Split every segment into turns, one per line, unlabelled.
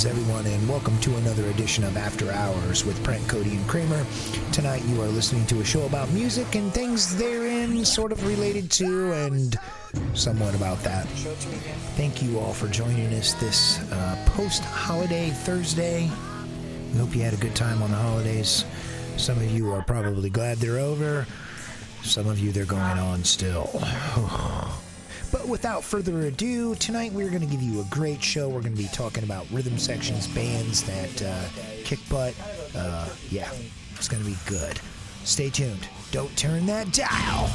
Greetings, everyone, and welcome to another edition of After Hours with Brent, Cody, and Kramer. Tonight you are listening to a show about music and things therein sort of related to and somewhat about that. Thank you all for joining us this post-holiday Thursday. We hope you had a good time on the holidays. Some of you are probably glad they're over. Some of you, they're going on still. But without further ado, tonight we're going to give you a great show. We're going to be talking about rhythm sections, bands that kick butt. Yeah, it's going to be good. Stay tuned. Don't turn that dial.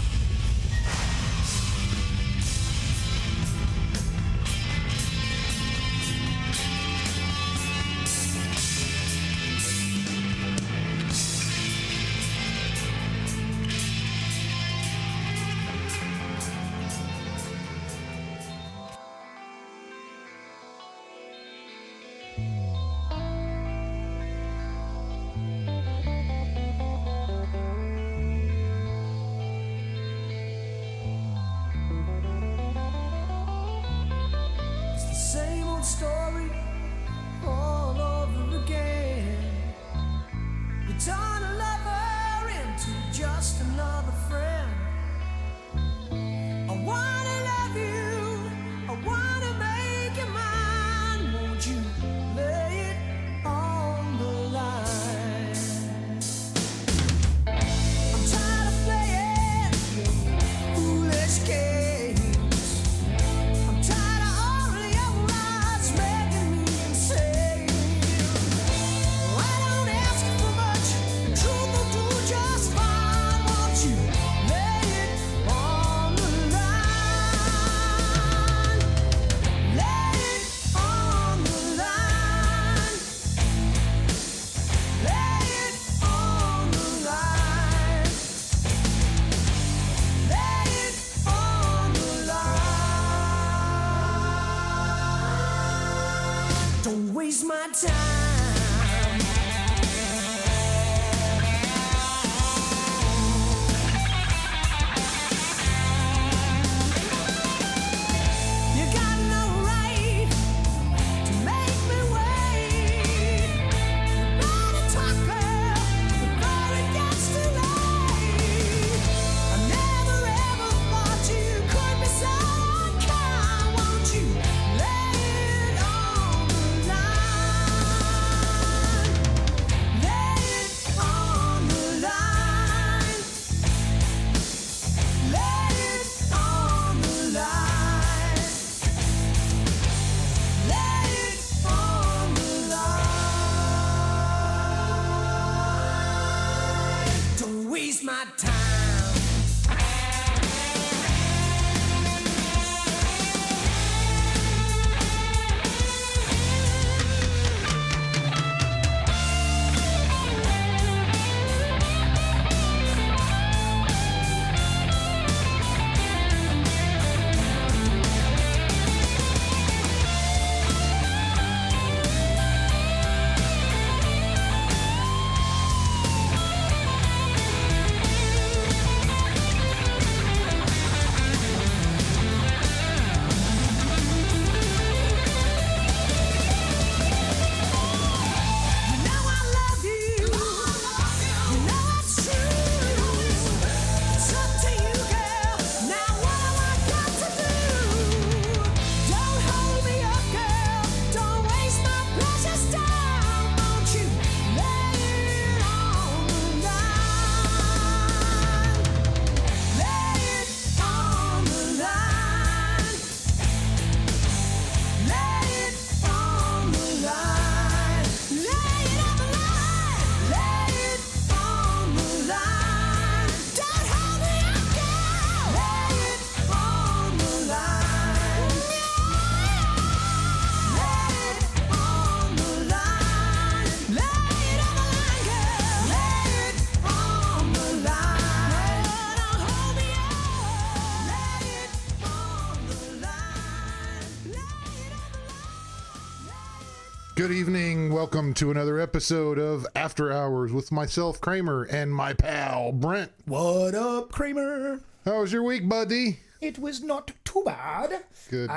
Good evening. Welcome to another episode of After Hours with myself, Kramer, and my pal, Brent.
What up, Kramer?
How was your week, buddy?
It was not too bad.
Good.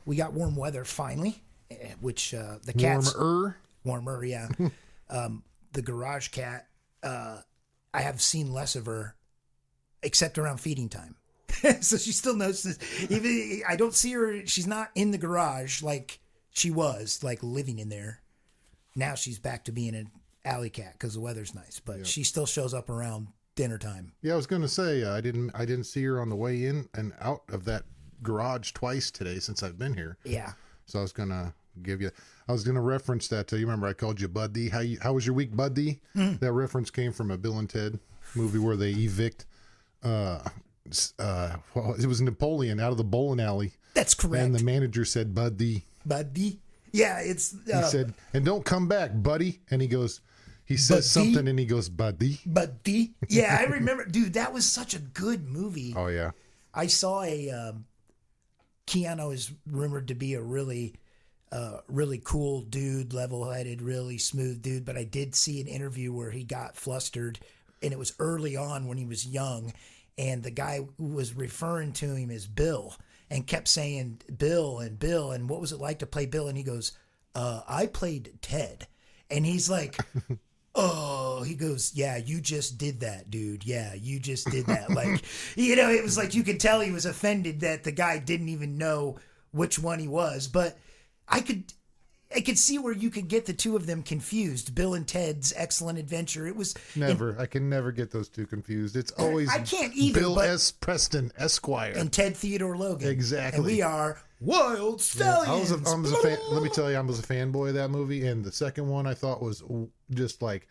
We got warm weather finally, which the cat's
Warmer.
Yeah. The garage cat, I have seen less of her, except around feeding time. So she still notices. Even I don't see her. She's not in the garage like she was, like living in there. Now she's back to being an alley cat because the weather's nice, but she still shows up around dinner time.
Yeah, I was going to say I didn't see her on the way in and out of that garage twice today since I've been here.
Yeah.
So I was going to reference that. You remember I called you Buddy? How was your week, Buddy? That reference came from a Bill and Ted movie where they evict. It was Napoleon out of the bowling alley.
That's correct.
And the manager said, Buddy.
Yeah, it's.
He said, and don't come back, buddy. And he says something and he goes, Buddy.
Yeah, I remember. Dude, that was such a good movie.
Oh, yeah.
I saw Keanu is rumored to be a really cool dude, level-headed, really smooth dude. But I did see an interview where he got flustered, and it was early on when he was young, and the guy was referring to him as Bill and kept saying Bill and what was it like to play Bill? And he goes, I played Ted. And he's like, oh, he goes, yeah, you just did that, dude. Yeah, you just did that. Like, it was like you could tell he was offended that the guy didn't even know which one he was. But I could see where you could get the two of them confused. Bill and Ted's Excellent Adventure. It was
I can never get those two confused. It's always
I can't either.
Bill S. Preston, Esquire,
and Ted Theodore Logan.
Exactly.
And we are Wild Stallions.
I was a fan. Let me tell you, I was a fanboy of that movie. And the second one I thought was just like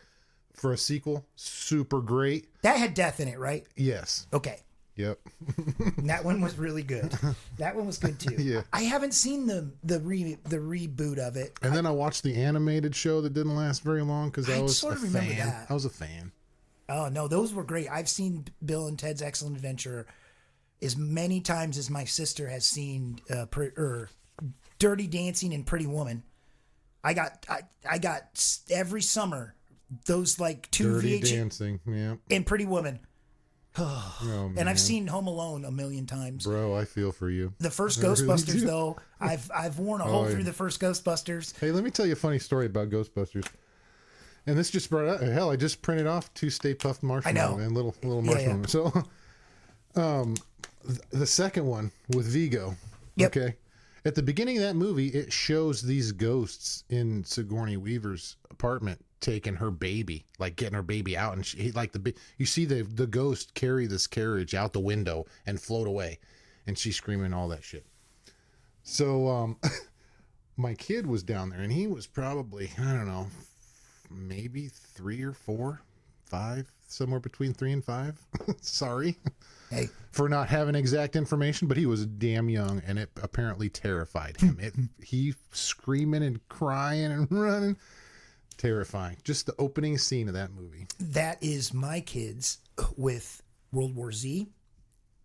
for a sequel, super great.
That had death in it, right?
Yes.
Okay.
Yep.
That one was really good. That one was good too.
Yeah.
I haven't seen the reboot of it.
And then I watched the animated show that didn't last very long because I was
sort of
a
remember
fan.
that.
I was a fan.
Oh no, those were great. I've seen Bill and Ted's Excellent Adventure as many times as my sister has seen Dirty Dancing and Pretty Woman. I got every summer those like two
Dirty
VH
Dancing, yeah,
and Pretty Woman.
Oh,
and I've seen Home Alone a million times.
Bro, I feel for you.
The first Ghostbusters, though, I've worn a hole through the first Ghostbusters.
Hey, let me tell you a funny story about Ghostbusters. And this just brought up, hell, I just printed off 2 Stay Puft Marshmallow and little marshmallow. Yeah. So, the second one with Vigo.
Yep.
Okay. At the beginning of that movie, it shows these ghosts in Sigourney Weaver's apartment taking her baby, like getting her baby out, and you see the ghost carry this carriage out the window and float away, and she's screaming all that shit. So my kid was down there, and he was probably, I don't know, maybe 3 or 4, 5, somewhere between 3 and 5. Sorry.
Hey.
For not having exact information, but he was damn young, and it apparently terrified him. He screaming and crying and running. Terrifying. Just the opening scene of that movie.
That is my kids with World War Z,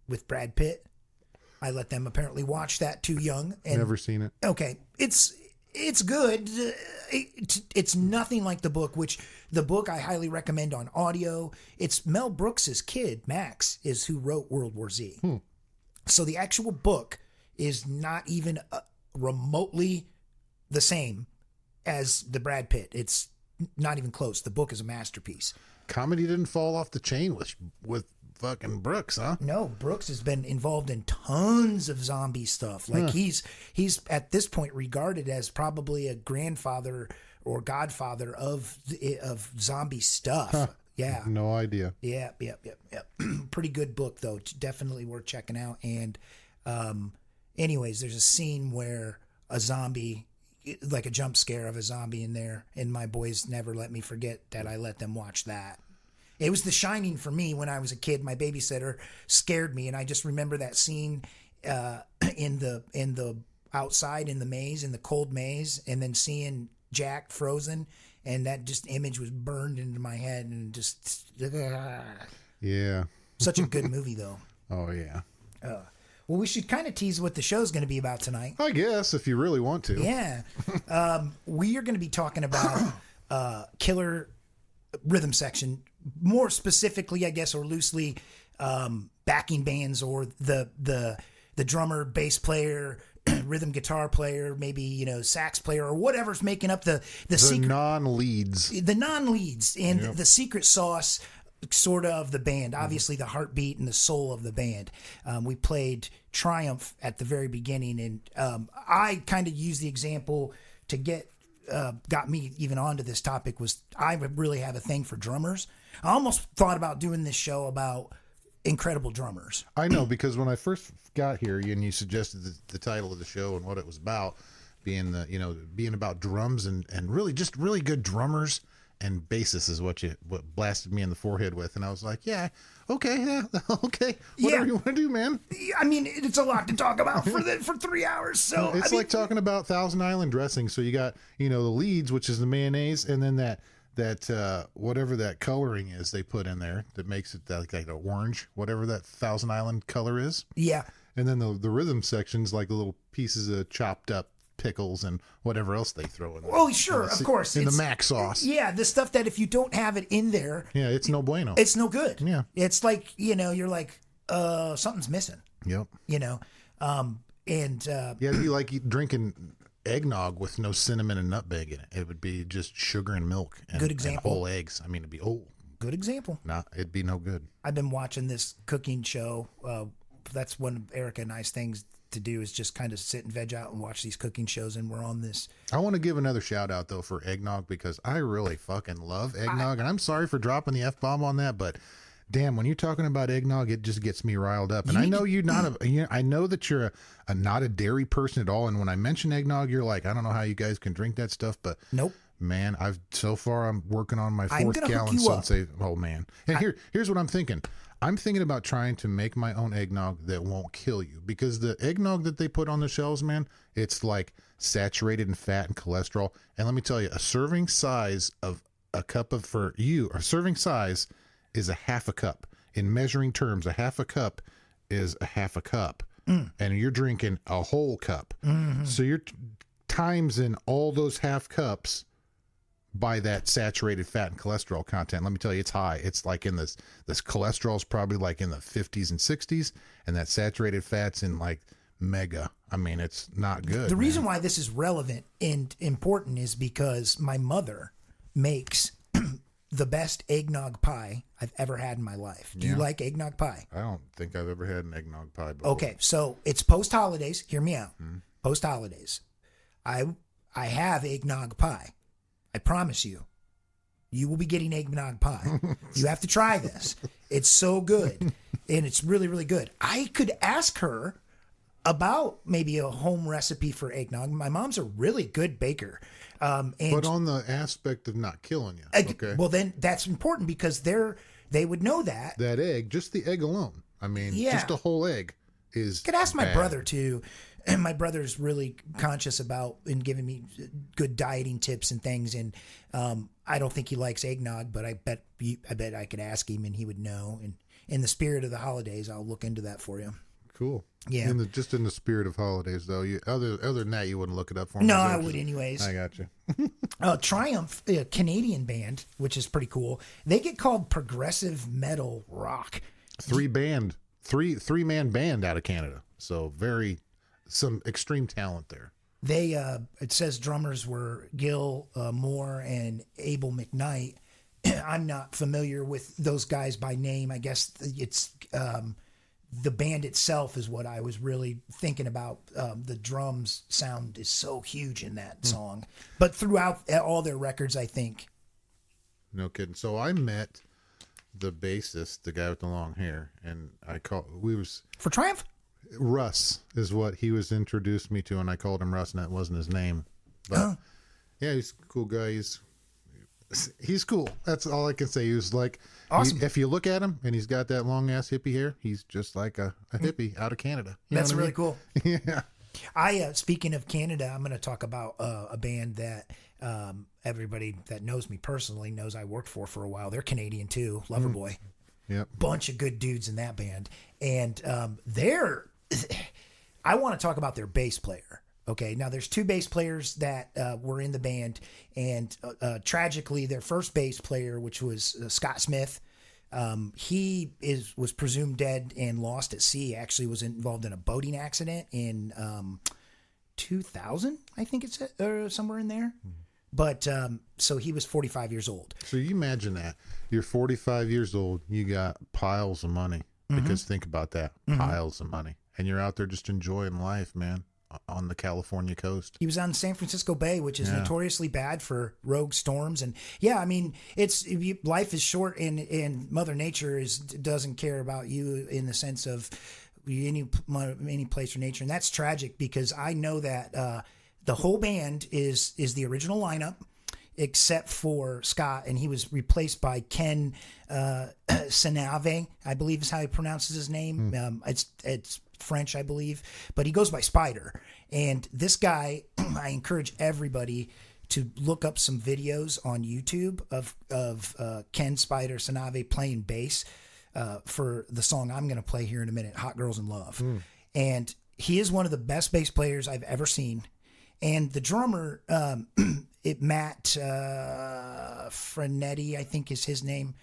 with Brad Pitt. I let them apparently watch that too young. And,
never seen it.
Okay. It's good. It's nothing like the book, which the book I highly recommend on audio. It's Mel Brooks's kid, Max, is who wrote World War Z. So the actual book is not even remotely the same as the Brad Pitt. It's not even close. The book is a masterpiece.
Comedy didn't fall off the chain with fucking Brooks, huh?
No, Brooks has been involved in tons of zombie stuff. Like he's at this point regarded as probably a grandfather or godfather of zombie stuff.
Huh.
Yeah.
No idea.
Yep. Pretty good book though. Definitely worth checking out. And anyways, there's a scene where a zombie, like a jump scare of a zombie in there, and my boys never let me forget that I let them watch that. It was The Shining for me when I was a kid. My babysitter scared me, and I just remember that scene in the outside in the maze, in the cold maze, and then seeing Jack frozen, and that just image was burned into my head, and just
yeah. Such
a good movie though.
Oh yeah.
Well, we should kind of tease what the show's going to be about tonight.
I guess, if you really want to.
Yeah. We are going to be talking about killer rhythm section, more specifically, I guess, or loosely, backing bands, or the drummer, bass player, rhythm guitar player, maybe, sax player or whatever's making up the secret
non-leads.
the non-leads and the secret sauce sort of the band, obviously the heartbeat and the soul of the band. We played Triumph at the very beginning, and I kind of used the example to got me even onto this topic was I really have a thing for drummers. I almost thought about doing this show about incredible drummers.
I know, because when I first got here and you suggested the title of the show and what it was about, being about drums and really just really good drummers and bassists is what blasted me in the forehead with, and I was like, okay, whatever you want to do, man.
I mean, it's a lot to talk about for 3 hours. So
it's like talking about Thousand Island dressing. So you got the leads, which is the mayonnaise, and then that whatever that coloring is they put in there that makes it like an orange, whatever that Thousand Island color is.
Yeah.
And then the rhythm sections, like the little pieces of chopped up pickles and whatever else they throw in there.
Oh, sure, of course.
In the mac sauce.
Yeah, the stuff that if you don't have it in there...
Yeah, it's no bueno.
It's no good.
Yeah.
It's like, you're like, something's missing.
Yep.
It'd
be like drinking eggnog with no cinnamon and nutmeg in it. It would be just sugar and milk and,
good example.
And whole eggs. I mean, it'd be,
good example.
It'd be no good.
I've been watching this cooking show. That's one of Erica and I's things to do is just kind of sit and veg out and watch these cooking shows, and we're on this.
I want to give another shout out though for eggnog, because I really fucking love eggnog, and I'm sorry for dropping the F-bomb on that, but damn, when you're talking about eggnog, it just gets me riled up. And I know I know that you're not a dairy person at all, and when I mention eggnog, you're like, I don't know how you guys can drink that stuff, but
nope.
Man, I'm working on my 4th gallon Sunset. Oh man. And here's what I'm thinking. I'm thinking about trying to make my own eggnog that won't kill you, because the eggnog that they put on the shelves, man, it's like saturated in fat and cholesterol. And let me tell you, a serving size of a cup of a serving size is a half a cup. In measuring terms, a half a cup is a half a cup. And you're drinking a whole cup. Mm-hmm. So you're times in all those half cups by that saturated fat and cholesterol content. Let me tell you, it's high. It's like in this cholesterol is probably like in the 50s and 60s, and that saturated fat's in like mega. I mean, it's not good.
The reason why this is relevant and important is because my mother makes the best eggnog pie I've ever had in my life. Do you like eggnog pie?
I don't think I've ever had an eggnog pie before.
Okay, so it's post-holidays. Hear me out. Post-holidays. I have eggnog pie. I promise you, you will be getting eggnog pie. You have to try this. It's so good, and it's really, really good. I could ask her about maybe a home recipe for eggnog. My mom's a really good baker.
But on the aspect of not killing you. Okay.
Well, then that's important because they would know that.
That egg, just the egg alone. I mean, just a whole egg is
could ask my
bad.
brother too. And my brother's really conscious about and giving me good dieting tips and things. And I don't think he likes eggnog, but I bet I could ask him and he would know. And in the spirit of the holidays, I'll look into that for you.
Cool.
Yeah.
Just in the spirit of holidays, though. Other than that, you wouldn't look it up for me.
No, I would anyways.
I got you.
Triumph, a Canadian band, which is pretty cool. They get called progressive metal rock. Three-man
band out of Canada. So some extreme talent there.
They it says drummers were Gil Moore and Abel McKnight. I'm not familiar with those guys by name. I guess it's the band itself is what I was really thinking about. The drums sound is so huge in that song, but throughout all their records, I think.
No kidding. So I met the bassist, the guy with the long hair, and
for Triumph.
Russ is what he was introduced me to, and I called him Russ, and that wasn't his name. But yeah, he's a cool guy. He's cool. That's all I can say. He was like,
awesome.
If you look at him and he's got that long ass hippie hair, he's just like a hippie out of Canada.
That's really cool.
Yeah.
Speaking of Canada, I'm going to talk about a band that everybody that knows me personally knows I worked for a while. They're Canadian too. Loverboy.
Yep.
Bunch of good dudes in that band. And I want to talk about their bass player. Okay, now there's two bass players that were in the band, and tragically, their first bass player, which was Scott Smith, he was presumed dead and lost at sea. Actually, was involved in a boating accident in 2000, I think it's somewhere in there. But so he was 45 years old.
So you imagine that. You're 45 years old. You got piles of money. Because think about that. Piles of money. And you're out there just enjoying life, man, on the California coast.
He was on San Francisco Bay, which is notoriously bad for rogue storms. And yeah, I mean, life is short, and Mother Nature doesn't care about you in the sense of any place or nature. And that's tragic, because I know that the whole band is the original lineup, except for Scott, and he was replaced by Ken Senave, I believe is how he pronounces his name. It's French, I believe, but he goes by Spider. And this guy, I encourage everybody to look up some videos on YouTube of Ken Spider Senave playing bass for the song I'm going to play here in a minute, Hot Girls in Love. And he is one of the best bass players I've ever seen. And the drummer, Matt Frenetti, I think is his name.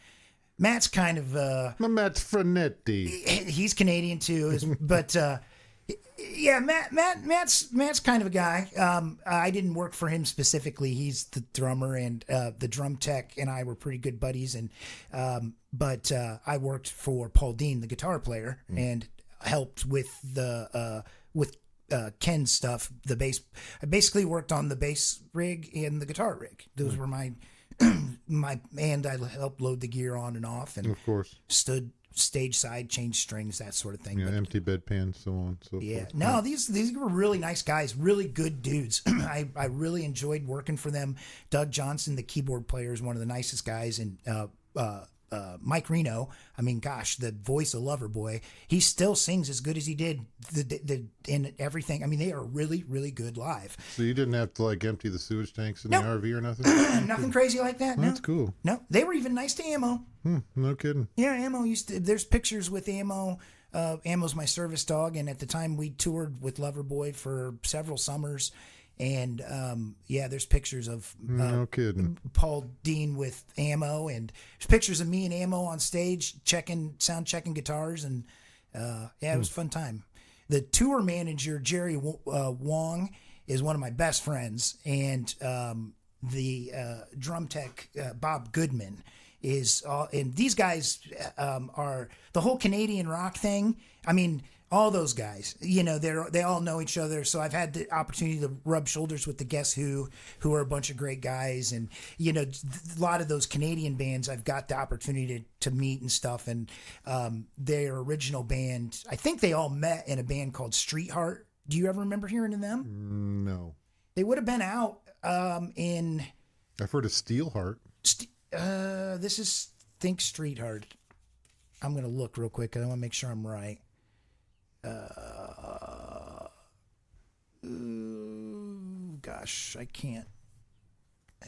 Matt's kind of
Matt Frenetti.
He's Canadian too, but yeah, Matt's kind of a guy. I didn't work for him specifically. He's the drummer, and the drum tech and I were pretty good buddies. And but I worked for Paul Dean, the guitar player, and helped with Ken's stuff, the bass. I basically worked on the bass rig and the guitar rig. Those were my and I helped load the gear on and off, and
of course
stood stage side, changed strings, that sort of thing.
Yeah, empty bedpan, so on, so forth.
No, these were really nice guys, really good dudes. I really enjoyed working for them. Doug Johnson, the keyboard player, is one of the nicest guys, and Mike Reno, I mean, gosh, the voice of Loverboy, he still sings as good as he did in everything. I mean, they are really, really good live.
So you didn't have to like empty the sewage tanks in the RV or nothing?
Nothing crazy like that. No.
That's cool.
No, they were even nice to Ammo.
No kidding.
Yeah, Ammo there's pictures with Ammo. Ammo's my service dog, and at the time we toured with Loverboy for several summers. And there's pictures of
no kidding.
Paul Dean with Ammo, and there's pictures of me and Ammo on stage sound checking guitars, and it was a fun time. The tour manager, Jerry Wong, is one of my best friends, and the drum tech, Bob Goodman, is and these guys are the whole Canadian rock thing. I mean, all those guys, they all know each other. So I've had the opportunity to rub shoulders with the Guess Who are a bunch of great guys. And, a lot of those Canadian bands I've got the opportunity to meet and stuff. And their original band, I think they all met in a band called Street Heart. Do you ever remember hearing of them?
No.
They would have been out in...
I've heard of Steelheart.
This is Think Street Heart. I'm going to look real quick. I want to make sure I'm right. Gosh, I can't.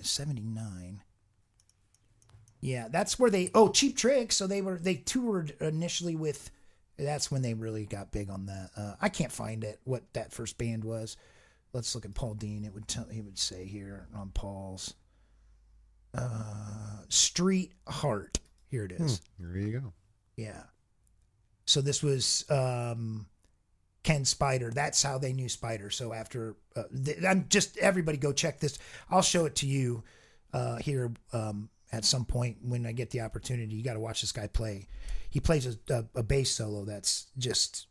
79. Yeah, that's where Cheap Trick. So they toured initially with. That's when they really got big on that. I can't find it. What that first band was. Let's look at Paul Dean. He would say here on Paul's. Street Heart. Here it is.
There you go.
Yeah. So this was Ken Spider. That's how they knew Spider. So after everybody go check this. I'll show it to you here at some point when I get the opportunity. You got to watch this guy play. He plays a bass solo that's just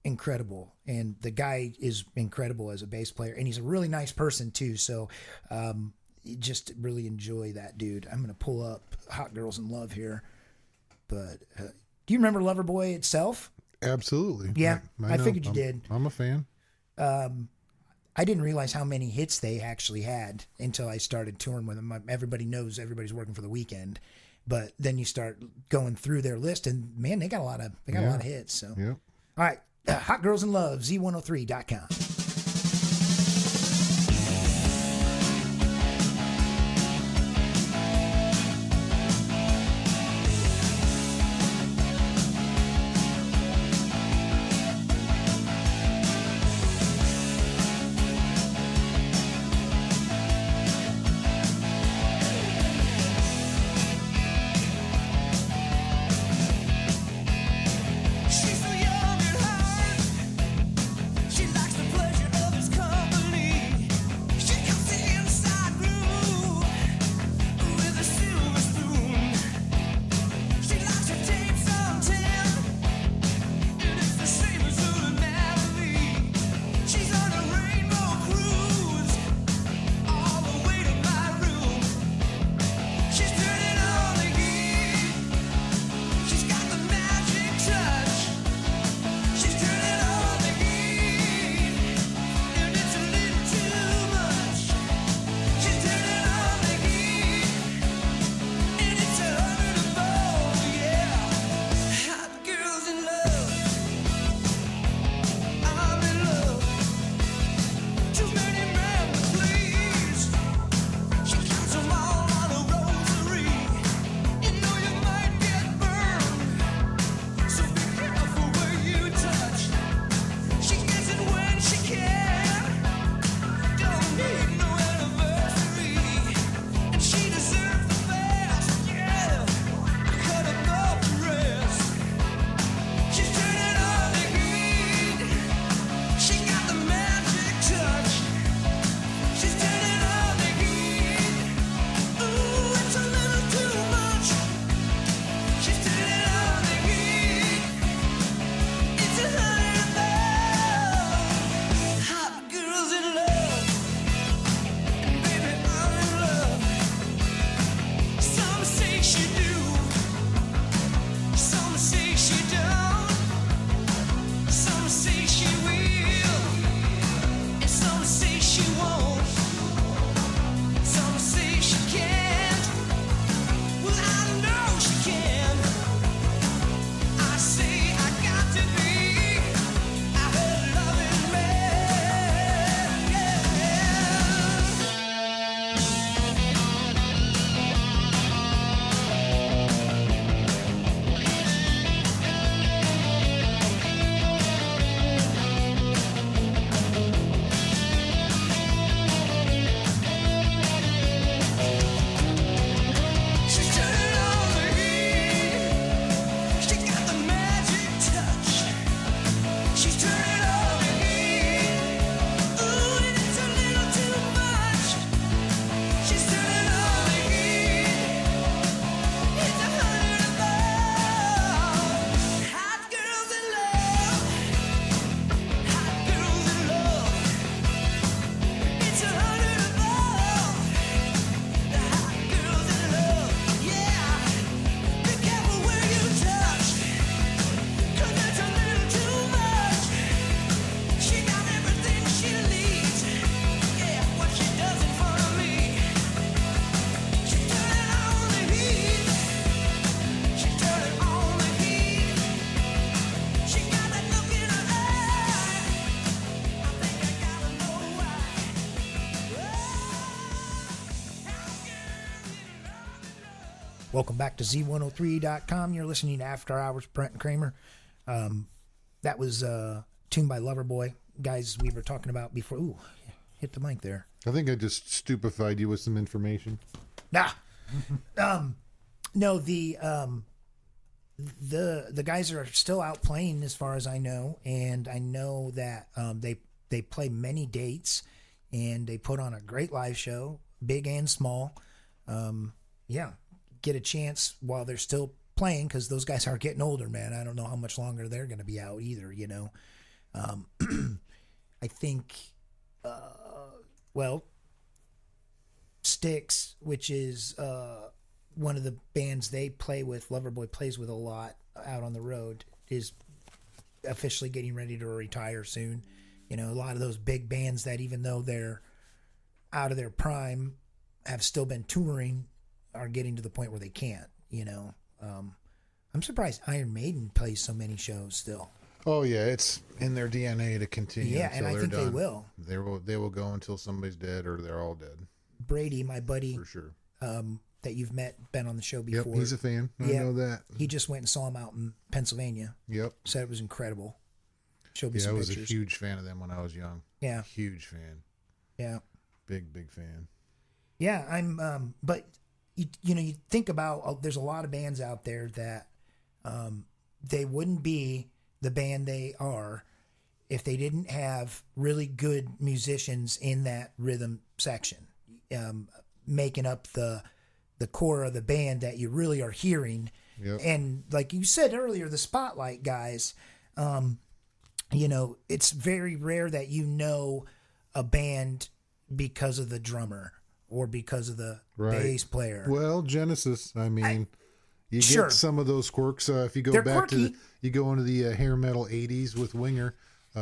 incredible, and the guy is incredible as a bass player, and he's a really nice person too. So just really enjoy that dude. I'm gonna pull up Hot Girls in Love here, but. Do you remember Loverboy itself?
Absolutely.
Yeah, I figured you did.
I'm a fan.
I didn't realize how many hits they actually had until I started touring with them. Everybody knows everybody's working for the weekend, but then you start going through their list, and man, they got a lot of hits. So,
yep.
All right, Hot Girls in Love, Z103.com.
She's so young at heart. She likes to play
Welcome back to Z103.com. You're listening to After Hours, Brent and Kramer. That was tuned by Loverboy. Guys, we were talking about before. Ooh, hit the mic there.
I think I just stupefied you with some information.
Nah. No, the guys are still out playing as far as I know, and I know that they play many dates, and they put on a great live show, big and small. Yeah, get a chance while they're still playing, because those guys are getting older, man. I don't know how much longer they're going to be out either, you know. I think, Styx, which is one of the bands they play with, Loverboy plays with a lot out on the road, is officially getting ready to retire soon. You know, a lot of those big bands that, even though they're out of their prime, have still been touring, are getting to the point where they can't, you know. I'm surprised Iron Maiden plays so many shows still.
Oh yeah, it's in their DNA to continue.
Yeah, and I think
done.
they will.
They will go until somebody's dead or they're all dead.
Brady, my buddy,
For sure.
that you've met, been on the show before.
Yep, he's a fan. I know that.
He just went and saw him out in Pennsylvania.
Yep.
Said it was incredible. Showed me
Yeah,
some
I was
pictures.
a huge fan of them when I was young.
Yeah.
Huge fan.
Yeah.
Big fan.
Yeah, I'm but you know, you think about, there's a lot of bands out there that they wouldn't be the band they are if they didn't have really good musicians in that rhythm section, making up the core of the band that you really are hearing.
Yep.
And like you said earlier, the Spotlight guys, you know, it's very rare that you know a band because of the drummer or because of the bass player.
Well, Genesis, I mean, you
Sure.
get some of those quirks. If you go
They're
back
quirky.
to you go into the hair metal '80s with Winger,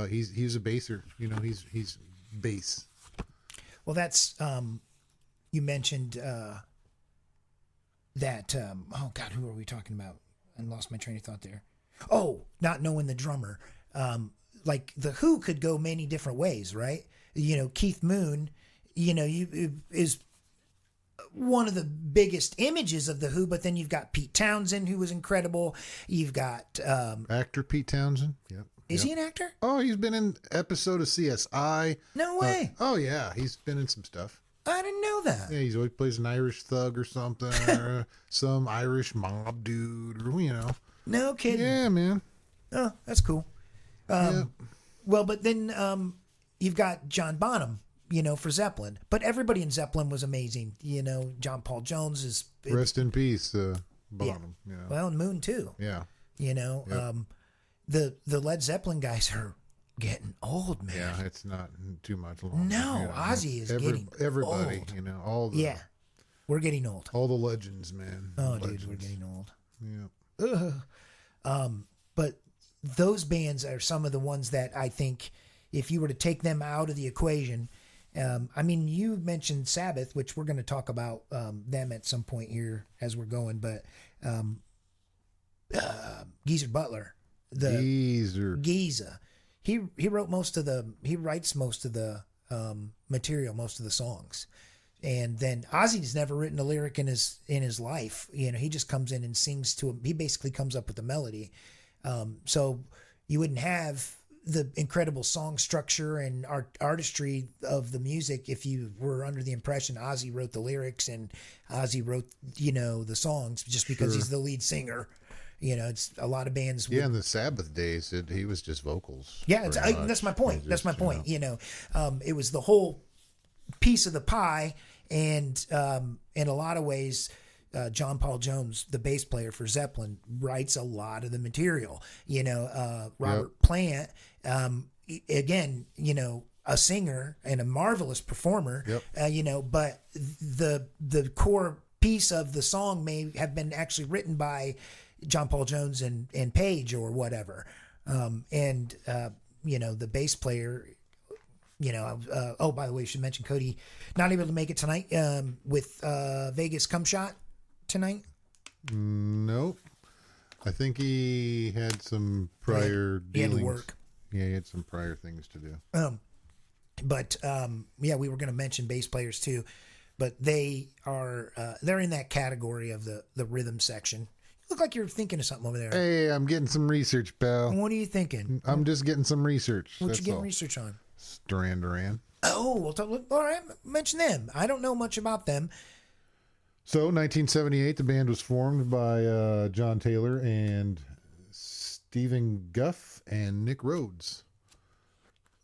he's a basser. You know, he's bass.
Well, that's you mentioned that. Oh God, who are we talking about? I lost my train of thought there. Oh, not knowing the drummer. Like the Who could go many different ways, right? You know, Keith Moon, you know, is one of the biggest images of the Who, but then you've got Pete Townsend, who was incredible. You've got
Actor Pete Townsend. Yep.
Is he an actor?
Oh, he's been in episode of CSI.
No way.
Oh yeah, he's been in some stuff.
I didn't know that.
Yeah, he's always plays an Irish thug or something, or some Irish mob dude, or you know.
No kidding.
Yeah, man.
Oh, that's cool.
Yep.
Well, but then you've got John Bonham, you know, for Zeppelin. But everybody in Zeppelin was amazing. You know, John Paul Jones is...
Rest in peace, Bonham. Yeah.
Well, and Moon, too.
Yeah.
You know,
Yep.
the Led Zeppelin guys are getting old, man.
Yeah, it's not too much longer.
No,
you know.
Ozzy is getting
everybody,
old.
you know, all the
Yeah, we're getting old.
all the legends, man.
Oh,
Legends.
dude, we're getting old.
Yeah.
But those bands are some of the ones that I think, if you were to take them out of the equation, I mean, you mentioned Sabbath, which we're going to talk about them at some point here as we're going, but Geezer Butler, Geezer, he wrote he writes most of the material, most of the songs. And then Ozzy's never written a lyric in his life. You know, he just comes in and sings to him. He basically comes up with the melody. So you wouldn't have the incredible song structure and artistry of the music if you were under the impression Ozzy wrote the lyrics and Ozzy wrote, you know, the songs just because he's the lead singer. You know, it's a lot of bands.
Yeah, in the Sabbath days, he was just vocals.
Yeah, that's my point. That's my point. You know, it was the whole piece of the pie, and in a lot of ways, John Paul Jones, the bass player for Zeppelin, writes a lot of the material. You know, Robert Plant, again, you know, a singer and a marvelous performer. You know, but the core piece of the song may have been actually written by John Paul Jones and Page or whatever. You know, the bass player, you know, oh, by the way, I should mention Cody not able to make it tonight with Vegas Cum Shot tonight.
Nope. I think he had some prior dealings.
He had to work.
Yeah, he had some prior things to do.
But yeah, we were going to mention bass players too. but they are they're in that category of the rhythm section. You look like you're thinking of something over there.
Hey, I'm getting some research, pal.
What are you thinking?
I'm just getting some research.
What
That's
you getting
all.
research on?
Duran Duran.
Oh, well, all right. Mention them. I don't know much about them.
So, 1978, the band was formed by John Taylor and Stephen Guff and Nick Rhodes.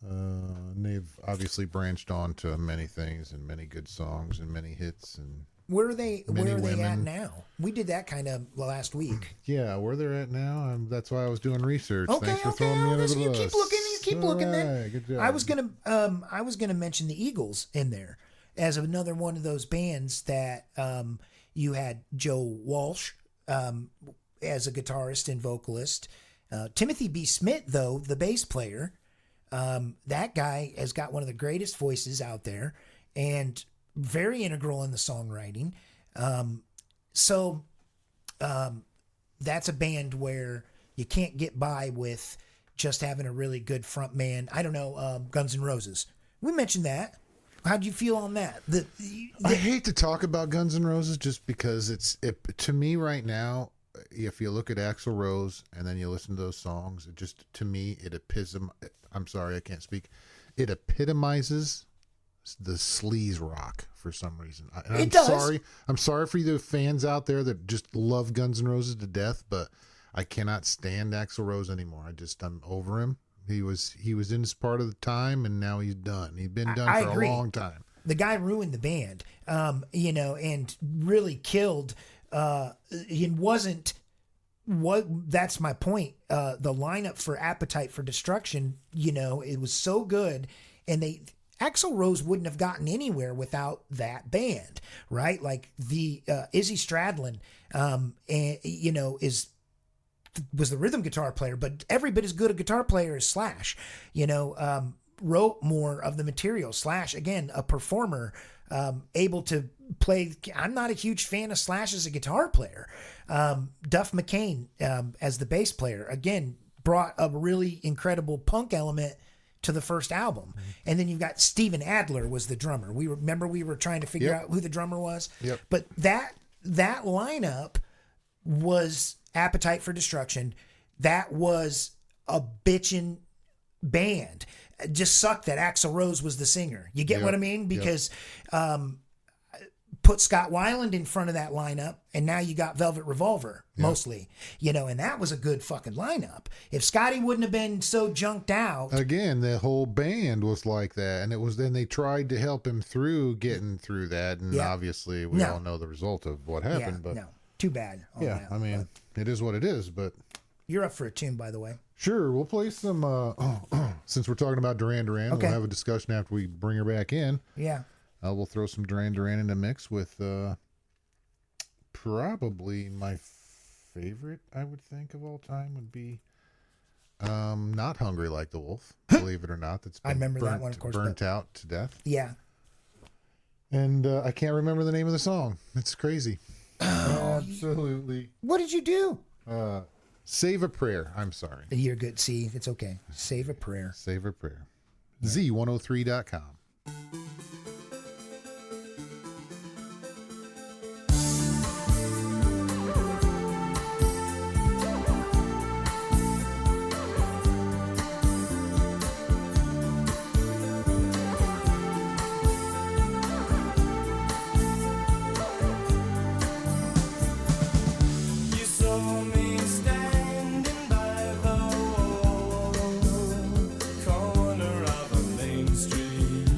And they've obviously branched on to many things and many good songs and many hits and
Where are they
women.
at now? We did that kind of last week.
yeah, where they're at now. That's why I was doing research.
Okay,
Thanks for throwing me under the
you
bus.
keep looking.
All
Then
right, good job.
I was gonna mention the Eagles in there as another one of those bands that you had Joe Walsh as a guitarist and vocalist. Timothy B. Smith, though, the bass player, that guy has got one of the greatest voices out there and very integral in the songwriting. So that's a band where you can't get by with just having a really good front man. I don't know, Guns N' Roses. We mentioned that. How'd you feel on that?
I hate to talk about Guns N' Roses just because to me right now, if you look at Axl Rose and then you listen to those songs, it just, to me, I'm sorry, I can't speak. It epitomizes the sleaze rock for some reason.
It does.
I'm sorry for the fans out there that just love Guns N' Roses to death, but I cannot stand Axl Rose anymore. I'm over him. He was in his part of the time, and now he's done. He's been done for a long time.
The guy ruined the band, and really killed. It wasn't what. That's my point. The lineup for Appetite for Destruction, it was so good, and Axl Rose wouldn't have gotten anywhere without that band, right? Like the Izzy Stradlin, was the rhythm guitar player, but every bit as good a guitar player as Slash, wrote more of the material. Slash, again, a performer, able to play. I'm not a huge fan of Slash as a guitar player. Duff McKain, as the bass player, again, brought a really incredible punk element to the first album. Mm-hmm. And then you've got Steven Adler was the drummer. We were trying to figure out who the drummer was.
Yep.
But that lineup was Appetite for Destruction. That was a bitchin' band. It just sucked that Axl Rose was the singer. You get what I mean? Because put Scott Weiland in front of that lineup, and now you got Velvet Revolver, mostly. And that was a good fucking lineup. If Scotty wouldn't have been so junked out.
Again, the whole band was like that, and then they tried to help him through getting through that, and obviously we all know the result of what happened. But
too bad.
Yeah, I mean, it is what it is, but...
You're up for a tune, by the way.
Sure, we'll play some, since we're talking about Duran Duran, we'll have a discussion after we bring her back in.
Yeah.
We'll throw some Duran Duran in the mix with probably my favorite, I would think, of all time would be Not Hungry Like the Wolf, believe it or not. That's been
I remember that one, of course.
Burnt out to death.
Yeah.
And I can't remember the name of the song. It's crazy. Absolutely.
What did you do?
Save a Prayer. I'm sorry.
You're good. See, it's okay. Save a prayer.
Save a Prayer. Z103.com.
Corner of a main street.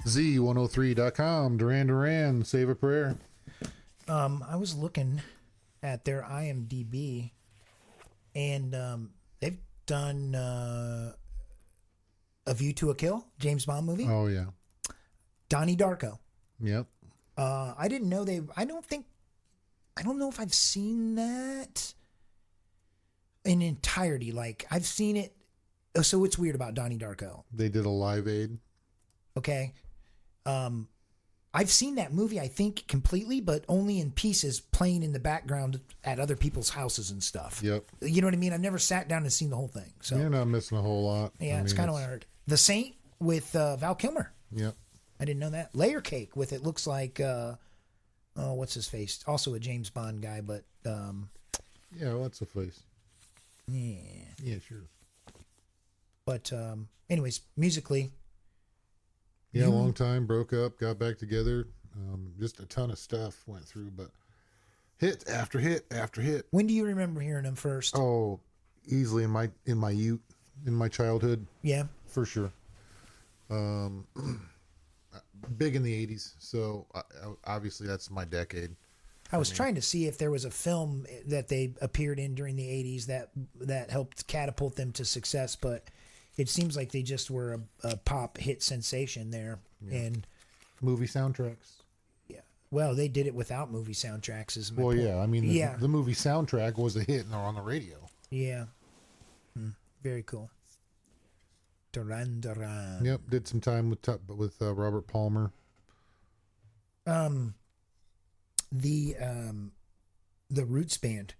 Z103.com. Duran, save a prayer.
I was looking at their IMDb, and they've done A View to a Kill, James Bond movie.
Oh, yeah.
Donnie Darko.
Yep.
I didn't know I don't know if I've seen that in entirety. Like, I've seen it. Oh, so what's weird about Donnie Darko?
They did a Live Aid.
Okay. I've seen that movie, I think, completely, but only in pieces, playing in the background at other people's houses and stuff.
Yep.
You know what I mean? I've never sat down and seen the whole thing. So
You're not missing a whole lot.
yeah, it's kind of what I heard. The Saint with Val Kilmer.
Yep.
I didn't know that. Layer Cake with, it looks like, what's his face? Also a James Bond guy, but
yeah, what's the face?
yeah.
Yeah, sure.
But anyways, musically.
Yeah, long time, broke up, got back together. Just a ton of stuff went through, but hit after hit after hit.
When do you remember hearing them first?
Oh, easily in my youth, in my childhood.
Yeah.
For sure. Big in the 80s, so obviously that's my decade.
I was trying to see if there was a film that they appeared in during the 80s that helped catapult them to success, but it seems like they just were a pop hit sensation there. Yeah. And
movie soundtracks.
Yeah. Well, they did it without movie soundtracks as
well, point. Yeah. I mean,
yeah.
The movie soundtrack was a hit on the radio.
Yeah. Very cool. Duran.
Yep. Did some time with Robert Palmer.
The Roots band.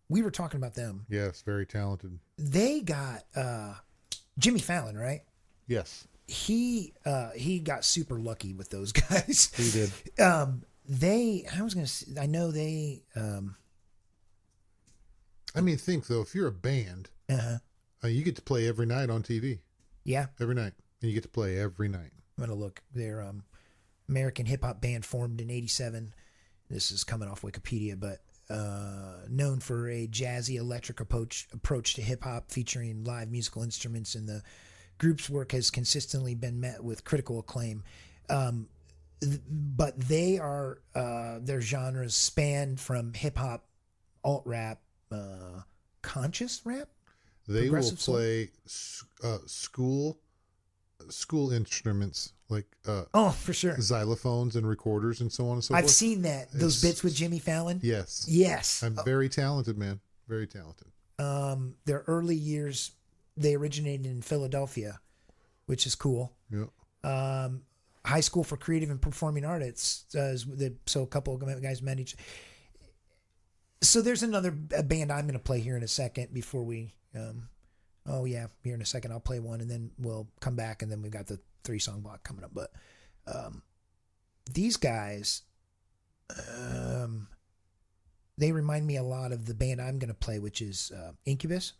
We were talking about them.
Yes, very talented.
They got Jimmy Fallon, right?
Yes.
He got super lucky with those guys.
He did.
I know they
I mean, think though, if you're a band, you get to play every night on TV.
Yeah.
Every night. And you get to play every night.
I'm gonna look. They're American hip hop band formed in '87. This is coming off Wikipedia, but known for a jazzy electric approach to hip hop, featuring live musical instruments, and the group's work has consistently been met with critical acclaim. But they are their genres span from hip hop, alt rap, conscious rap.
They will play school instruments like
for sure,
xylophones and recorders and so on and so forth.
I've seen those bits with Jimmy Fallon.
Yes. I'm very talented, man. Very talented.
Their early years, they originated in Philadelphia, which is cool.
Yeah.
High School for Creative and Performing Arts. So a couple of guys met each. So there's another band I'm going to play here in a second before we. Here in a second I'll play one, and then we'll come back, and then we've got the 3-song block coming up. But these guys, they remind me a lot of the band I'm going to play, which is Incubus,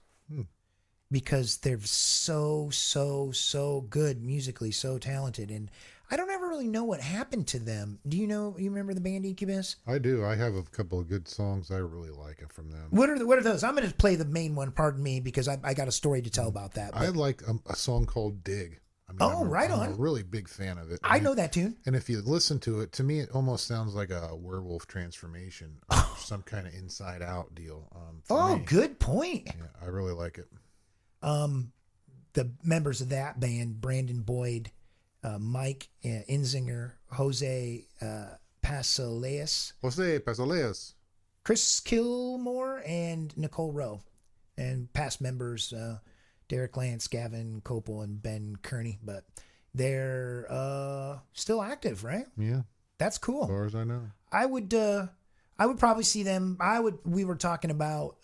because they're so good musically, so talented, and I don't ever really know what happened to them. Do you know? You remember the band Incubus?
I do. I have a couple of good songs I really like from them.
What are those? I'm going to play the main one. Pardon me, because I got a story to tell about that. But
I like a song called "Dig." I mean, I'm a really big fan of it.
I know that tune.
And if you listen to it, to me, it almost sounds like a werewolf transformation, some kind of Inside Out deal.
Good point.
Yeah, I really like it.
The members of that band: Brandon Boyd, Mike Inzinger, Jose Pasaleas, Chris Kilmore, and Nicole Rowe, and past members Derek Lance, Gavin Copel, and Ben Kearney. But they're still active, right?
Yeah,
that's cool.
As far as I know,
I would probably see them. We were talking about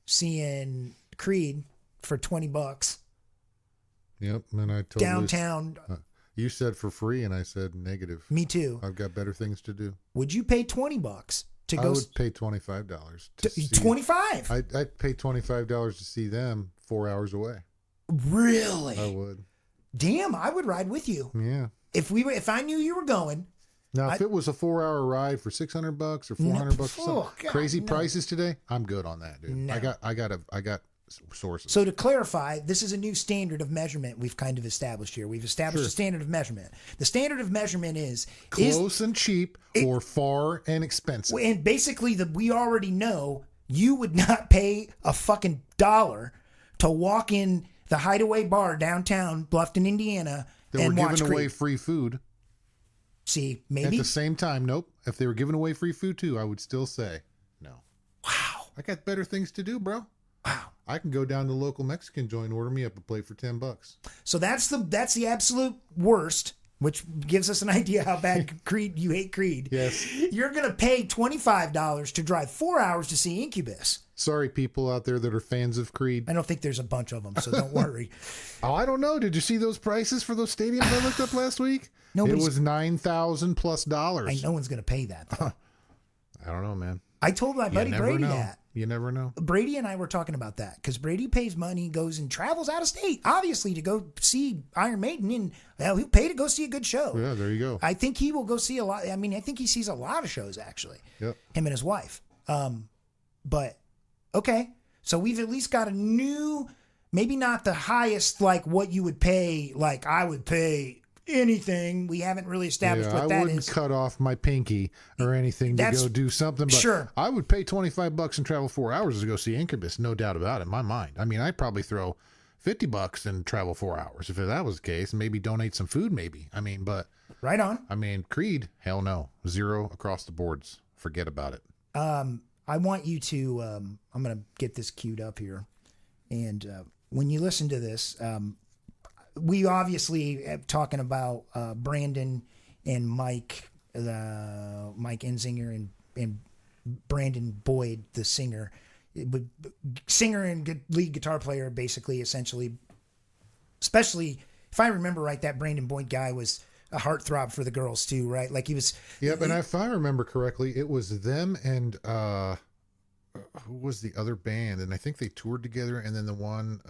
seeing Creed for $20.
Yep, and I told
downtown.
You said for free, and I said negative.
Me too.
I've got better things to do.
Would you pay $20 to go?
I would pay $25.
$25.
I'd pay $25 to see them 4 hours away.
Really?
I would.
Damn, I would ride with you.
Yeah.
If I knew you were going.
Now, if it was a 4-hour ride for $600 or $400 or something, crazy prices today, I'm good on that, dude. No. I got sources.
So to clarify, this is a new standard of measurement we've kind of established here. We've established a standard of measurement. The standard of measurement is
close and cheap or far and expensive.
And basically, we already know you would not pay a fucking $1 to walk in the Hideaway Bar downtown Bluffton, Indiana, and watch Creed.
They were giving away free food.
See, maybe.
At the same time, nope. If they were giving away free food too, I would still say no.
Wow.
I got better things to do, bro.
Wow.
I can go down to the local Mexican joint and order me up a plate for $10.
So that's the absolute worst, which gives us an idea how bad Creed you hate Creed.
Yes.
You're going to pay $25 to drive 4 hours to see Incubus.
Sorry, people out there that are fans of Creed.
I don't think there's a bunch of them, so don't worry.
Oh, I don't know. Did you see those prices for those stadiums I looked up last week? It was $9,000 plus.
No one's going to pay that, though.
I don't know, man.
I told my buddy Brady that.
You never know.
Brady and I were talking about that because Brady pays money, goes and travels out of state, obviously, to go see Iron Maiden, and he'll pay to go see a good show.
Yeah, there you go.
I think he will go see a lot. I mean, I think he sees a lot of shows, actually.
Yep.
Him and his wife. But, okay. So we've at least got a new, maybe not the highest, like what you would pay, like I would pay anything. We haven't really established what that is.
I wouldn't cut off my pinky or anything to go do something, but
sure.
I would pay $25 and travel 4 hours to go see Incubus, no doubt about it, in my mind. I mean, I'd probably throw $50 and travel 4 hours if that was the case. Maybe donate some food, maybe. I mean, but
right on.
I mean, Creed, hell no, 0 across the boards. Forget about it.
I want you to. I'm going to get this queued up here, and when you listen to this. We obviously talking about Brandon and Mike Enzinger and Brandon Boyd, the singer, singer and lead guitar player, basically, essentially. Especially if I remember right, that Brandon Boyd guy was a heartthrob for the girls too, right? Like he was.
Yep, and if I remember correctly, it was them and who was the other band? And I think they toured together, and then the one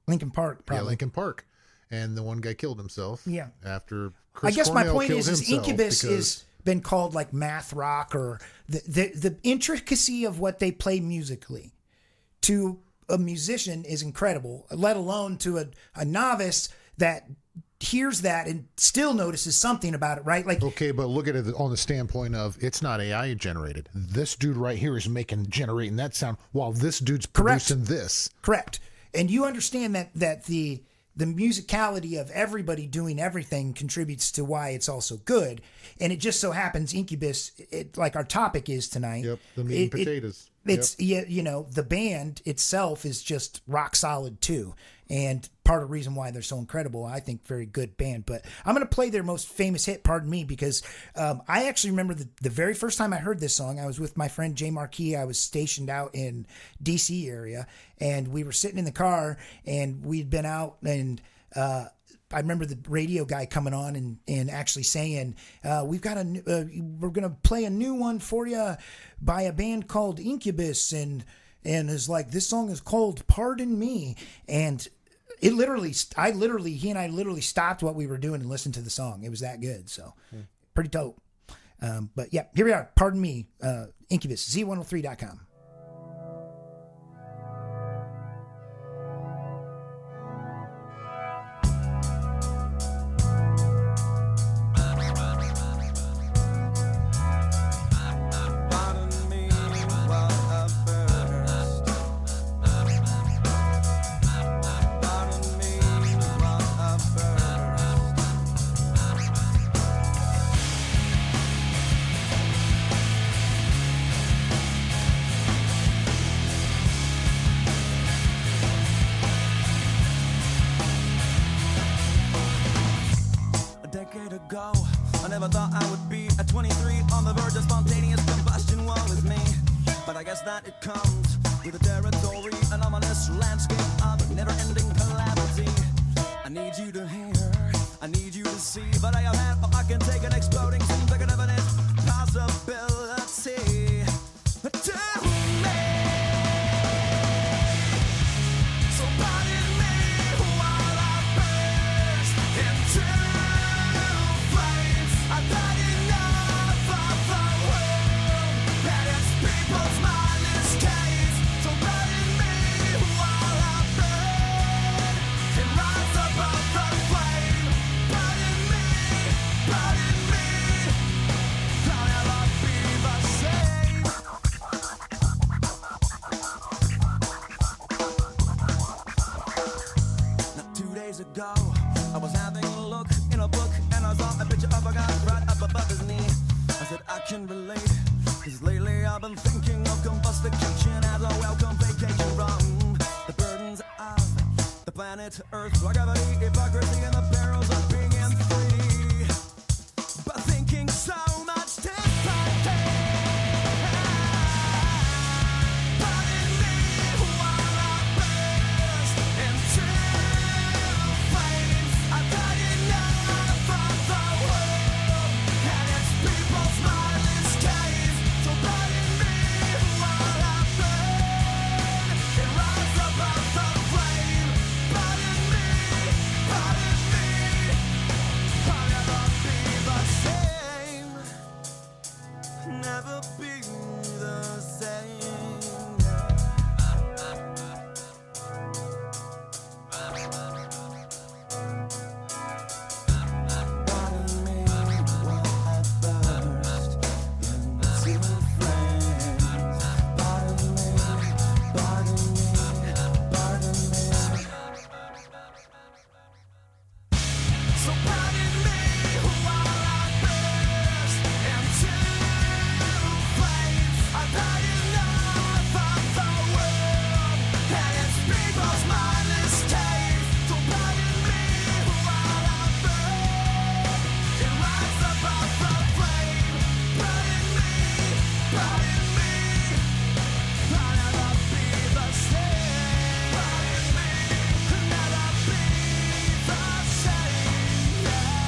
Linkin Park, probably.
Yeah, Linkin Park. And the one guy killed himself.
Yeah.
After Chris
I guess
Cornell
my point is Incubus
because...
is been called like math rock, or the intricacy of what they play musically to a musician is incredible, let alone to a novice that hears that and still notices something about it, right? Like,
okay, but look at it on the standpoint of it's not AI generated. This dude right here is generating that sound while this dude's producing this.
Correct. And you understand that the musicality of everybody doing everything contributes to why it's also good. And it just so happens Incubus, like our topic is tonight.
Yep, the meat and potatoes.
It's, the band itself is just rock solid too. And part of the reason why they're so incredible, I think, very good band. But I'm going to play their most famous hit, Pardon Me, because I actually remember the very first time I heard this song, I was with my friend Jay Marquis. I was stationed out in D.C. area, and we were sitting in the car, and we'd been out, and I remember the radio guy coming on and actually saying, we're going to play a new one for you by a band called Incubus, and is like, this song is called Pardon Me. And he and I literally stopped what we were doing and listened to the song. It was that good. So pretty dope. But yeah, here we are. Pardon Me, Incubus, Z103.com.
I never thought I would be at 23 on the verge of spontaneous combustion. Woe is me, but I guess that it comes with the territory, an ominous landscape of never-ending calamity. I need you to hear, I need you to see, but I have had, I can take an exploding scene, like an evident possibility. Tell me, so pardon me while I burst into flames. I've had enough of the world and its people's mindless gaze. So pardon me while I was having a look in a book and I saw a picture of a guy right up above his knee. I said I can relate, cause lately I've been thinking of combustication as a welcome vacation from the burdens of the planet Earth, gravity, hypocrisy, and the perils of being free. But thinking so much disparity. Never be the same. Pardon me while I burst into flames. Pardon me, pardon me, pardon me. So pardon me while I burst into flames. I've had enough of the world and its people's mindless games. So pardon me while I burn and rise above the flame. Pardon me, pardon me. I'll never be the same. Pardon me, never be the same. Yeah.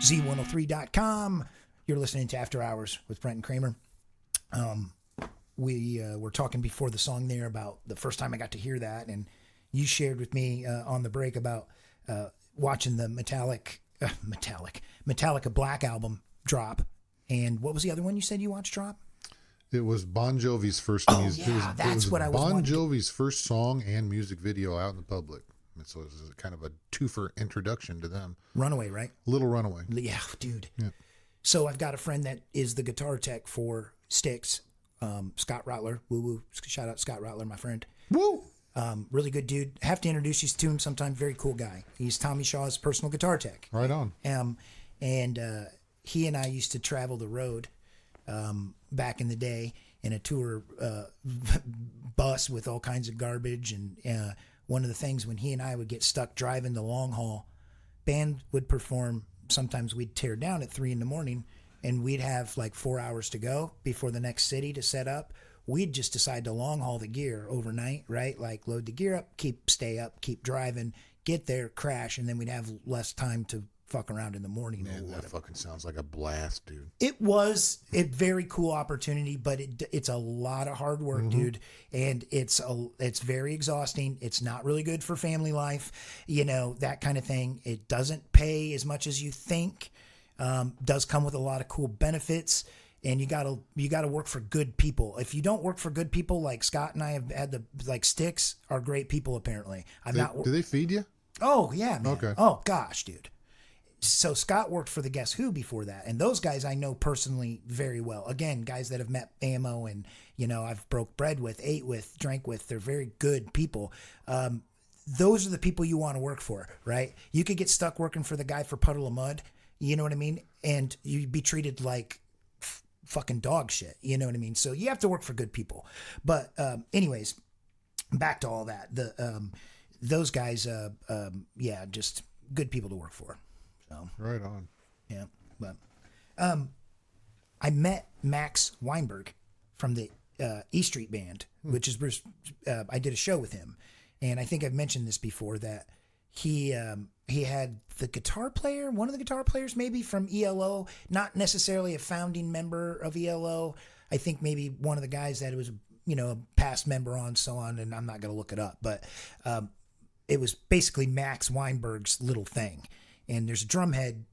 Z103.com. You're listening to After Hours with Brent and Kramer. We were talking before the song there about the first time I got to hear that, and you shared with me on the break about watching the Metallica Black album drop. And what was the other one you said you watched drop?
It was Bon Jovi's first music.
Yeah, that's what I was
Bon
wondering.
Jovi's first song and music video out in the public. And so it was kind of a twofer introduction to them.
Runaway, right?
Little Runaway.
Yeah, dude.
Yeah.
So I've got a friend that is the guitar tech for Styx, Scott Rottler. Woo woo. Shout out Scott Rottler, my friend.
Woo!
Really good dude. Have to introduce you to him sometime. Very cool guy. He's Tommy Shaw's personal guitar tech.
Right on.
And he and I used to travel the road back in the day in a tour bus with all kinds of garbage. And one of the things when he and I would get stuck driving the long haul, band would perform. Sometimes we'd tear down at 3 a.m. and we'd have like 4 hours to go before the next city to set up. We'd just decide to long haul the gear overnight, right? Like load the gear up, stay up, keep driving, get there, crash, and then we'd have less time to fuck around in the morning.
Man, that fucking sounds like a blast, dude.
It was a very cool opportunity, but it's a lot of hard work, dude, and it's very exhausting. It's not really good for family life, that kind of thing. It doesn't pay as much as you think. Does come with a lot of cool benefits, and you gotta work for good people. If you don't work for good people, like Scott and I have had Styx are great people apparently.
Do they feed you?
Oh yeah, man.
Okay.
Oh gosh, dude. So Scott worked for the Guess Who before that, and those guys I know personally very well. Again, guys that have met AMO and I've broke bread with, ate with, drank with. They're very good people. Those are the people you want to work for, right? You could get stuck working for the guy for Puddle of Mud, you know what I mean? And you'd be treated like fucking dog shit, you know what I mean? So you have to work for good people. But anyways, back to all that. Those guys, just good people to work for. So,
right on.
Yeah, but I met Max Weinberg from the E Street Band, which is Bruce. I did a show with him, and I think I've mentioned this before that he had the guitar player, one of the guitar players maybe from ELO, not necessarily a founding member of ELO. I think maybe one of the guys that was a past member on, so on, and I'm not going to look it up, but it was basically Max Weinberg's little thing. And there's a drumhead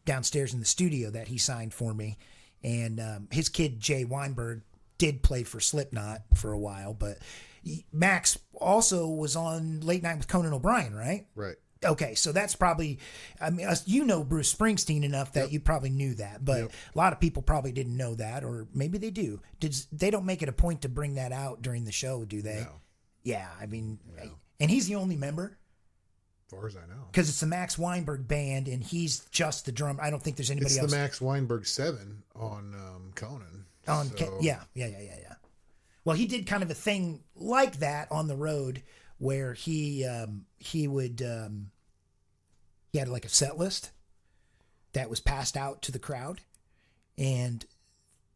downstairs in the studio that he signed for me. And his kid, Jay Weinberg, did play for Slipknot for a while. But Max also was on Late Night with Conan O'Brien, right?
Right.
Okay, so that's probably, I mean, you know Bruce Springsteen enough that you probably knew that, but a lot of people probably didn't know that, or maybe they do. They don't make it a point to bring that out during the show, do they?
No.
Yeah, I mean, and he's the only member?
As far as I know.
Because it's the Max Weinberg band, and he's just the drummer. I don't think there's anybody else.
It's the Max Weinberg 7 on Conan.
Yeah. Well, he did kind of a thing like that on the road where he had like a set list that was passed out to the crowd, and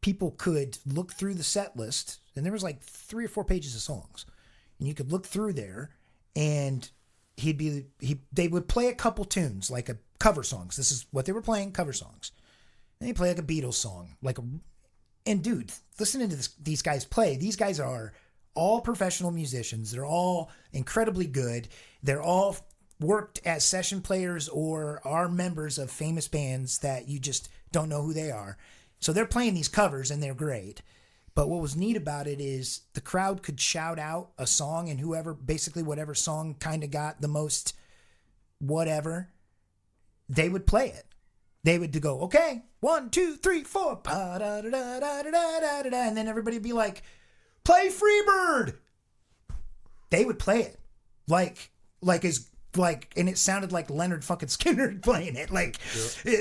people could look through the set list, and there was like 3 or 4 pages of songs, and you could look through there, and they would play a couple tunes, like a cover songs. This is what they were playing, cover songs. And they play like a Beatles song, and dude, listening to these guys play, these guys are all professional musicians. They're all incredibly good. They're all worked as session players or are members of famous bands that you just don't know who they are. So they're playing these covers and they're great. But what was neat about it is the crowd could shout out a song, and whatever song kind of got the most whatever, they would play it. They would go, okay, 1, 2, 3, 4, and then everybody would be like, play Freebird. They would play it and it sounded like Leonard fucking Skinner playing it,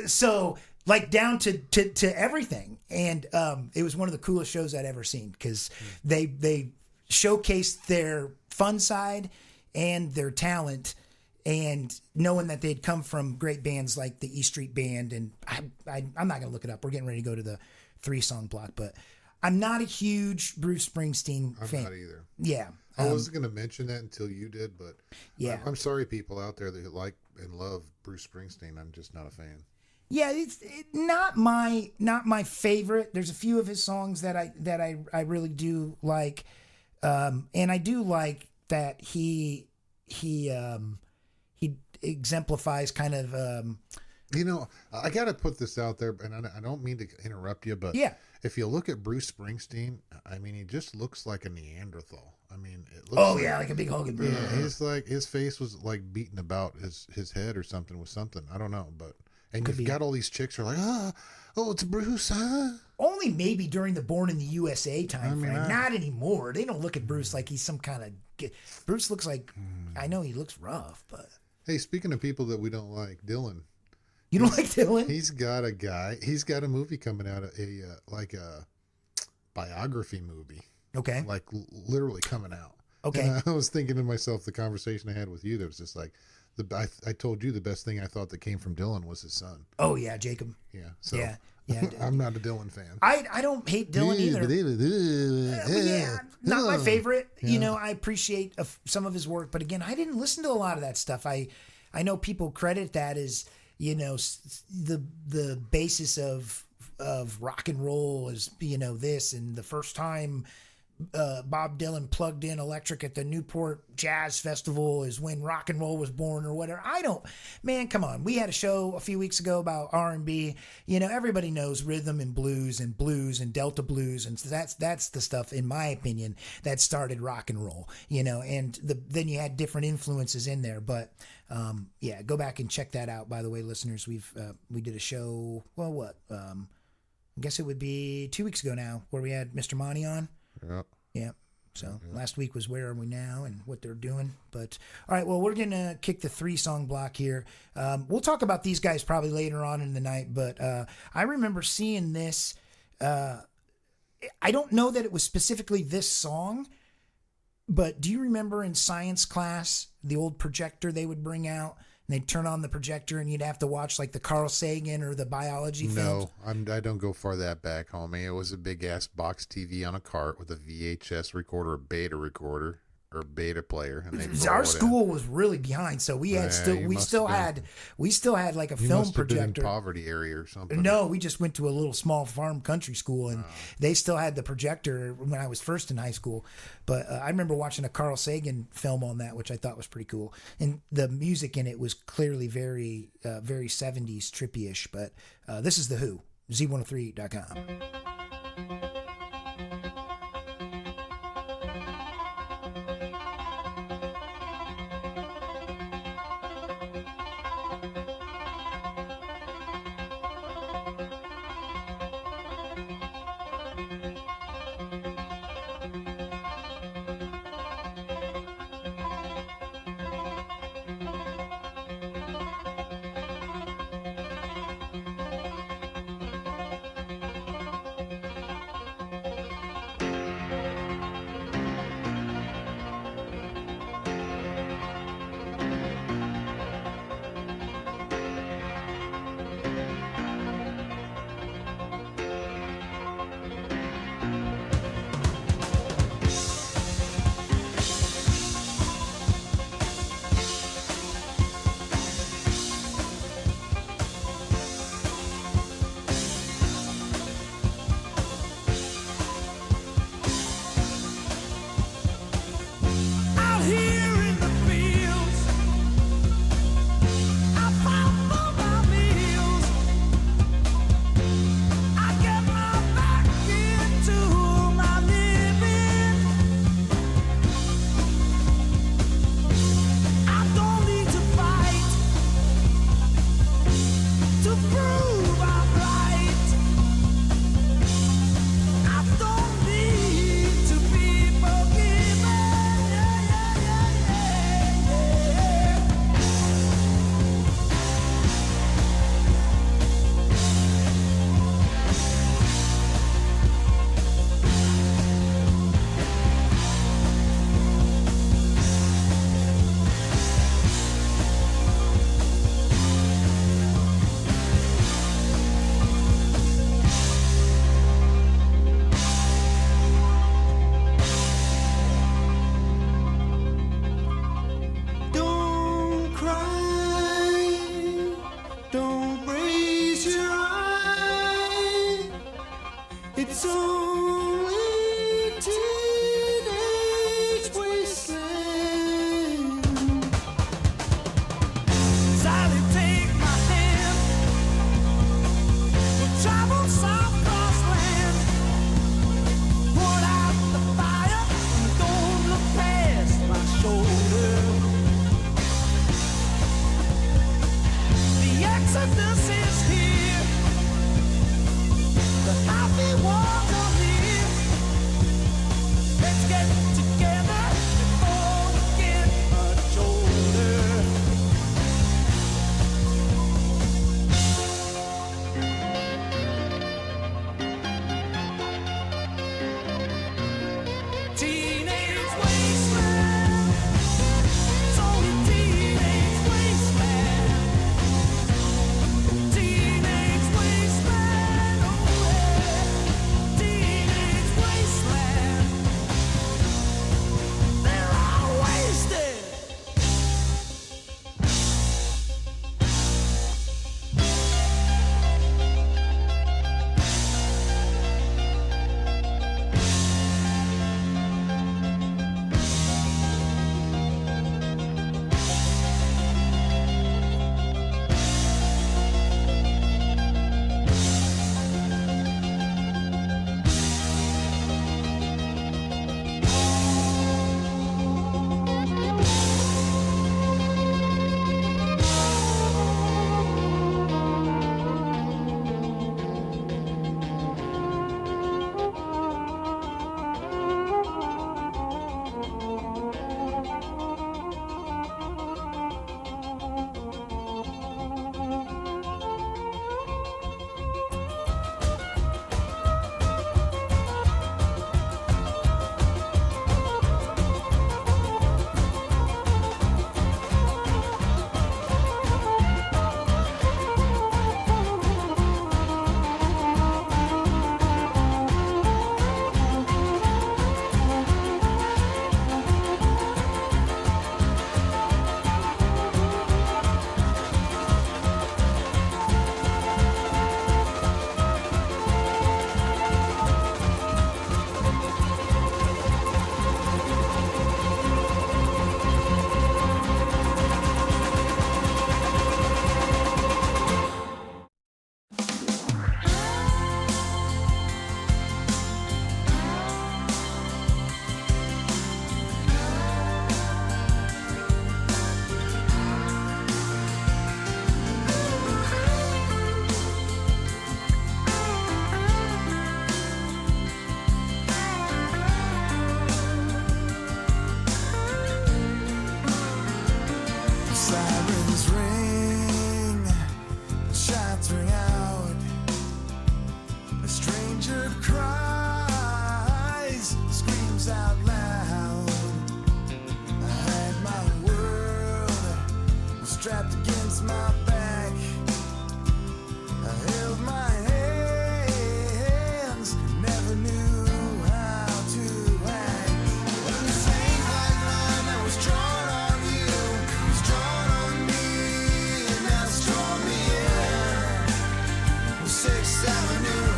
so down to everything. And it was one of the coolest shows I'd ever seen, because they showcased their fun side and their talent, and knowing that they'd come from great bands like the E Street Band, and I'm not gonna look it up. We're getting ready to go to the 3-song block, but I'm not a huge Bruce Springsteen fan.
I'm not either.
Yeah.
I wasn't going to mention that until you did, but
yeah,
I'm sorry, people out there that like and love Bruce Springsteen. I'm just not a fan.
Yeah, it's not my favorite. There's a few of his songs that I really do like, and I do like that he exemplifies kind of.
I got to put this out there, and I don't mean to interrupt you, but if you look at Bruce Springsteen, I mean, he just looks like a Neanderthal. I mean, it looks
like a big Hogan.
Yeah, he's like, his face was like beaten about his head or something with something. I don't know, but you've got all these chicks who are like, it's Bruce, huh?
Only maybe during the Born in the USA time frame. Not anymore. They don't look at Bruce like he's some kind of. Bruce looks like, I know he looks rough, but.
Hey, speaking of people that we don't like, Dylan.
You don't like Dylan?
He's got a movie coming out, a biography movie.
Okay.
Like literally coming out.
Okay.
And I was thinking to myself, the conversation I had with you, that was just like, I told you the best thing I thought that came from Dylan was his son.
Oh yeah, Jacob.
Yeah. So
yeah.
I'm not a Dylan fan.
I don't hate Dylan either. Not my favorite. Yeah. I appreciate some of his work, but again, I didn't listen to a lot of that stuff. I know people credit that as the basis of rock and roll is this, and the first time Bob Dylan plugged in electric at the Newport Jazz Festival is when rock and roll was born, or whatever. Man, come on. We had a show a few weeks ago about R&B. Everybody knows rhythm and blues and Delta blues, and so that's the stuff, in my opinion, that started rock and roll. And then you had different influences in there, but go back and check that out. By the way, listeners, we did a show. Well, I guess it would be 2 weeks ago now, where we had Mr. Monty on. Yeah. So last week was Where Are We Now and what they're doing. But all right, well, we're going to kick the 3-song block here. We'll talk about these guys probably later on in the night, but I remember seeing this. I don't know that it was specifically this song, but do you remember in science class, the old projector they would bring out? And they'd turn on the projector and you'd have to watch like the Carl Sagan or the biology films.
No, I don't go far that back, homie. It was a big ass box TV on a cart with a VHS recorder, a beta recorder, or beta player. And
our school was really behind, so we had we still had like a film projector.
Been in poverty area or something.
No, we just went to a little small farm country school, and they still had the projector when I was first in high school. But I remember watching a Carl Sagan film on that, which I thought was pretty cool. And the music in it was clearly very 70s trippy-ish. But this is The Who, Z103.com.
This is here. The happy ones are near. stranger cries, screams out loud. I had my world strapped against my back. I held my hands, never knew how to act. When the same black line that was drawn on you was drawn on me, and now it's drawn me in. 6th Avenue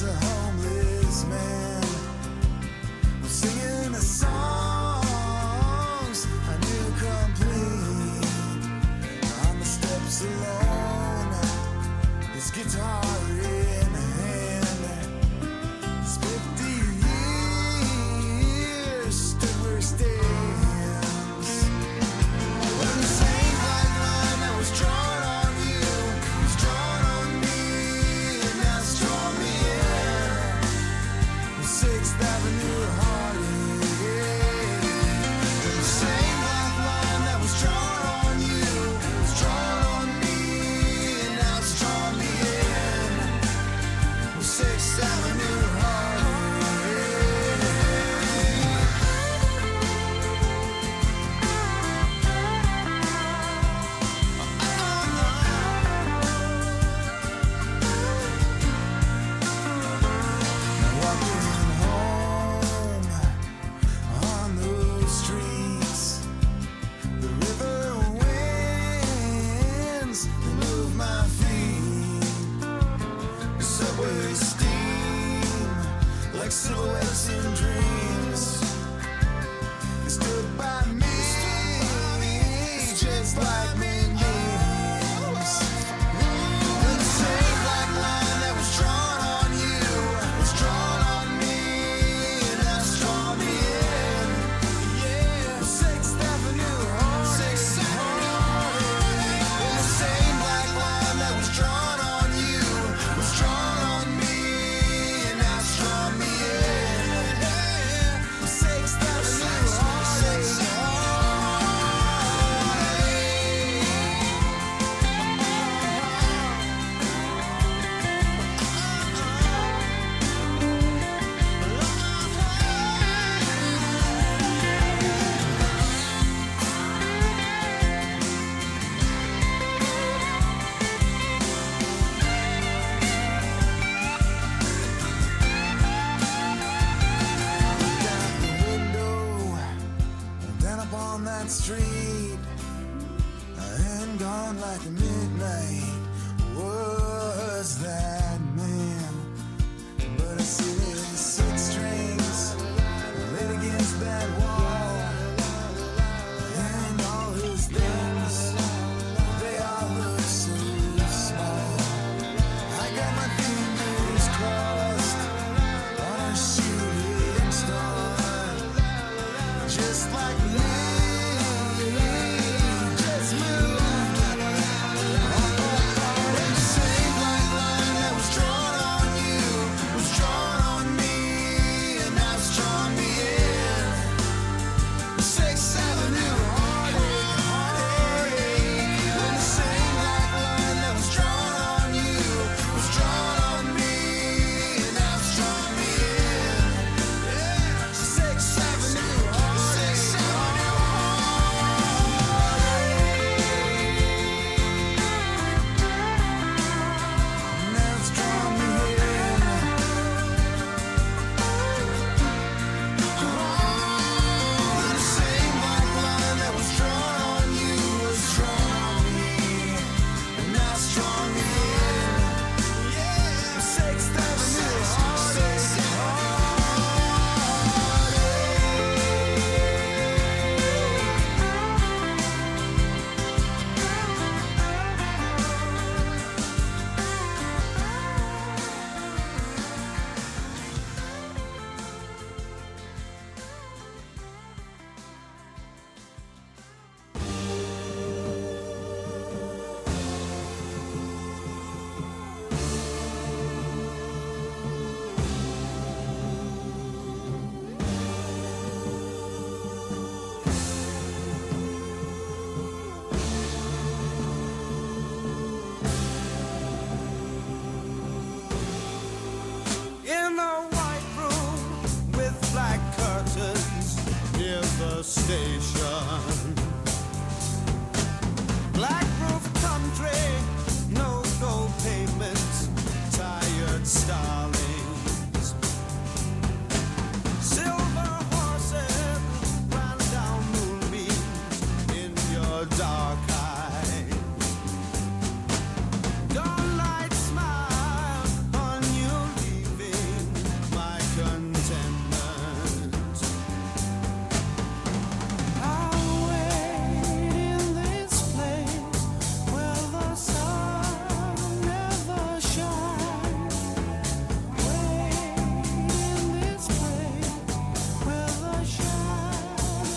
a homeless man singing the songs I knew complete. On the steps alone, his guitar in hand. His 50 years stood where he stands. When the same black line that was drawn on you was drawn on me, and now it's drawn me in. 6th Avenue heartache. The same black line that was drawn on you was drawn on me, and now it's drawn me in. 6th Avenue silhouettes and dreams. They stood by me, just like men names. The same black line that was drawn on you was drawn on me, and now it's drawn me in. 6th Avenue, 6th Avenue. The same black line that was drawn on you was drawn on me, and now it's drawn me in.
near the station. Black roof country, no gold pavements, tired starlings. Silver horses ran down moonbeams in your dark eyes. Dawnlight smile on you leaving my contentment. I'll wait in this place where the sun never shines. Wait in this place where the shadows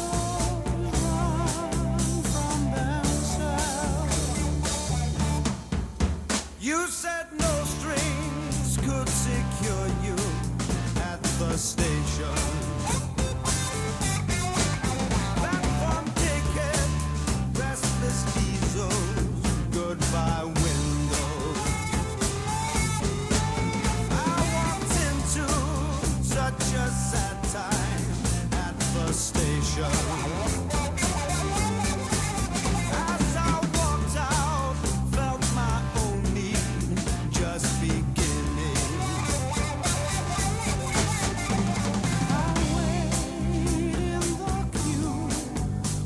run from themselves. You said no strings could secure you at the station. Platform ticket, restless diesels, goodbye windows. I walked into such a sad time at the station. As I walked out, felt my own need just beginning. I wait in the queue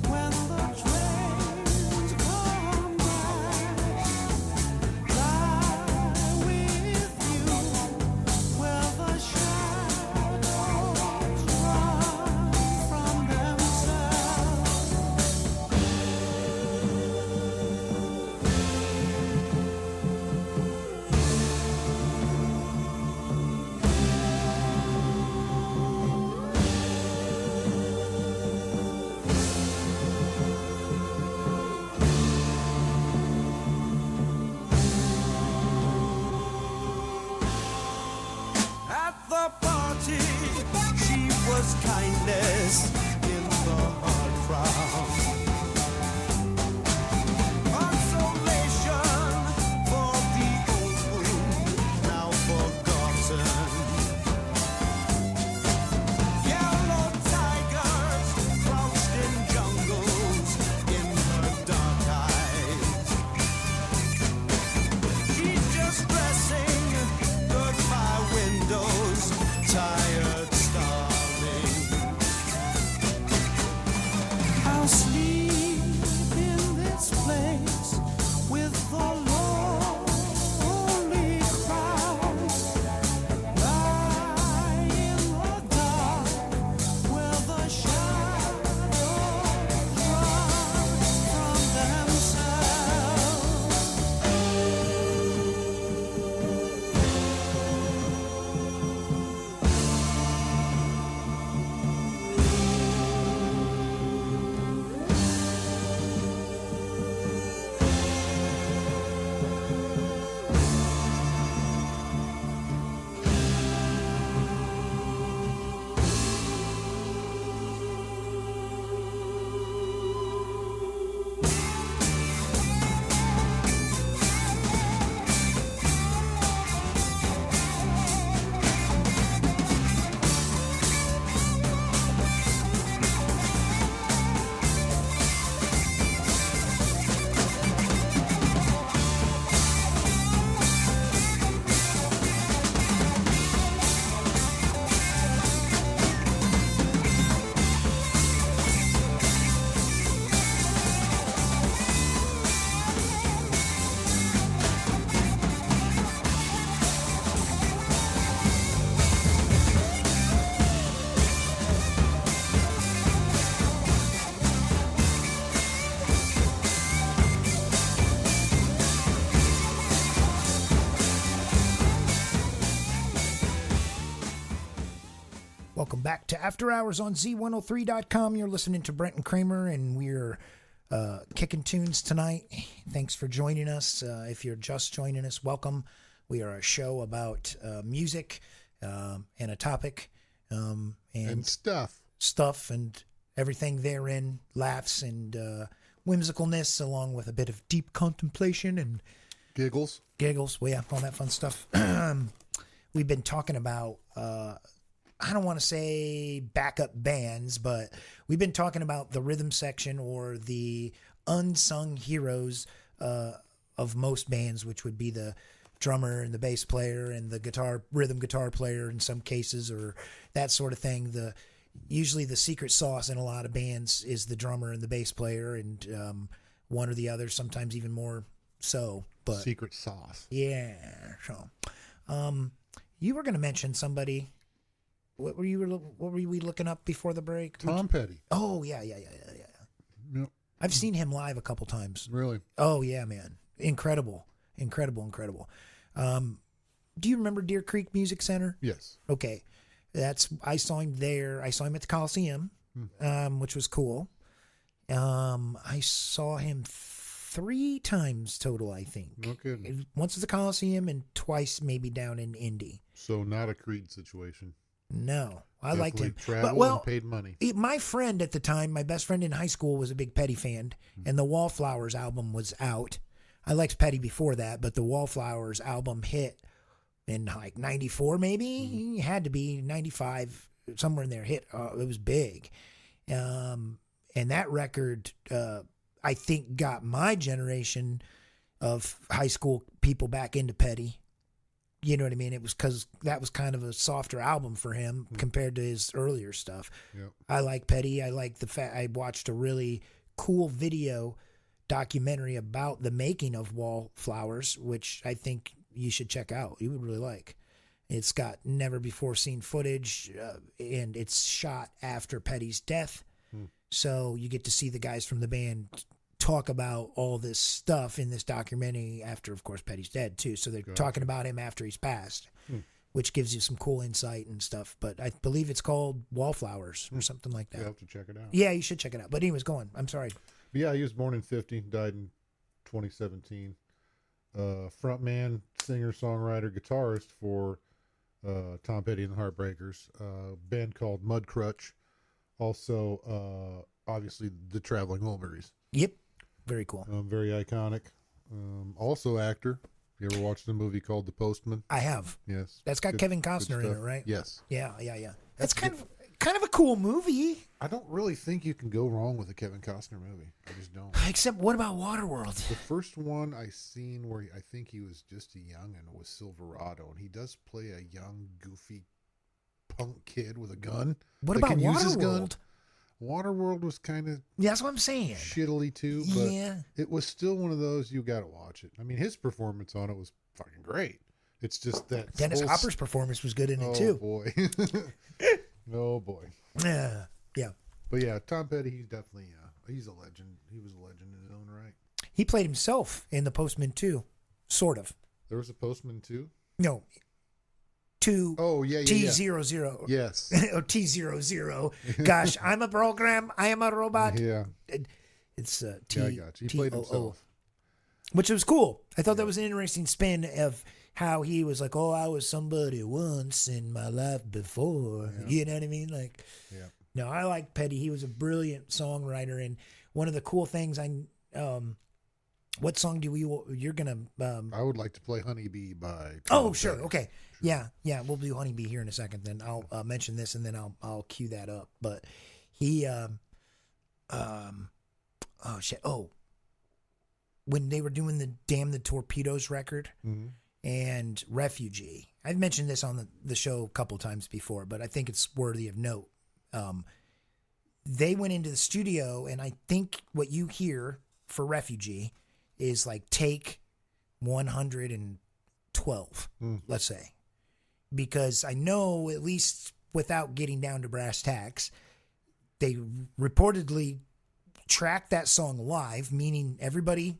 when the trains come back. Lie with you where the shadows run from themselves. At the party, she was kindness in the hard crowd. Consolation for the old wound now forgotten. Yellow tigers crouched in jungles in her dark eyes. She's just dressing goodbye windows, tired starling. I'll sleep in this place with the lonely crowd. Lie in the dark where the shadows run from themselves.
Welcome back to After Hours on Z103.com. You're listening to Brent and Kramer, and we're kicking tunes tonight. Thanks for joining us. If you're just joining us, welcome. We are a show about music and a topic
And
stuff and everything therein, laughs and whimsicalness, along with a bit of deep contemplation and
giggles.
Well, yeah, all that fun stuff. We've been talking about I don't want to say backup bands, but we've been talking about the rhythm section or the unsung heroes of most bands, which would be the drummer and the bass player and the rhythm guitar player in some cases, or that sort of thing. Usually the secret sauce in a lot of bands is the drummer and the bass player, and one or the other, sometimes even more so. But
secret sauce.
Yeah. So, you were going to mention somebody. What were we looking up before the break?
Tom Petty.
Oh yeah.
Yep.
I've seen him live a couple times.
Really?
Oh yeah, man. Incredible. Do you remember Deer Creek Music Center?
Yes.
Okay. I saw him there. I saw him at the Coliseum, which was cool. I saw him 3 times total, I think.
No kidding.
Once at the Coliseum and twice maybe down in Indy.
So not a Creed situation.
No, I liked him.
Traveled and paid money.
My friend at the time, my best friend in high school, was a big Petty fan, and the Wallflowers album was out. I liked Petty before that, but the Wallflowers album hit in like 94 maybe. It had to be 95, somewhere in there. Hit. It was big. And that record, I think, got my generation of high school people back into Petty. You know what I mean? It was because that was kind of a softer album for him compared to his earlier stuff.
Yep.
I like Petty. I like the fact I watched a really cool video documentary about the making of Wallflowers, which I think you should check out. You would really like. It's got never before seen footage, and it's shot after Petty's death. So you get to see the guys from the band talk about all this stuff in this documentary after, of course, Petty's dead too. So they're talking about him after he's passed, which gives you some cool insight and stuff. But I believe it's called Wallflowers or something like that.
You have to check it out.
Yeah, you should check it out. But anyways, go on. I'm sorry.
But yeah, he was born in 50, died in 2017. Frontman, singer, songwriter, guitarist for Tom Petty and the Heartbreakers. Band called Mudcrutch. Also, obviously, the Traveling Wilburys.
Yep. Very cool.
Very iconic. Also actor. You ever watched the movie called The Postman?
I have.
Yes.
That's got Kevin Costner in
stuff.
it, right?
Yes.
Yeah. That's kind of a cool movie.
I don't really think you can go wrong with a Kevin Costner movie. I just don't.
Except, what about Waterworld?
The first one I seen where I think he was just a youngin' was Silverado, and he does play a young, goofy punk kid with a gun.
What about Waterworld?
Waterworld was kind of
That's what I'm saying.
shittily too, but
Yeah.
it was still one of those you got to watch it. I mean, his performance on it was fucking great. It's just that
Dennis Hopper's performance was good in it too.
Boy. Oh boy.
Yeah.
But yeah, Tom Petty, he's definitely he's a legend. He was a legend in his own right.
He played himself in The Postman 2, sort of.
There was a Postman too?
No. 2
Oh, yeah.
T00.
Yes.
Or T00. Gosh, I'm a program. I am a robot.
Yeah.
It's
Yeah, I got you. He played himself.
Which was cool. I thought that was an interesting spin of how he was like, oh, I was somebody once in my life before.
Yeah.
You know what I mean? Like,
Yeah.
no, I like Petty. He was a brilliant songwriter. And one of the cool things what song you're going to...
I would like to play Honeybee by...
Oh, sure. Petty. Okay. Yeah. We'll do Honeybee here in a second. Then I'll mention this and then I'll cue that up. But he, oh shit. Oh, when they were doing the Damn the Torpedoes record and Refugee, I've mentioned this on the show a couple times before, but I think it's worthy of note. They went into the studio, and I think what you hear for Refugee is like take 112, let's say. Because I know, at least without getting down to brass tacks, they reportedly tracked that song live, meaning everybody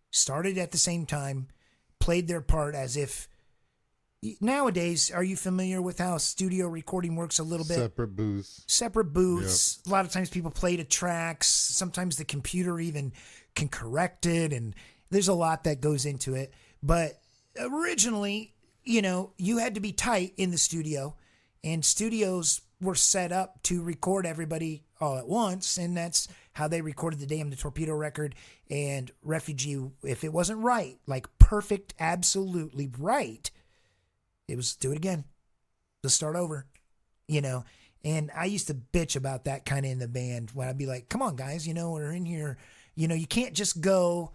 started at the same time, played their part as if... Nowadays, are you familiar with how studio recording works a little bit?
Separate booths.
Separate booths. Yep. A lot of times people play to tracks. Sometimes the computer even can correct it, and there's a lot that goes into it. But originally, you had to be tight in the studio, and studios were set up to record everybody all at once, and that's how they recorded the Damn the Torpedo record and Refugee. If it wasn't right, like perfect, absolutely right, it was do it again. Let's start over. you know. And I used to bitch about that kind of in the band when I'd be like, come on, guys, you know, we're in here. You know, you can't just go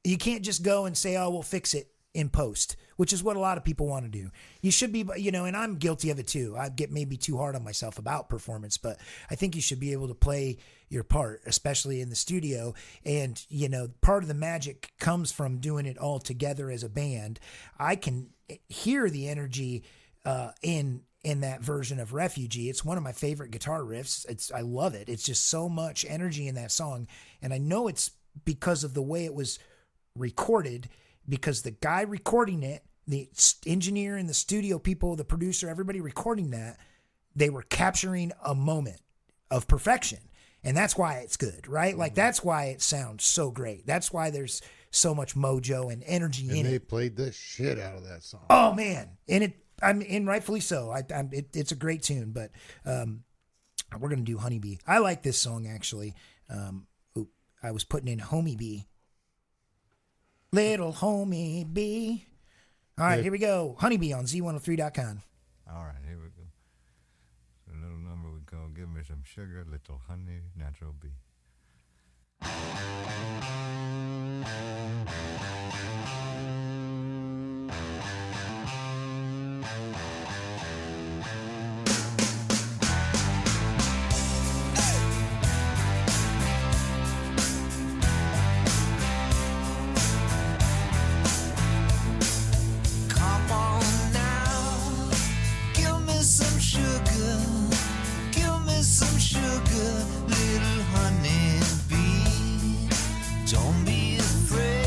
and say, oh, we'll fix it in post, which is what a lot of people want to do. You should be, you know, and I'm guilty of it too. I get maybe too hard on myself about performance, but I think you should be able to play your part, especially in the studio. And, you know, part of the magic comes from doing it all together as a band. I can hear the energy in that version of Refugee. It's one of my favorite guitar riffs. I love it. It's just so much energy in that song. And I know it's because of the way it was recorded, because the guy recording it, the engineer and the studio people, the producer, everybody recording that, they were capturing a moment of perfection. And that's why it's good, right? Like, that's why it sounds so great. That's why there's so much mojo and energy in it.
And they played the shit out of that song.
Oh, man. And rightfully so. It's a great tune, but we're going to do Honeybee. I like this song, actually. I was putting in Homie Bee. Little Homie Bee. All right, here we go. Honeybee on Z103.com.
All right, here we go. A little number we call Give Me Some Sugar, Little Honey, Natural Bee.
Sugar, little honey bee, don't be afraid.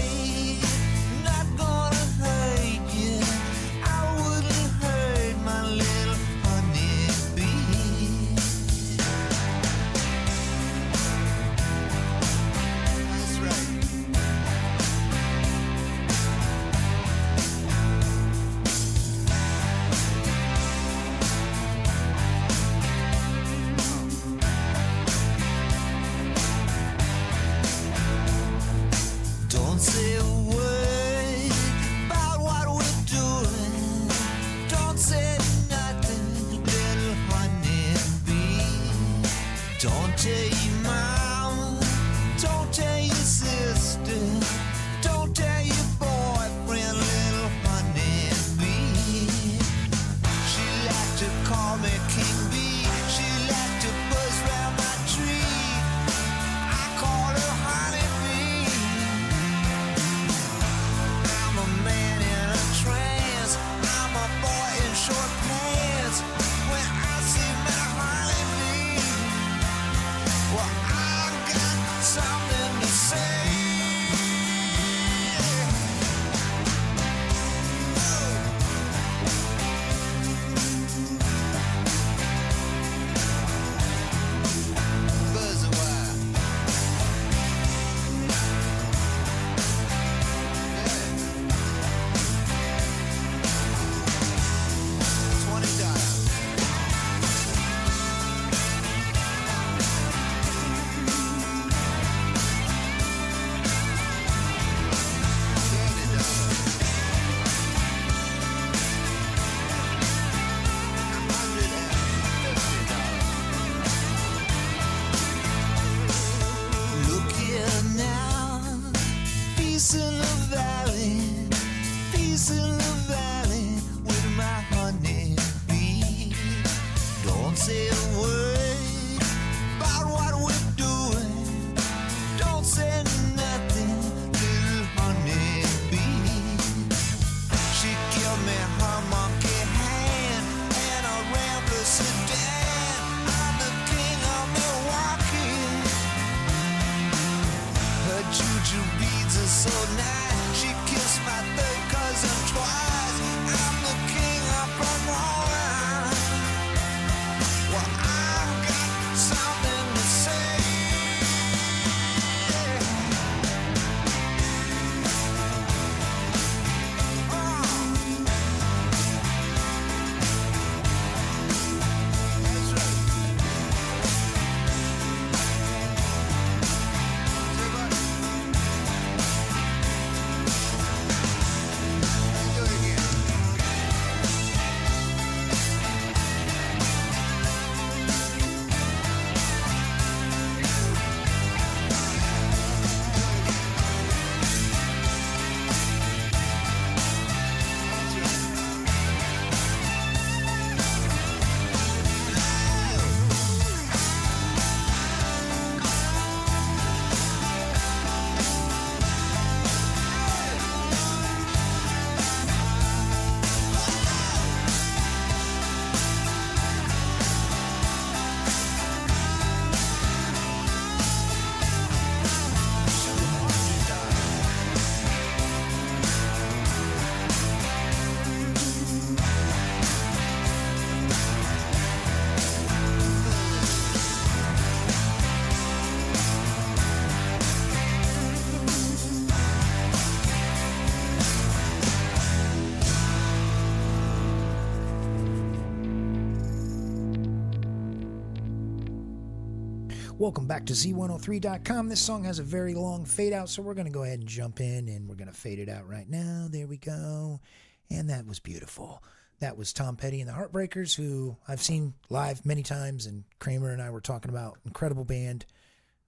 Welcome back to Z103.com. This song has a very long fade out, so we're going to go ahead and jump in and we're going to fade it out right now. There we go. And that was beautiful. That was Tom Petty and the Heartbreakers, who I've seen live many times, and Kramer and I were talking about. Incredible band.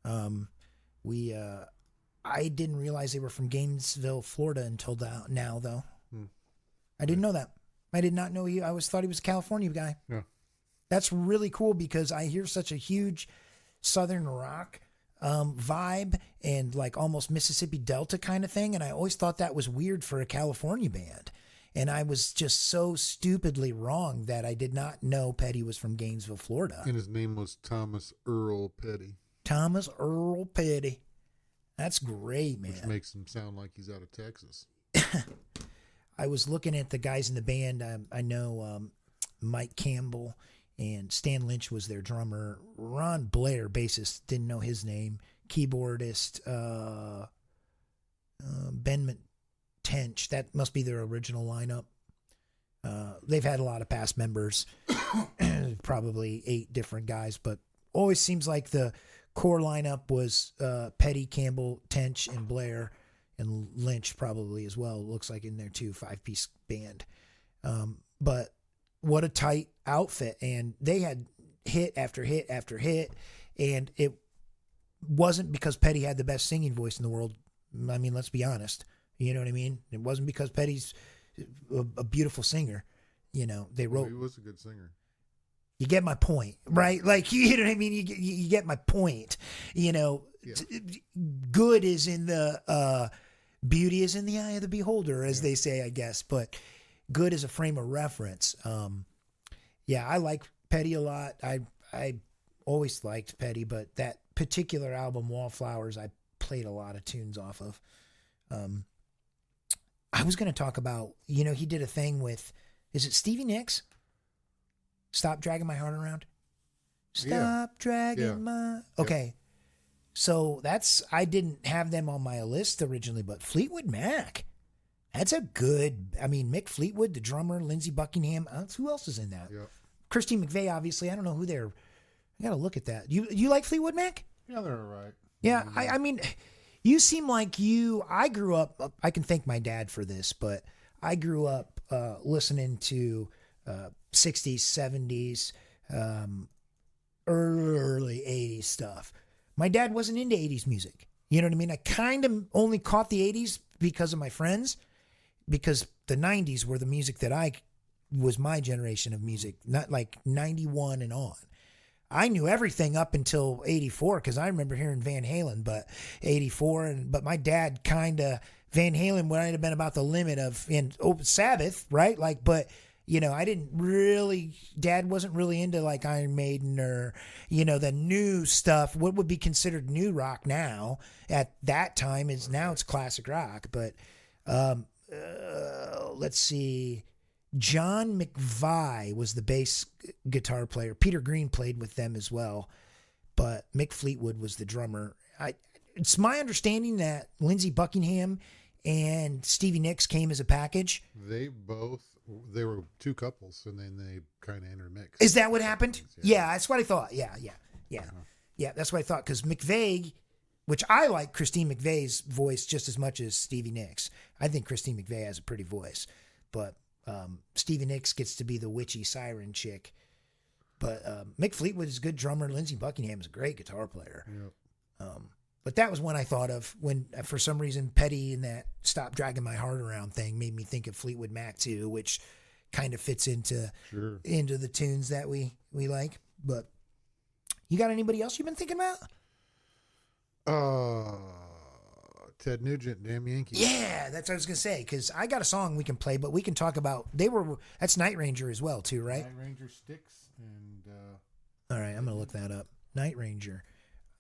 I didn't realize they were from Gainesville, Florida until now, though. I didn't know that. I did not know I always thought he was a California guy.
Yeah.
That's really cool because I hear such a huge Southern rock vibe and like almost Mississippi Delta kind of thing. And I always thought that was weird for a California band. And I was just so stupidly wrong that I did not know Petty was from Gainesville, Florida.
And his name was Thomas Earl Petty.
Thomas Earl Petty. That's great, man.
Which makes him sound like he's out of Texas.
I was looking at the guys in the band. I know Mike Campbell and Stan Lynch was their drummer. Ron Blair, bassist, didn't know his name. Keyboardist, Ben Tench, that must be their original lineup. They've had a lot of past members, probably 8 different guys, but always seems like the core lineup was Petty, Campbell, Tench, and Blair, and Lynch probably as well. Looks like in there too, 5-piece band. But what a tight outfit, and they had hit after hit after hit, and it wasn't because Petty had the best singing voice in the world. I mean, let's be honest. You know what I mean? It wasn't because Petty's a beautiful singer. You know, they wrote.
Well, he was a good singer.
You get my point, right? Like, you know what I mean? You get my point. You know, yeah. Good is in the beauty is in the eye of the beholder, as they say, I guess. But good is a frame of reference. Yeah, I like Petty a lot. I always liked Petty, but that particular album, Wallflowers, I played a lot of tunes off of. I was going to talk about, you know, he did a thing with, is it Stevie Nicks? Stop Dragging My Heart Around? Stop Dragging My... Okay. So I didn't have them on my list originally, but Fleetwood Mac. That's a good... I mean, Mick Fleetwood, the drummer, Lindsey Buckingham. Who else is in that?
Yep.
Christine McVie, obviously. I don't know who they're... I got to look at that. You like Fleetwood Mac?
Yeah, they're all right.
Yeah, I mean... You seem like I grew up, I can thank my dad for this, but I grew up listening to 60s, 70s, early 80s stuff. My dad wasn't into 80s music. You know what I mean? I kind of only caught the 80s because of my friends, because the 90s were the music that was my generation of music, not like 91 and on. I knew everything up until 84 because I remember hearing Van Halen, but 84, but my dad Van Halen might have been about the limit of Sabbath, right? Like, but you know, Dad wasn't really into like Iron Maiden or, you know, the new stuff. What would be considered new rock now at that time now it's classic rock. But let's see. John McVie was the bass guitar player. Peter Green played with them as well, but Mick Fleetwood was the drummer. It's my understanding that Lindsey Buckingham and Stevie Nicks came as a package.
They were two couples, and then they kind of intermixed.
Is that what happened? Yeah, that's what I thought. Yeah. Yeah, that's what I thought, because McVie, which I like Christine McVie's voice just as much as Stevie Nicks. I think Christine McVie has a pretty voice, but Stevie Nicks gets to be the witchy siren chick. But Mick Fleetwood is a good drummer. Lindsey Buckingham is a great guitar player. Yep. But that was one I thought of when, for some reason, Petty and that Stop Dragging My Heart Around thing made me think of Fleetwood Mac too, which kind of fits into the tunes that we like. But you got anybody else you've been thinking about?
Ted Nugent, Damn Yankees.
Yeah, that's what I was going to say, because I got a song we can play, but we can talk about, that's Night Ranger as well too, right?
Night Ranger Sticks and...
All right, I'm going to look that up. Night Ranger.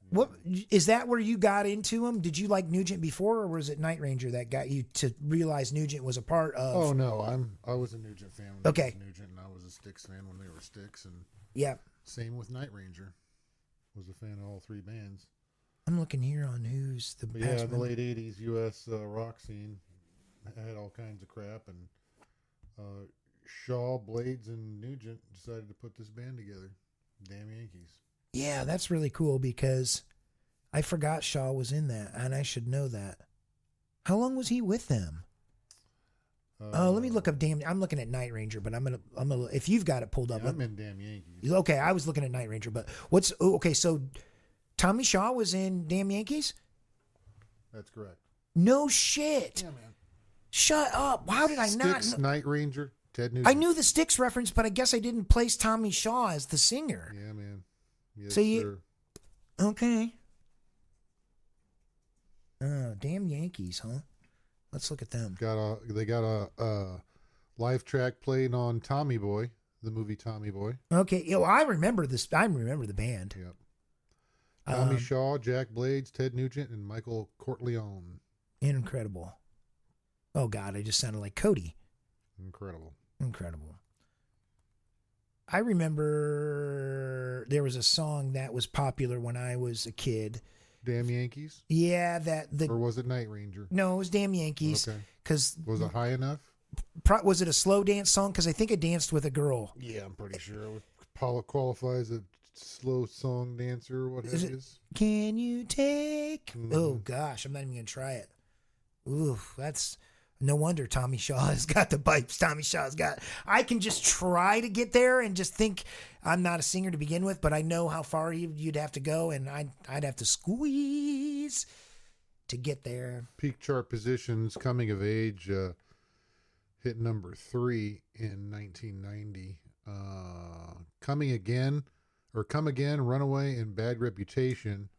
What is that where you got into him? Did you like Nugent before, or was it Night Ranger that got you to realize Nugent was a part of...
Oh, no, I was a Nugent fan when
okay.
I was Nugent, and I was a Styx fan when they were Styx, and same with Night Ranger. Was a fan of all 3 bands.
I'm looking here on who's the
but yeah, in the late 80s U.S. Rock scene had all kinds of crap, and Shaw, Blades, and Nugent decided to put this band together, Damn Yankees.
Yeah, that's really cool because I forgot Shaw was in that, and I should know that. How long was he with them? Let me look up I'm looking at Night Ranger, but I'm gonna if you've got it pulled up.
Yeah, I'm in Damn Yankees.
Okay, I was looking at Night Ranger, but so Tommy Shaw was in Damn Yankees?
That's correct.
No shit.
Yeah, man.
Shut up. How did I not
Styx,
know?
Night Ranger, Ted Nugent.
I knew the Styx reference, but I guess I didn't place Tommy Shaw as the singer.
Yeah, man. Yes,
So you-
sir.
Okay. Oh, Damn Yankees, huh? Let's look at them.
They got a live track played on Tommy Boy, the movie Tommy Boy.
Okay, I remember this. I remember the band.
Yep. Tommy Shaw, Jack Blades, Ted Nugent, and Michael Corleone.
Incredible. Oh God, I just sounded like Cody.
Incredible.
I remember there was a song that was popular when I was a kid.
Damn Yankees?
Yeah,
Or was it Night Ranger?
No, it was Damn Yankees.
Okay.
Because
Was it high enough?
was it a slow dance song? Because I think I danced with a girl.
Yeah, I'm pretty sure it would qualify as a slow song dancer or what have you.
Can you take? Oh gosh, I'm not even gonna try it. Ooh, that's no wonder Tommy Shaw has got the pipes. Tommy Shaw's got. I can just try to get there and just think I'm not a singer to begin with, but I know how far you'd have to go, and I'd have to squeeze to get there.
Peak chart positions, Coming of Age, hit number 3 in 1990. Come Again, Runaway, and Bad Reputation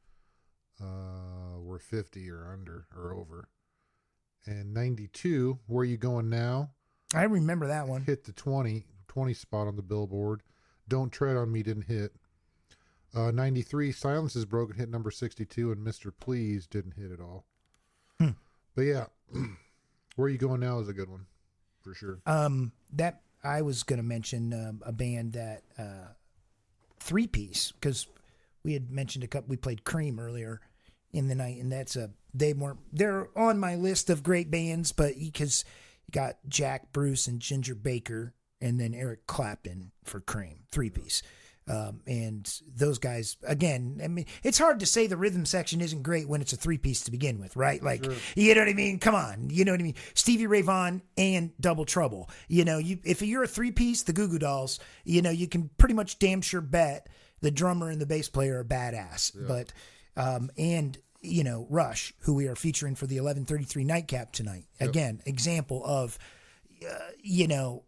were 50 or under or over. And 92, Where You Going Now?
I remember that one.
Hit the 20 spot on the Billboard. Don't Tread on Me didn't hit. 93, Silence is Broken hit number 62, and Mr. Please didn't hit at all. But yeah, Where You Going Now is a good one for sure.
That I was going to mention a band that three-piece, because we had mentioned a couple. We played Cream earlier in the night, and they're on my list of great bands, but because you got Jack Bruce and Ginger Baker, and then Eric Clapton for Cream, three-piece. And those guys, again, I mean, it's hard to say the rhythm section isn't great when it's a three-piece to begin with, right? Like, sure. You know what I mean? Come on. You know what I mean? Stevie Ray Vaughan and Double Trouble. You know, if you're a three-piece, the Goo Goo Dolls, you know, you can pretty much damn sure bet the drummer and the bass player are badass. Yeah. But, and, you know, Rush, who we are featuring for the 1133 Nightcap tonight. Yep. Again, example of, you know,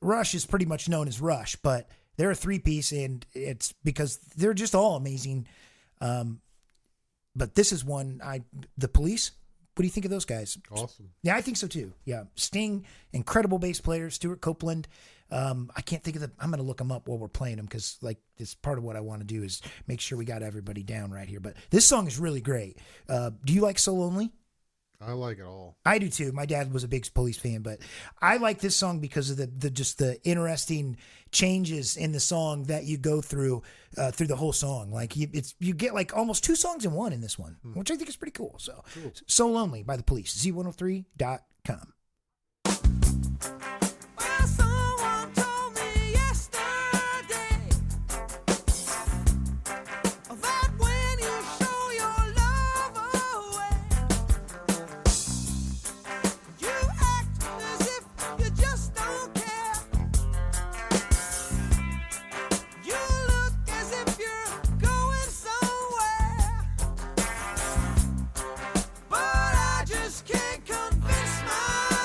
Rush is pretty much known as Rush, but they're a three-piece, and it's because they're just all amazing. But this is one, The Police, what do you think of those guys?
Awesome.
Yeah, I think so too. Yeah. Sting, incredible bass player, Stuart Copeland. I can't think of I'm going to look them up while we're playing them because, like, it's part of what I want to do is make sure we got everybody down right here. But this song is really great. Do you like So Lonely?
I like it all.
I do too. My dad was a big Police fan, but I like this song because of the interesting changes in the song that you go through the whole song. Like you get like almost two songs in one in this one, which I think is pretty cool. So Lonely by The Police, Z103.com.
But I just can't convince myself.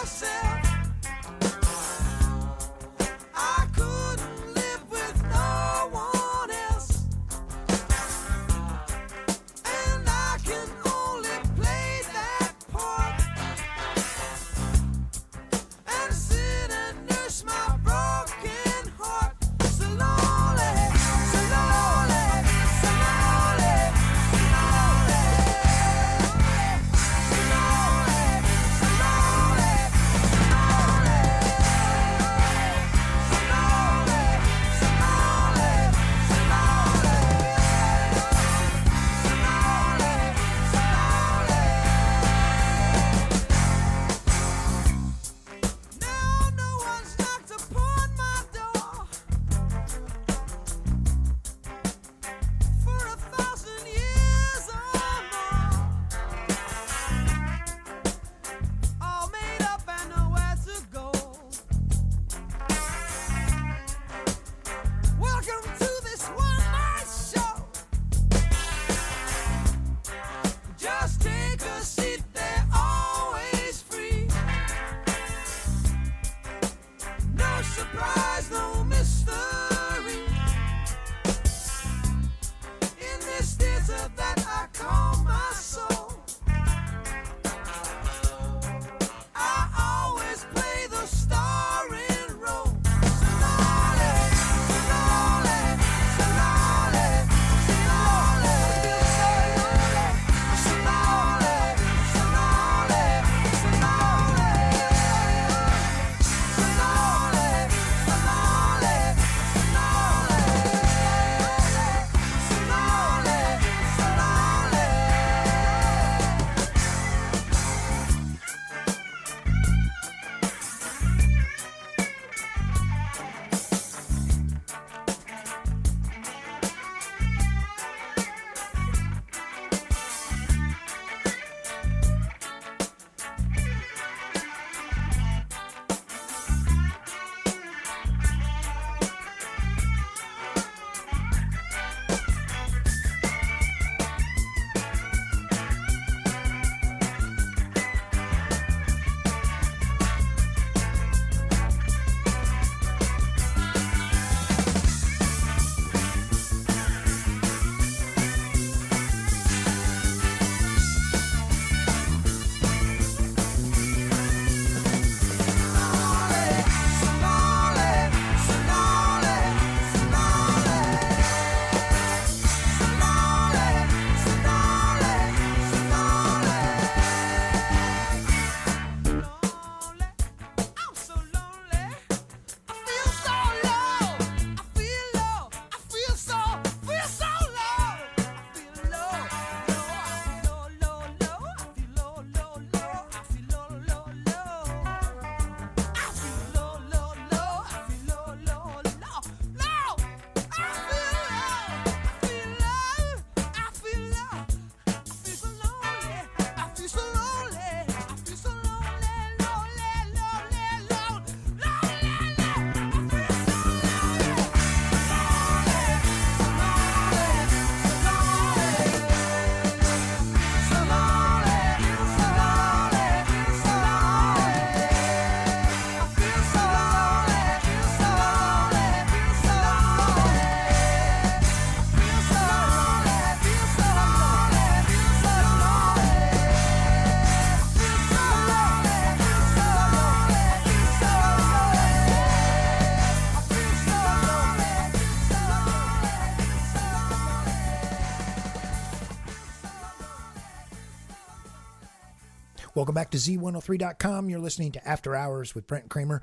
Welcome back to Z103.com. You're listening to After Hours with Brent and Kramer.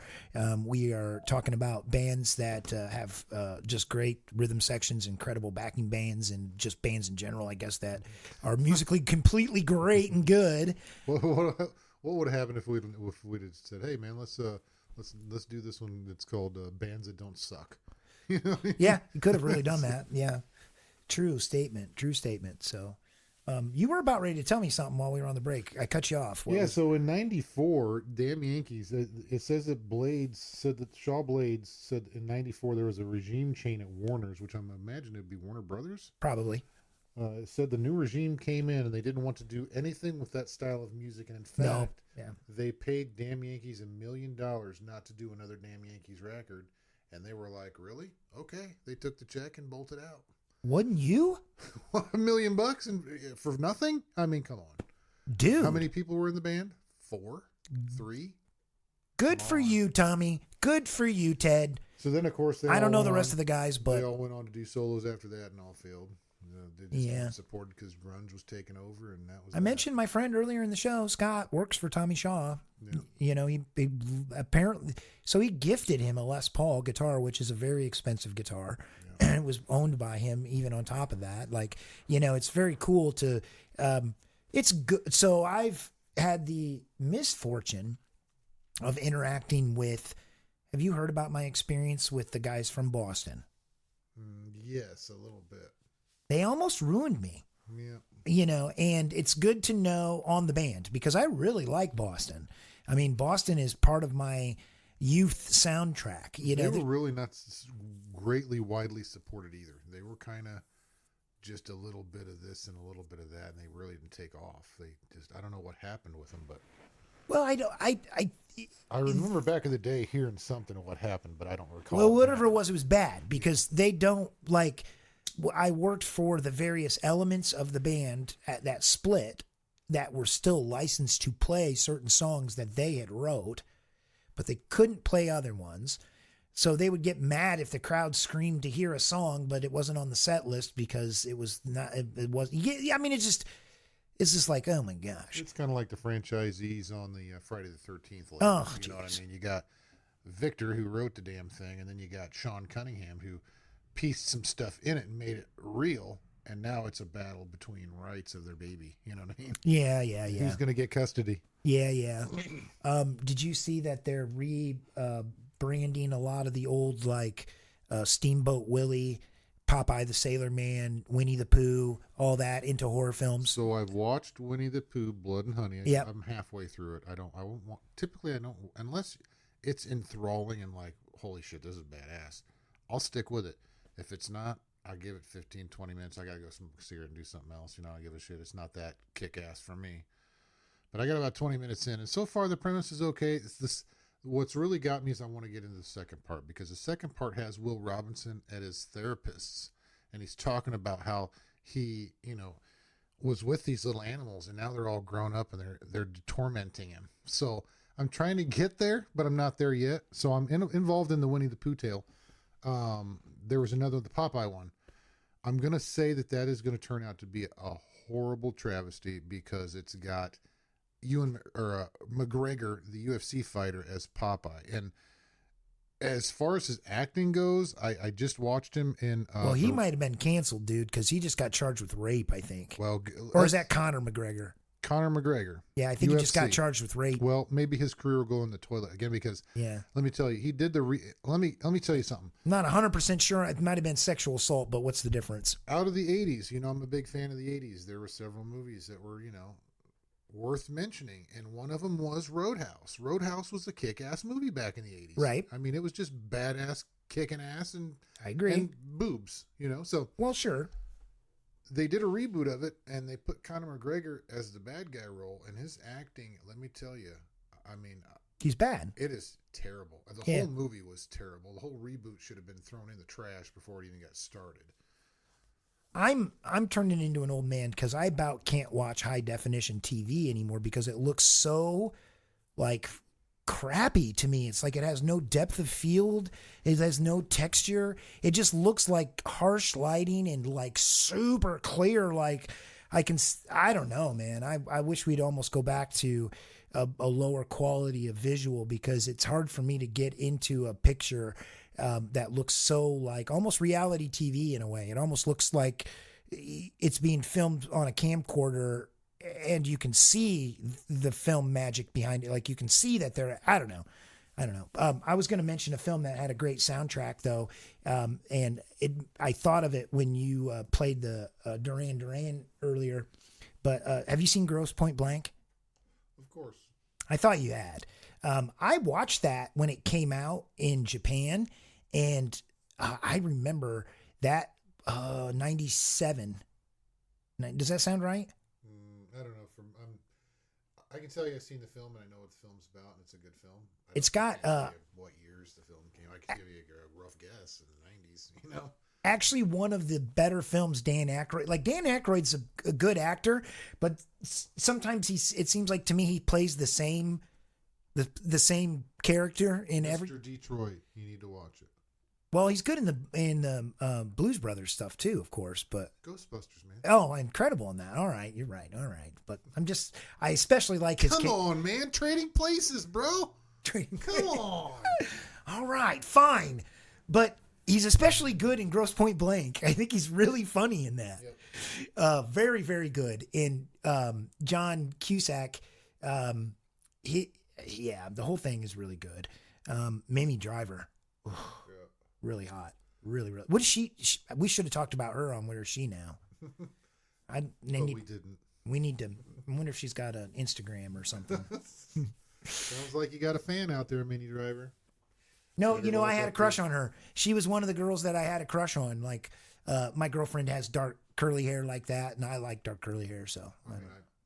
We are talking about bands that have just great rhythm sections, incredible backing bands, and just bands in general, I guess, that are musically completely great and good.
What would have happened if we'd have said, "Hey, man, let's do this one that's called Bands That Don't Suck." You know?
Yeah, you could have really done that. Yeah, true statement. So. You were about ready to tell me something while we were on the break. I cut you off.
So in '94, Damn Yankees, it says that Shaw Blades said in '94 there was a regime change at Warner's, which I'm imagining would be Warner Brothers.
Probably.
It said the new regime came in and they didn't want to do anything with that style of music. And in fact, they paid Damn Yankees $1 million not to do another Damn Yankees record. And they were like, really? Okay. They took the check and bolted out.
Wouldn't you?
$1 million and for nothing? I mean, come on.
Dude.
How many people were in the band? 4? 3?
Good for you, Tommy. Good for you, Ted.
So then, of course,
I don't know the rest of the guys, but
they all went on to do solos after that and all failed. They just weren't supported because grunge was taking over, and that was.
I mentioned my friend earlier in the show. Scott works for Tommy Shaw. Yeah. You know, he apparently he gifted him a Les Paul guitar, which is a very expensive guitar. And it was owned by him. Even on top of that, like, you know, it's very cool to. It's good. So I've had the misfortune of interacting with. Have you heard about my experience with the guys from Boston?
Yes, a little bit.
They almost ruined me.
Yeah.
You know, and it's good to know on the band because I really like Boston. I mean, Boston is part of my youth soundtrack. You know,
they were really not greatly widely supported either. They were kind of just a little bit of this and a little bit of that, and they really didn't take off. I don't know what happened with them, but
well, I don't.
I remember back in the day hearing something of what happened, but I don't recall.
Well, whatever it was bad because they don't like. I worked for the various elements of the band at that split that were still licensed to play certain songs that they had wrote, but they couldn't play other ones. So they would get mad if the crowd screamed to hear a song, but it wasn't on the set list because it was not. It was. Yeah, I mean, it's just like, oh my gosh.
It's kind of like the franchisees on the Friday the 13th list.
Oh,
you know what I mean? You got Victor who wrote the damn thing, and then you got Sean Cunningham who pieced some stuff in it and made it real, and now it's a battle between rights of their baby. You know what I mean?
Yeah.
Who's going to get custody?
Yeah. Did you see that they're branding a lot of the old like Steamboat Willie, Popeye the Sailor Man, Winnie the Pooh, all that into horror films?
So I've watched Winnie the Pooh, Blood and Honey.
Yep.
I'm halfway through it. I won't want. Typically, I don't unless it's enthralling and like, holy shit, this is badass. I'll stick with it. If it's not, I'll give it 15, 20 minutes. I got to go smoke a cigarette and do something else. You know, I give a shit. It's not that kick-ass for me. But I got about 20 minutes in. And so far, the premise is okay. What's really got me is I want to get into the second part. Because the second part has Will Robinson at his therapist's. And he's talking about how he, you know, was with these little animals. And now they're all grown up and they're tormenting him. So I'm trying to get there, but I'm not there yet. So I'm involved in the Winnie the Pooh tale. There was the Popeye one. I'm going to say that is going to turn out to be a horrible travesty because it's got McGregor, the UFC fighter, as Popeye. And as far as his acting goes, I just watched him in...
well, he might have been canceled, dude, because he just got charged with rape, I think.
Well,
or is that Conor McGregor?
Conor McGregor.
Yeah, I think UFC. He just got charged with rape.
Well, maybe his career will go in the toilet again because let me tell you, he did let me tell you something.
I'm not 100% sure. It might have been sexual assault, but what's the difference?
Out of the 80s, you know, I'm a big fan of the 80s. There were several movies that were, you know, worth mentioning, and one of them was Roadhouse. Roadhouse was a kick-ass movie back in the 80s.
Right.
I mean, it was just badass kicking ass and
I agree.
And boobs, you know. So
well, sure.
They did a reboot of it, and they put Conor McGregor as the bad guy role, and his acting, let me tell you, I mean...
He's bad.
It is terrible. The whole movie was terrible. The whole reboot should have been thrown in the trash before it even got started.
I'm turning into an old man because I about can't watch high-definition TV anymore because it looks so, like... crappy to me. It's like it has no depth of field. It has no texture. It just looks like harsh lighting and like super clear. Like I don't know, man. I wish we'd almost go back to a lower quality of visual, because it's hard for me to get into a picture that looks so like almost reality TV in a way. It almost looks like it's being filmed on a camcorder, and you can see the film magic behind it. Like you can see that they're, I don't know. I was going to mention a film that had a great soundtrack though. And I thought of it when you played the Duran Duran earlier, but have you seen Grosse Point Blank?
Of course.
I thought you had. I watched that when it came out in Japan, and I remember that 97. Does that sound right?
I don't know. I can tell you I've seen the film and I know what the film's about, and it's a good film.
It's got
what years the film came. I can give you a rough guess in the 90s. You know,
actually one of the better films. Dan Aykroyd. Like Dan Aykroyd's a good actor, but sometimes it seems like to me he plays the same character in every.
Mr. Detroit. You need to watch it.
Well, he's good in the Blues Brothers stuff too, of course, but
Ghostbusters, man.
oh, incredible in that. All right, you're right. All right, but I especially like his.
Come on, man, Trading Places, bro.
Trading.
Come on.
All right, fine, but he's especially good in Grosse Point Blank. I think he's really funny in that. Yep. Very, very good in John Cusack. The whole thing is really good. Mamie Driver. Really hot. Really. What is she? We should have talked about her on Where Is She Now?
We didn't.
We need to. I wonder if she's got an Instagram or something.
Sounds like you got a fan out there, Minnie Driver.
No, I had a crush on her. She was one of the girls that I had a crush on. Like, my girlfriend has dark curly hair like that, and I like dark curly hair. So
I'm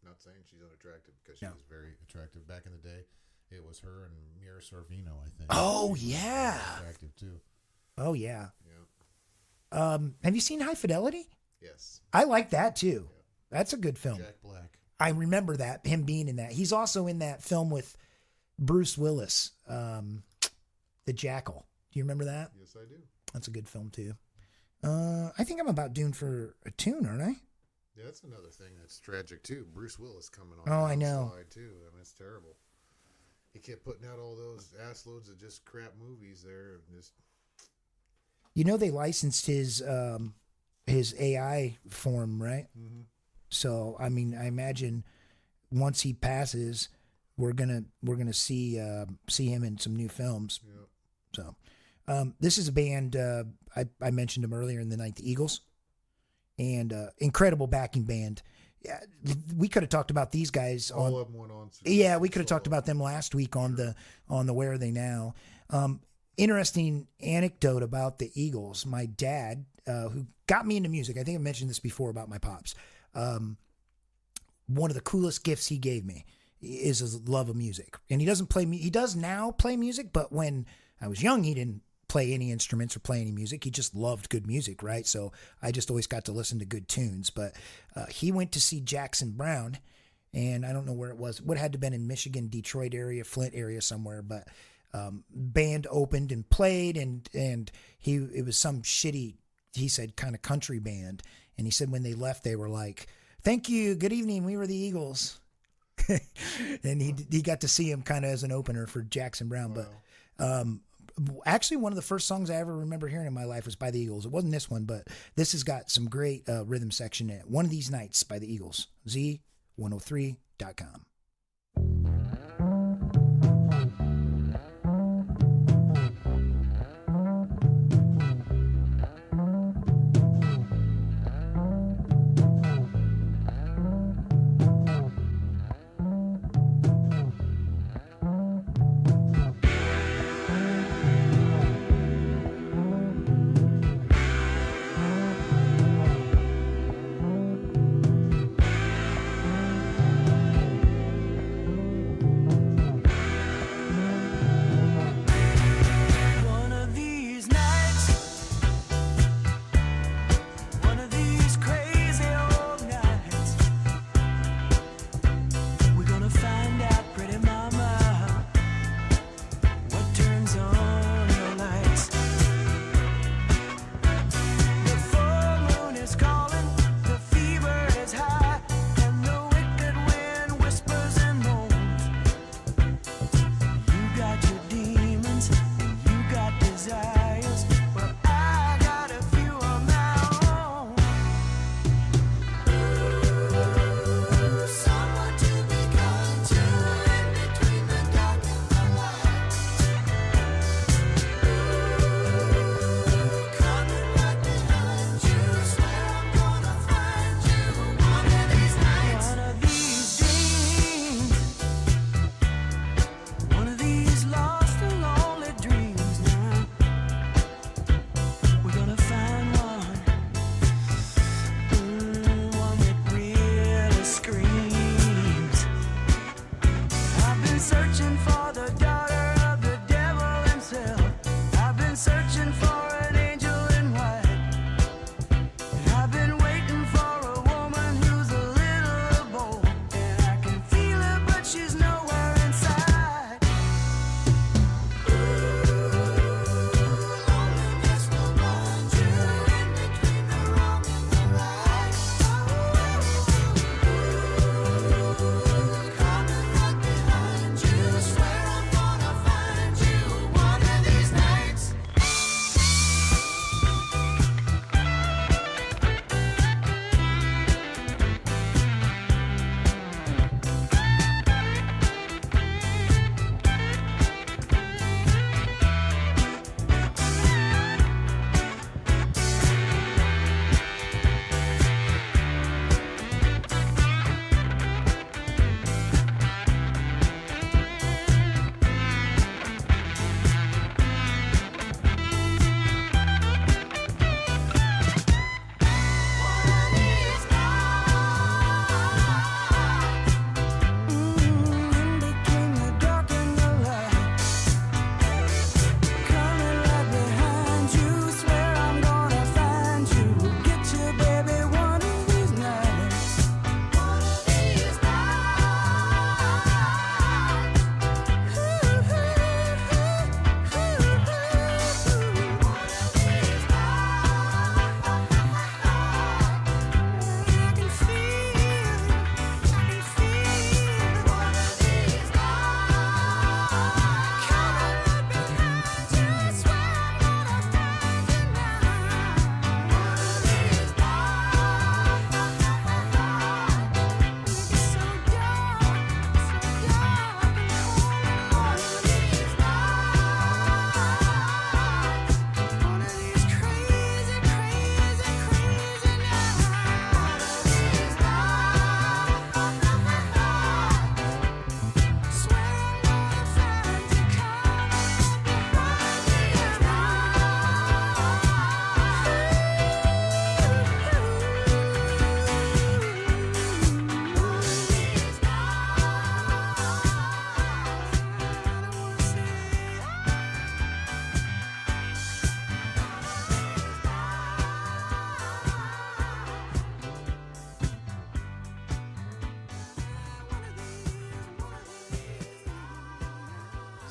not saying she's unattractive, because she was very attractive back in the day. It was her and Mira Sorvino, I think.
Oh yeah,
attractive too.
Oh yeah.
Yeah.
Have you seen High Fidelity?
Yes.
I like that too.
Yeah.
That's a good film.
Jack Black.
I remember that, him being in that. He's also in that film with Bruce Willis, The Jackal. Do you remember that?
Yes, I do.
That's a good film too. I think I'm about due for a tune, aren't I?
Yeah, that's another thing that's tragic too. Bruce Willis coming on.
Oh, I know.
Too. I mean, it's terrible. He kept putting out all those ass loads of just crap movies there. Just.
You know, they licensed his AI form, right? Mm-hmm. So I mean, I imagine once he passes, we're gonna see him in some new films. Yeah. So this is a band I mentioned them earlier in the night, the Eagles, and incredible backing band. Yeah, we could have talked about these guys.
All of them went on.
Yeah, we could have talked about them last week on the Where Are They Now. Interesting anecdote about the Eagles. My dad, who got me into music, I think I mentioned this before about my pops. One of the coolest gifts he gave me is his love of music. And he doesn't play he does now play music, but when I was young, he didn't play any instruments or play any music. He just loved good music, right? So I just always got to listen to good tunes. But he went to see Jackson Browne, and I don't know where it was. What had to have been in Michigan, Detroit area, Flint area somewhere, but band opened and played, and it was some shitty, he said, kind of country band. And he said when they left, they were like, "Thank you, good evening, we were the Eagles." And he got to see him kind of as an opener for Jackson Browne. Wow. But actually, one of the first songs I ever remember hearing in my life was by the Eagles. It wasn't this one, but this has got some great rhythm section in it. One of These Nights by the Eagles. Z103.com.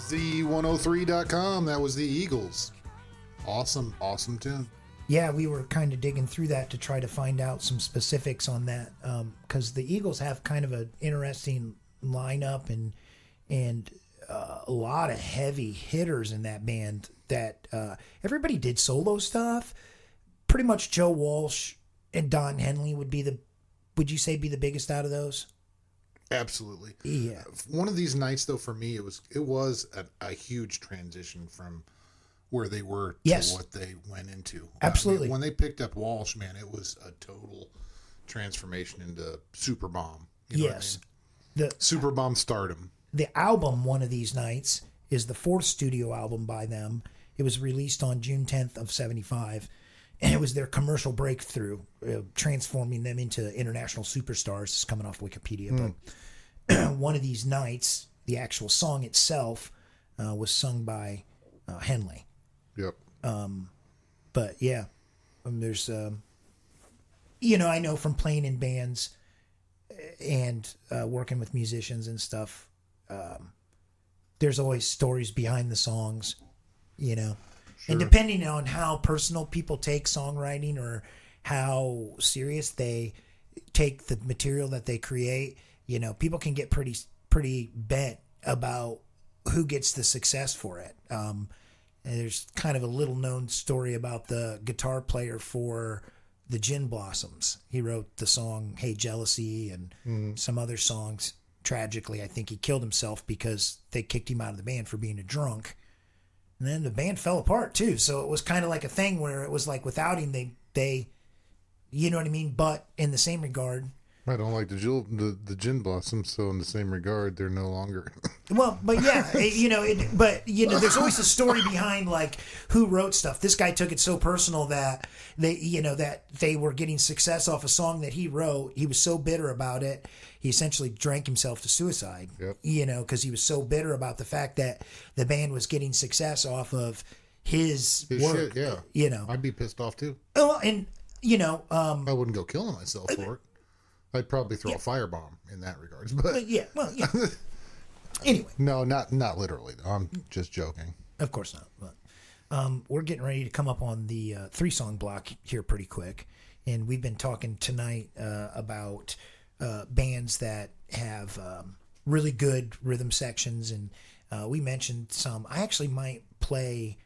Z103.com. That was the Eagles. Awesome tune.
Yeah, we were kind of digging through that to try to find out some specifics on that, because the Eagles have kind of an interesting lineup and a lot of heavy hitters in that band. That everybody did solo stuff. Pretty much Joe Walsh and Don Henley would you say be the biggest out of those?
Absolutely.
Yeah.
One of these nights, though, for me, it was a huge transition from where they were to what they went into.
Absolutely.
I mean, when they picked up Walsh, man, it was a total transformation into Superbomb. You know
Yes.
what I mean? Superbomb stardom.
The album, One of These Nights, is the fourth studio album by them. It was released on June 10th of 75, and it was their commercial breakthrough, transforming them into international superstars. It's coming off Wikipedia, but One of These Nights, the actual song itself, was sung by Henley.
Yep.
But yeah, there's, I know from playing in bands and working with musicians and stuff, there's always stories behind the songs, Sure. And depending on how personal people take songwriting or how serious they take the material that they create, people can get pretty bent about who gets the success for it. And there's kind of a little known story about the guitar player for the Gin Blossoms. He wrote the song Hey Jealousy and some other songs. Tragically, I think he killed himself because they kicked him out of the band for being a drunk. And then the band fell apart too. So it was kind of like a thing where it was like without him, they you know what I mean? But in the same regard,
I don't like the Gin Blossoms, so in the same regard, they're no longer.
Well, but yeah, there's always a story behind like who wrote stuff. This guy took it so personal that they were getting success off a song that he wrote. He was so bitter about it, he essentially drank himself to suicide.
Yep.
Because he was so bitter about the fact that the band was getting success off of his work.
Shit, yeah. I'd be pissed off too.
Oh, and
I wouldn't go killing myself for it. I'd probably throw a firebomb in that regards, but
yeah. Anyway,
no, not literally. I'm just joking.
Of course not. But we're getting ready to come up on the 3-song block here pretty quick, and we've been talking tonight about bands that have really good rhythm sections, and we mentioned some. I actually might play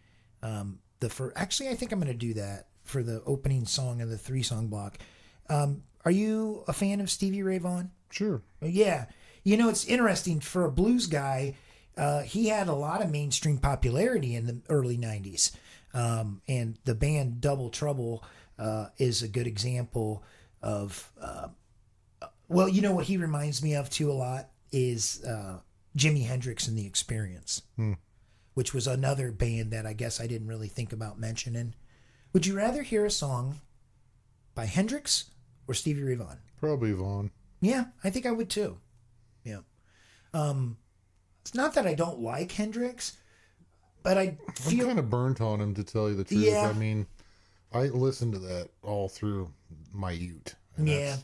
Actually, I think I'm going to do that for the opening song of the 3-song block. Are you a fan of Stevie Ray Vaughan?
Sure.
Yeah. It's interesting for a blues guy. He had a lot of mainstream popularity in the early 90s. And the band Double Trouble is a good example of, what he reminds me of too a lot is Jimi Hendrix and the Experience, which was another band that I guess I didn't really think about mentioning. Would you rather hear a song by Hendrix or Stevie Ray Vaughan?
Probably Vaughan.
Yeah, I think I would too. Yeah. It's not that I don't like Hendrix, but I'm
kind of burnt on him, to tell you the truth.
Yeah.
I mean, I listened to that all through my youth. And that's,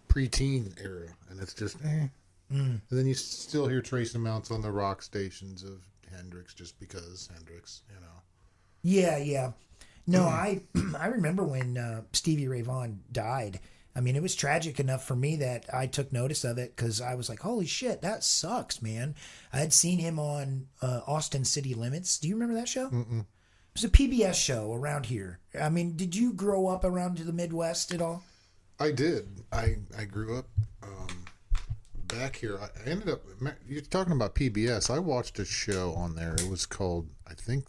preteen era. And it's just, And then you still hear trace amounts on the rock stations of Hendrix just because Hendrix,
Yeah. No, I remember when Stevie Ray Vaughan died. I mean, it was tragic enough for me that I took notice of it because I was like, holy shit, that sucks, man. I had seen him on Austin City Limits. Do you remember that show?
Mm-mm.
It was a PBS show around here. I mean, did you grow up around the Midwest at all?
I did. I grew up back here. I ended up, you're talking about PBS. I watched a show on there. It was called, I think,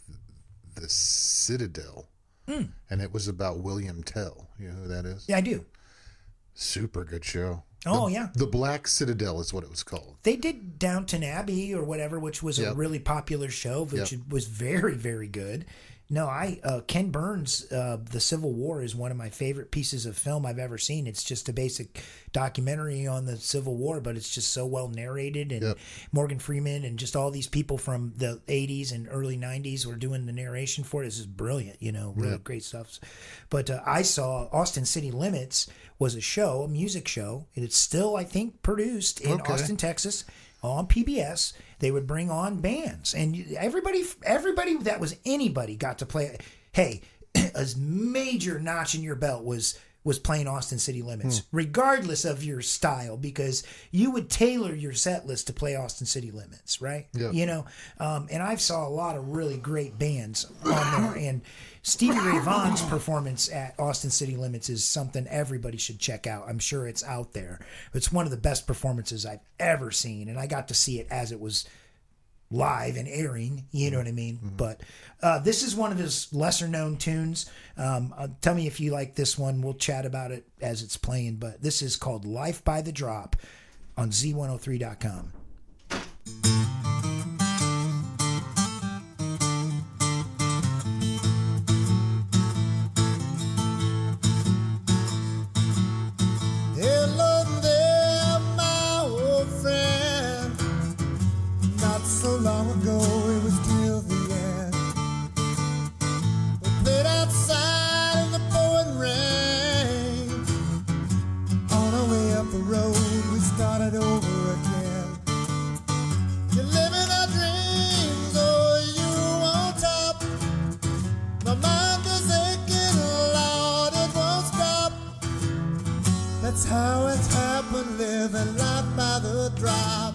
The Citadel. And it was about William Tell. You know who that is?
Yeah, I do.
Super good show.
Oh, yeah.
The Black Citadel is what it was called.
They did Downton Abbey or whatever, which was a really popular show, which was very, very good. No, Ken Burns' The Civil War is one of my favorite pieces of film I've ever seen. It's just a basic documentary on the Civil War, but it's just so well narrated. And Morgan Freeman and just all these people from the 80s and early 90s were doing the narration for it. It's just brilliant, really great stuff. But I saw Austin City Limits was a show, a music show. And it's still, I think, produced in Austin, Texas, on PBS, they would bring on bands, and everybody that was anybody got to play. Hey, a major notch in your belt was playing Austin City Limits, regardless of your style, because you would tailor your set list to play Austin City Limits, right?
Yeah.
You know, and I saw a lot of really great bands on there, and Stevie Ray Vaughan's performance at Austin City Limits is something everybody should check out. I'm sure it's out there. It's one of the best performances I've ever seen, and I got to see it as it was live and airing, you know what I mean? But this is one of his lesser known tunes. Tell me if you like this one. We'll chat about it as it's playing, but this is called Life by the Drop on Z103.com.
Hello there, my old friend. Not so long ago, it was till the end. We played outside in the pouring rain. On our way up the road, we started over again. You're living our dreams, oh, you on top. My mind is aching, Lord, it won't stop. That's how it's happened, living life by the drop.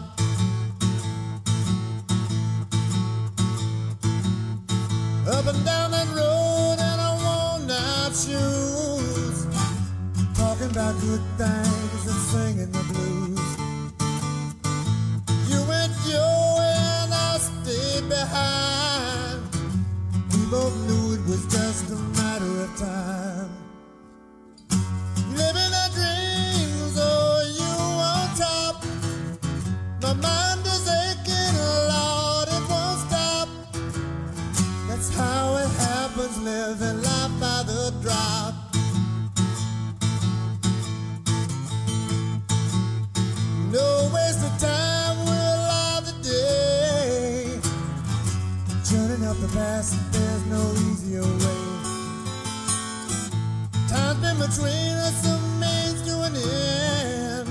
Up and down that road in our worn out shoes, talking about good things and singing the blues. You went your way and I stayed behind. We both knew it was just a matter of time. Living our dreams, oh, you on top. My mind is aching, Lord, it won't stop. That's how it happens, living life by the drop. No waste of time, we're alive today. Journeying up the past, there's no easier way. Time's been between us, a means to an end.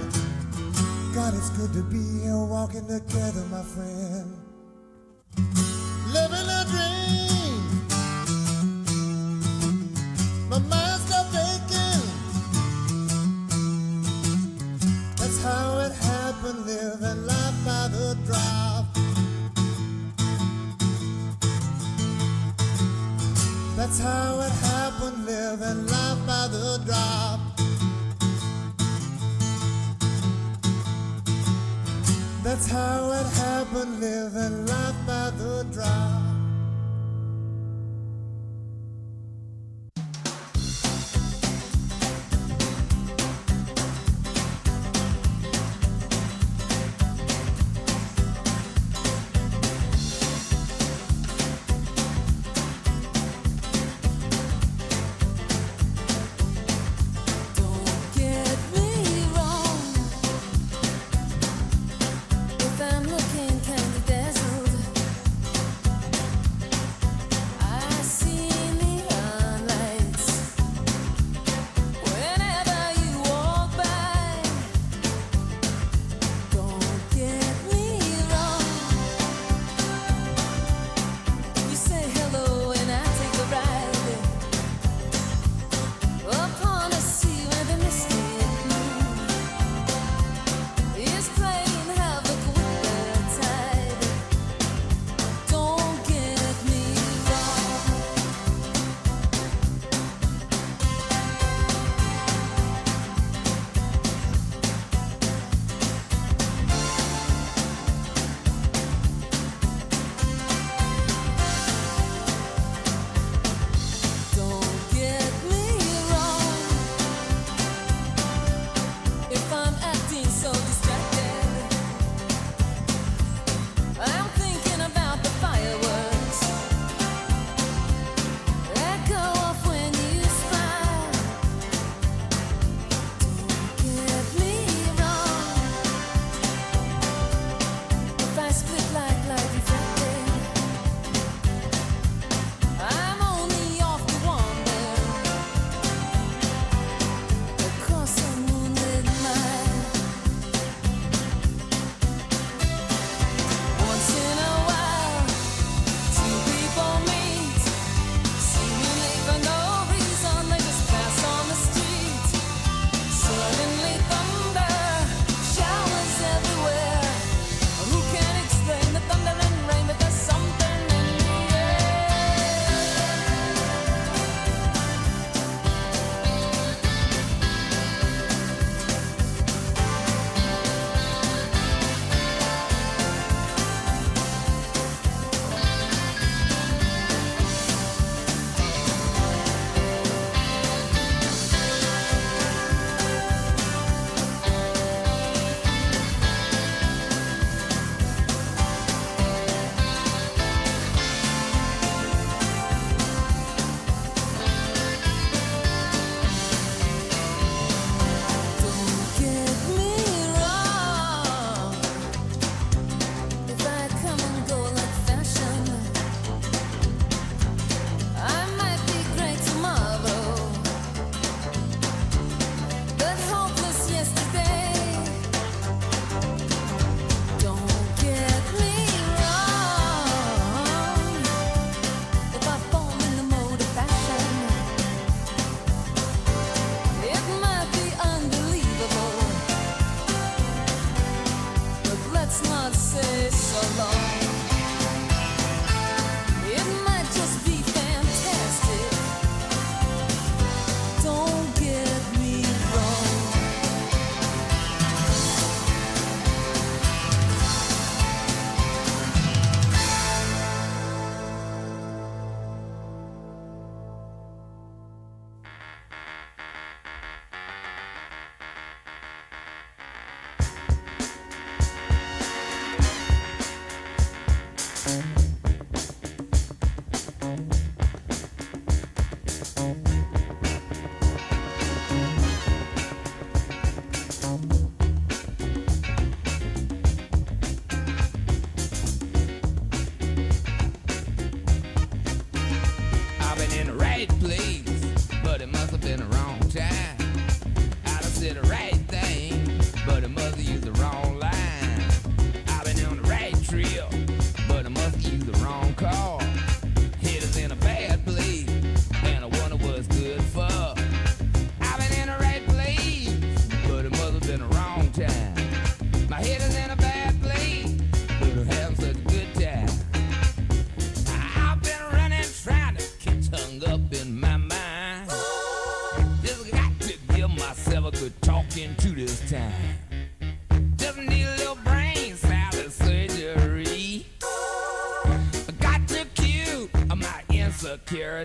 God, it's good to be here walking together, my friend. Living a dream. My mind stopped aching. That's how it happened, living life by the drop. That's how it happened, living life by the drop. That's how it happened, living life by the drop.
Don't get me wrong. If I'm looking kind of dazzled,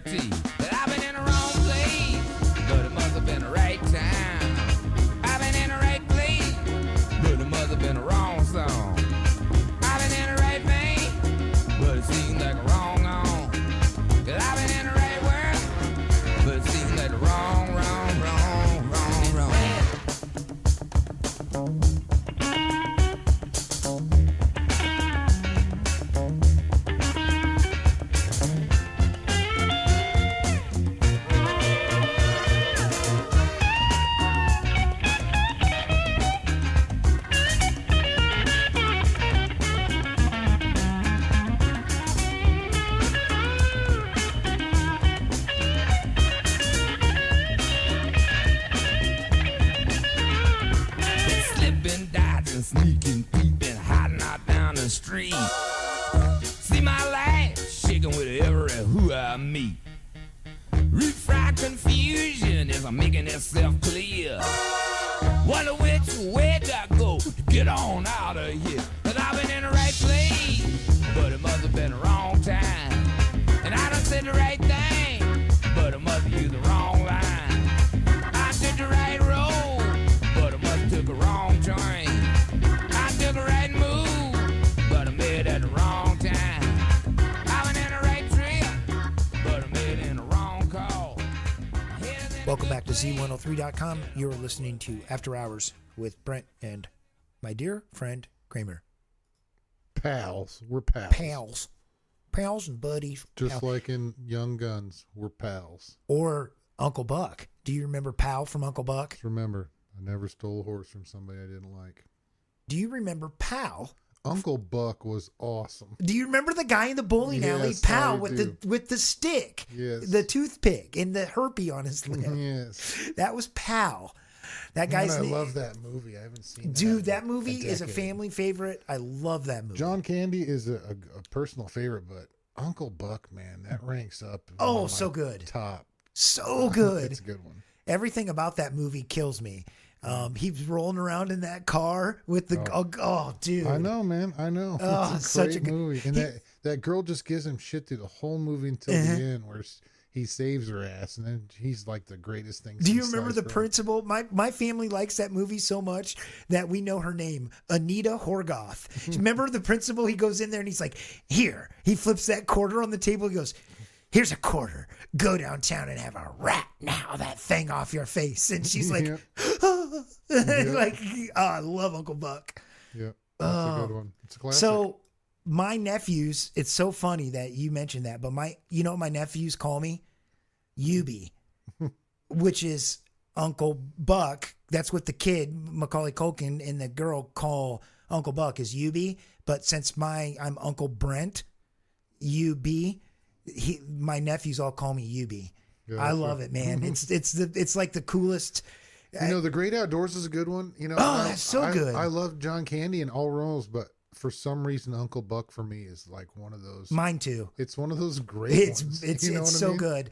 guarantee that I've been in the wrong place, but it must have been the right time. I've been in the right place, but it must have been the wrong song. I've been in the right vein, but it seems like a wrong on. That I've been in the right world, but it seems like the wrong. Sneaking, peeping, hiding out down the street. See my life shaking with every who I meet. Refried confusion is making itself clear. Wonder which way I go to get on out of here. Cause I've been in the right place, but it must have been the wrong time. And I done said the right thing, but it must have used the wrong line. I took the right road, but it must have took a wrong train. Took a right move, but I made it at the wrong time. I went in the right trip, but I made it in the wrong call.
Welcome back to Z103.com. You're listening to After Hours with Brent and my dear friend Kramer.
Pals. We're pals.
Pals. Pals and buddies.
Just
Pals.
like in Young Guns, we're pals.
Or Uncle Buck. Do you remember Pal from Uncle Buck?
Just remember, I never stole a horse from somebody I didn't like.
Do you remember Pal?
Uncle Buck was awesome.
Do you remember the guy in the bowling alley,
Yes,
Pal,
I
with the stick,
Yes.
the toothpick, and the herpy on his lip?
Yes.
That was Pal. That
Man,
guy's
I
name.
love that movie. I haven't seen that.
Dude,
in
that movie is a
decade.
family favorite. I love that movie.
John Candy is a personal favorite, but Uncle Buck, man, that ranks up.
Oh,
one of
so
my
good.
Top.
So good.
It's a good one.
Everything about that movie kills me. He's rolling around in that car with the oh dude.
I know, man. I know.
Oh,
It's a
such
great
a good
movie. And that girl just gives him shit through the whole movie until the end, where he saves her ass, and then he's like the greatest thing.
Do you
since
remember
sliced
the
bread.
principal? My family likes that movie so much that we know her name, Anita Horgoth. Remember the principal? He goes in there and he's like, "Here." He flips that quarter on the table. He goes, "Here's a quarter. Go downtown and have a rat now that thing off your face." And she's like,
Yep.
like, I love Uncle Buck.
Yeah, that's a good one. It's a classic.
So my nephews, it's so funny that you mentioned that, but you know what my nephews call me? Yubi, which is Uncle Buck. That's what the kid, Macaulay Culkin, and the girl call Uncle Buck is Yubi. But since I'm Uncle Brent, UB, my nephews all call me Yubi.
Yeah,
I love it, man. It's like the coolest.
You know, The Great Outdoors is a good one. You know,
That's so good.
I love John Candy and all roles, but for some reason, Uncle Buck for me is like one of those.
Mine too.
It's one of those great ones.
It's
You know what I
so
mean?
good.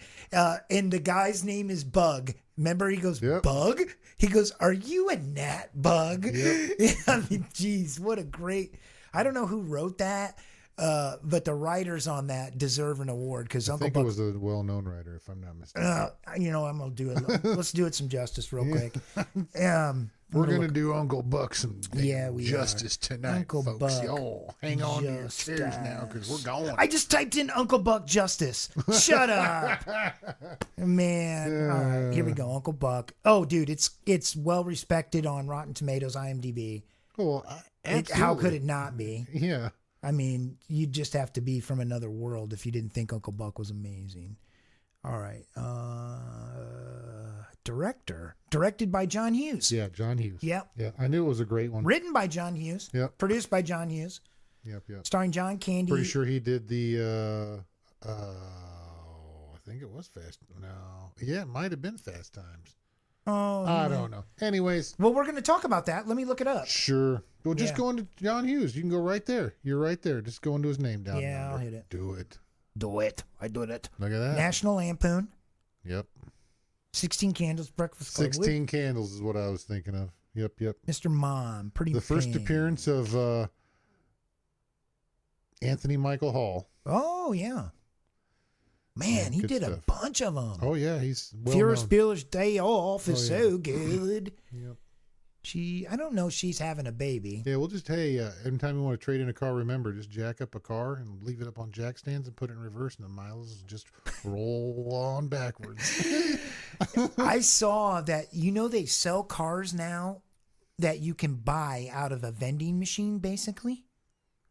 And the guy's name is Bug. Remember, he goes,
Yep.
Bug? He goes, "Are you a gnat, Bug?"
Yep.
I mean, geez, what a great. I don't know who wrote that, but the writers on that deserve an award because
I
Uncle
think
Buck.
it was a well-known writer, if I'm not mistaken.
I'm gonna do it. Let's do it some justice real quick.
We're gonna do Uncle Buck some
we
justice tonight,
Uncle
folks.
Buck
Y'all hang on to your chairs now because we're going.
I just typed in Uncle Buck Justice. Shut up, man. All right, here we go. Uncle Buck. Oh, dude, it's well respected on Rotten Tomatoes, IMDb.
Well,
How could it not be?
Yeah.
I mean, you'd just have to be from another world if you didn't think Uncle Buck was amazing. All right. Directed by John Hughes.
Yeah, John Hughes.
Yep.
Yeah, I knew it was a great one.
Written by John Hughes.
Yep.
Produced by John Hughes.
Yep.
Starring John Candy.
Pretty sure he did the. I think it was Fast. No, yeah, it might have been Fast Times.
Oh,
I don't know. Anyways,
well, we're going to talk about that. Let me look it up.
sure. Well, just
Yeah.
go into John Hughes. You can go right there. You're right there. Just go into his name down.
Yeah,
under.
I'll hit it.
Do it.
Do it. I did it.
Look at that.
National Lampoon.
Yep.
16 Candles, Breakfast Club.
16 Candles is what I was thinking of. Yep.
Mr. Mom. Pretty
The first
Pink.
appearance of Anthony Michael Hall.
Oh, yeah. Man, he
good
did a
stuff.
bunch of them.
Oh yeah, he's well
Ferris
known.
Bueller's Day Off is
Oh, yeah.
so good.
Yep.
I don't know if she's having a baby.
Yeah, we'll just anytime you want to trade in a car, remember just jack up a car and leave it up on jack stands and put it in reverse, and the miles just roll on backwards.
I saw that they sell cars now that you can buy out of a vending machine, basically,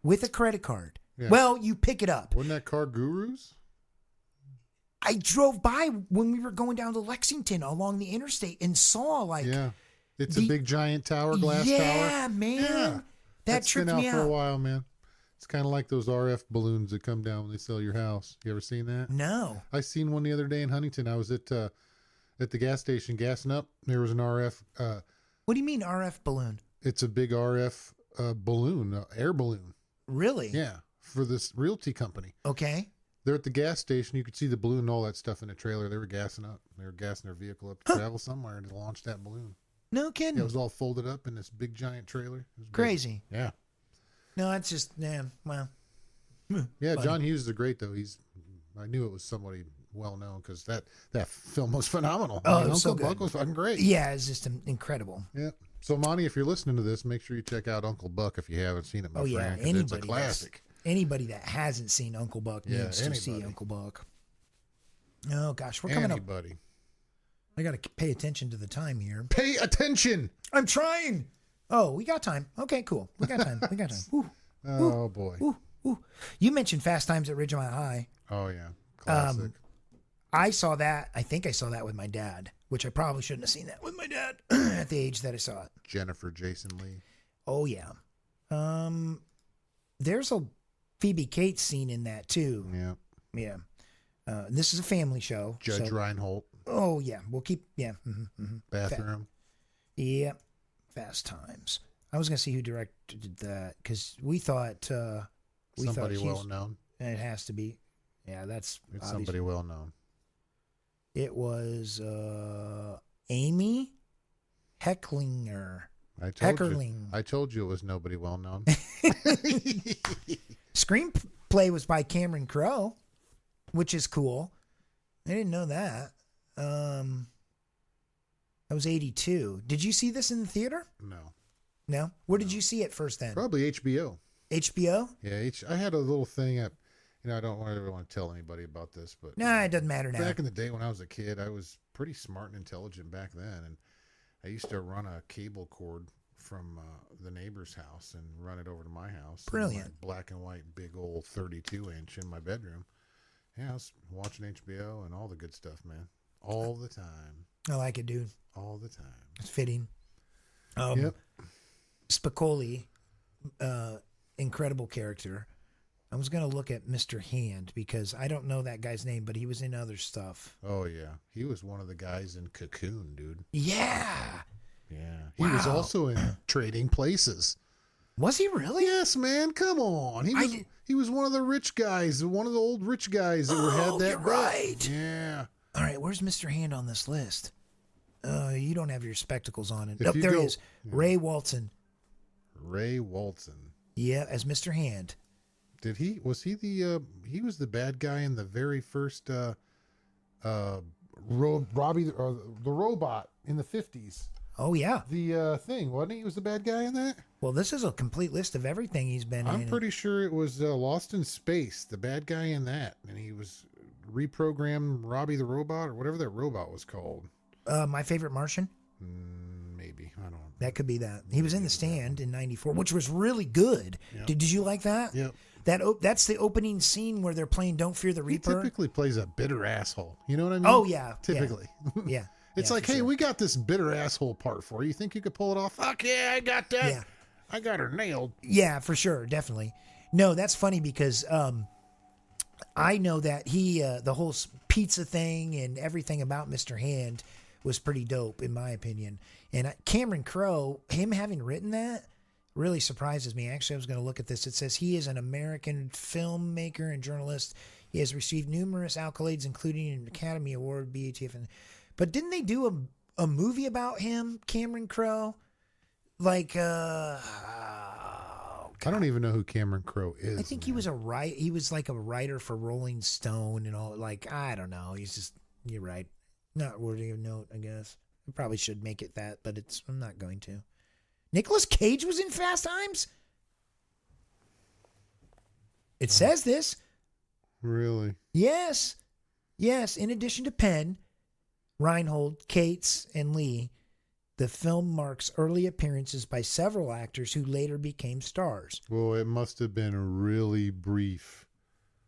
with a credit card.
Yeah.
Well, you pick it up.
Wasn't that Car Gurus?
I drove by when we were going down to Lexington along the interstate and saw
Yeah, it's
the-
a big giant tower, glass tower.
Yeah, man.
Yeah.
That
That's
tripped
been out
me
for a
out.
while, man. It's kind of like those RF balloons that come down when they sell your house. You ever seen that?
No.
I seen one the other day in Huntington. I was at the gas station gassing up. There was an RF.
What do you mean RF balloon?
It's a big RF balloon, air balloon.
Really?
Yeah, for this realty company.
Okay.
They're at the gas station. You could see the balloon and all that stuff in the trailer. They were gassing up. They were gassing their vehicle up to travel somewhere and to launch that balloon.
No kidding.
Yeah, it was all folded up in this big giant trailer. It was big.
Crazy.
Yeah.
No, it's just, well.
Yeah,
Funny.
John Hughes is great though. I knew it was somebody well known because that film was phenomenal.
Oh,
I mean,
it was so
Uncle Buck
good.
was fucking great.
Yeah, it's just incredible.
Yeah. So Monty, if you're listening to this, make sure you check out Uncle Buck if you haven't seen it, my
Oh, yeah.
friend. 'Cause
Anybody
it's a classic.
Anybody that hasn't seen Uncle Buck
Yeah,
needs to see
anybody.
Uncle Buck. Oh, gosh. We're coming up.
Anybody.
I got to pay attention to the time here.
Pay attention.
I'm trying. Oh, we got time. Okay, cool. We got time. We got time. Ooh,
Oh boy.
ooh, ooh. You mentioned Fast Times at Ridgemont High.
Oh yeah. Classic.
I saw that. I think I saw that with my dad, which I probably shouldn't have seen that with my dad at the age that I saw it.
Jennifer Jason Leigh.
Oh yeah. There's a Phoebe Cates scene in that too.
Yeah.
Yeah. This is a family show.
Judge
so-
Reinhold.
Oh yeah. We'll keep. Yeah.
Bathroom.
Yep. Fast Times. I was gonna see who directed that because we thought
Somebody
Hughes-
well known.
It has to be. Yeah, that's
It's
obvious.
somebody well known.
It was Amy Hecklinger.
I told
Heckerling.
you. I told you it was nobody well known.
Screenplay was by Cameron Crowe, which is cool. I didn't know that. That was 82. Did you see this in the theater?
No.
No? Where did you see it first then?
Probably HBO.
HBO?
Yeah, I had a little thing at, I don't ever want to tell anybody about this, but
Nah, it doesn't matter now.
back in the day when I was a kid, I was pretty smart and intelligent back then, and I used to run a cable cord from the neighbor's house and run it over to my house.
Brilliant.
In my black and white, big old 32-inch in my bedroom. Yeah, I was watching HBO and all the good stuff, man. All the time.
I like it, dude.
All the time.
It's fitting.
Yep.
Spicoli, incredible character. I was going to look at Mr. Hand because I don't know that guy's name, but he was in other stuff.
Oh, yeah. He was one of the guys in Cocoon, dude.
Yeah.
Yeah. He was
Wow.
also in Trading Places.
Was he really?
Yes, man. Come on. He was one of the rich guys, one of the old rich guys that had that.
you're right.
Yeah.
All right, where's Mr. Hand on this list? You don't have your spectacles on.
If
Oh,
you
there
go-
he is. Ray Walton.
Ray Walton.
Yeah, as Mr. Hand.
Was he the bad guy in the very first Robbie the robot in the 50s.
Oh, yeah.
The thing, wasn't he? He was the bad guy in that?
Well, this is a complete list of everything he's been in.
I'm pretty sure it was Lost in Space, the bad guy in that. And he was reprogrammed Robbie the robot or whatever that robot was called.
My Favorite Martian.
Maybe. I don't know.
That could be that. He was in The Stand in 94, which was really good.
Yep.
Did you like that?
Yep.
That's the opening scene where they're playing Don't Fear the
He
Reaper.
typically plays a bitter asshole. You know what I mean?
Oh, yeah.
Typically.
Yeah.
It's
Yeah,
like,
for
hey,
sure.
we got this bitter asshole part for you. You think you could pull it off? Fuck yeah, I got that.
Yeah.
I got her nailed.
Yeah, for sure. Definitely. No, that's funny because I know that he, the whole pizza thing and everything about Mr. Hand was pretty dope, in my opinion. And Cameron Crowe, him having written that really surprises me. Actually, I was going to look at this. It says he is an American filmmaker and journalist. He has received numerous accolades, including an Academy Award, BATF. But didn't they do a movie about him, Cameron Crowe? Like,
I don't even know who Cameron Crowe is.
I think he was he was like a writer for Rolling Stone and all. Like, I don't know. He's just, you're right. Not worthy of note, I guess. I probably should make it that, but I'm not going to. Nicolas Cage was in Fast Times? It says this.
Really?
Yes. Yes. In addition to Penn, Reinhold, Cates, and Lee, the film marks early appearances by several actors who later became stars,
Well, it must have been really brief.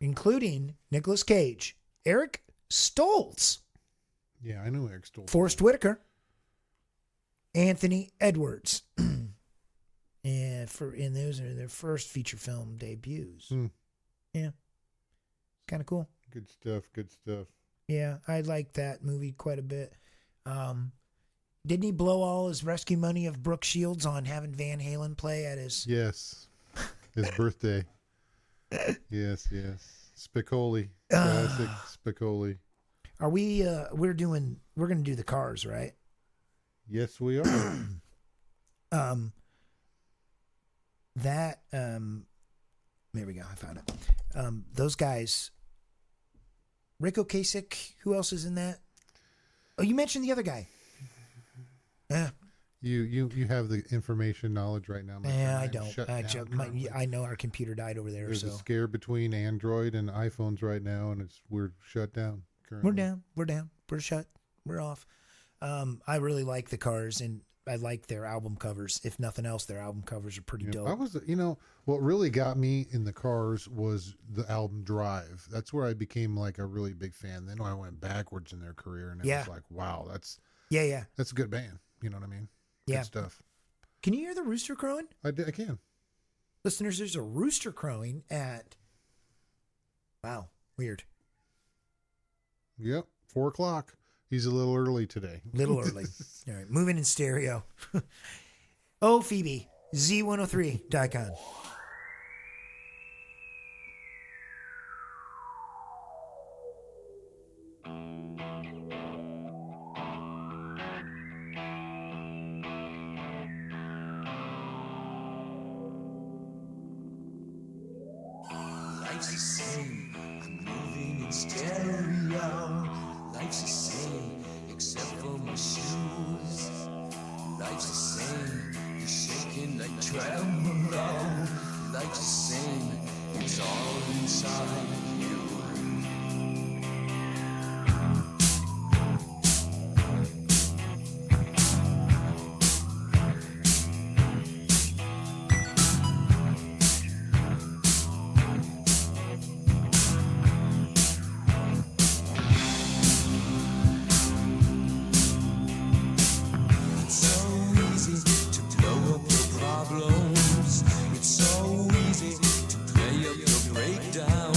including Nicolas Cage, Eric Stoltz,
Yeah, I know Eric Stoltz.
Forrest Whitaker, Anthony Edwards. And those are their first feature film debuts.
Hmm.
Yeah. Kind of cool.
Good stuff. Good stuff.
Yeah, I like that movie quite a bit. Didn't he blow all his rescue money of Brooke Shields on having Van Halen play at his...
Yes. His birthday. Yes, yes. Spicoli. Classic Spicoli.
Are we, we're going to do the Cars, right?
Yes, we are.
There we go, I found it. Those guys, Rick Ocasek, who else is in that? Oh, you mentioned the other guy. Yeah.
You have the information knowledge right now.
Yeah, I
I'm
don't.
shut down currently.
I know our computer died over there,
There's
so
a scare between Android and iPhones right now, and we're shut down currently.
we're down, we're shut, we're off. I really like the Cars, and I like their album covers. If nothing else, their album covers are pretty dope.
What really got me in the Cars was the album Drive. That's where I became like a really big fan. Then I went backwards in their career, and it was like, wow, that's a good band. You know what I mean?
Yeah.
Good stuff.
Can you hear the rooster crowing?
I can.
Listeners, there's a rooster crowing at... Wow, weird.
Yep, 4:00. He's a little early today.
Little early. All right, moving in stereo. Oh, Phoebe, Z103.com.
Life's the same, I'm moving in stereo. Life's the same, except for my shoes. Life's the same, you're shaking like tremolo. Life's the same, it's all inside you. It's so easy to play up your breakdown.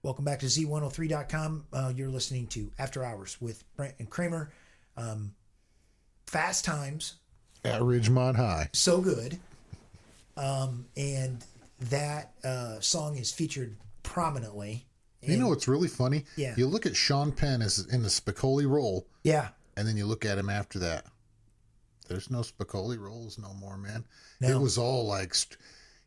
Welcome back to Z103.com. You're listening to After Hours with Brent and Kramer. Fast Times.
At Ridgemont High.
So good. And that song is featured prominently.
You know what's really funny?
Yeah.
You look at Sean Penn as in the Spicoli role.
Yeah.
And then you look at him after that. There's no Spicoli roles no more, man.
No.
It was all like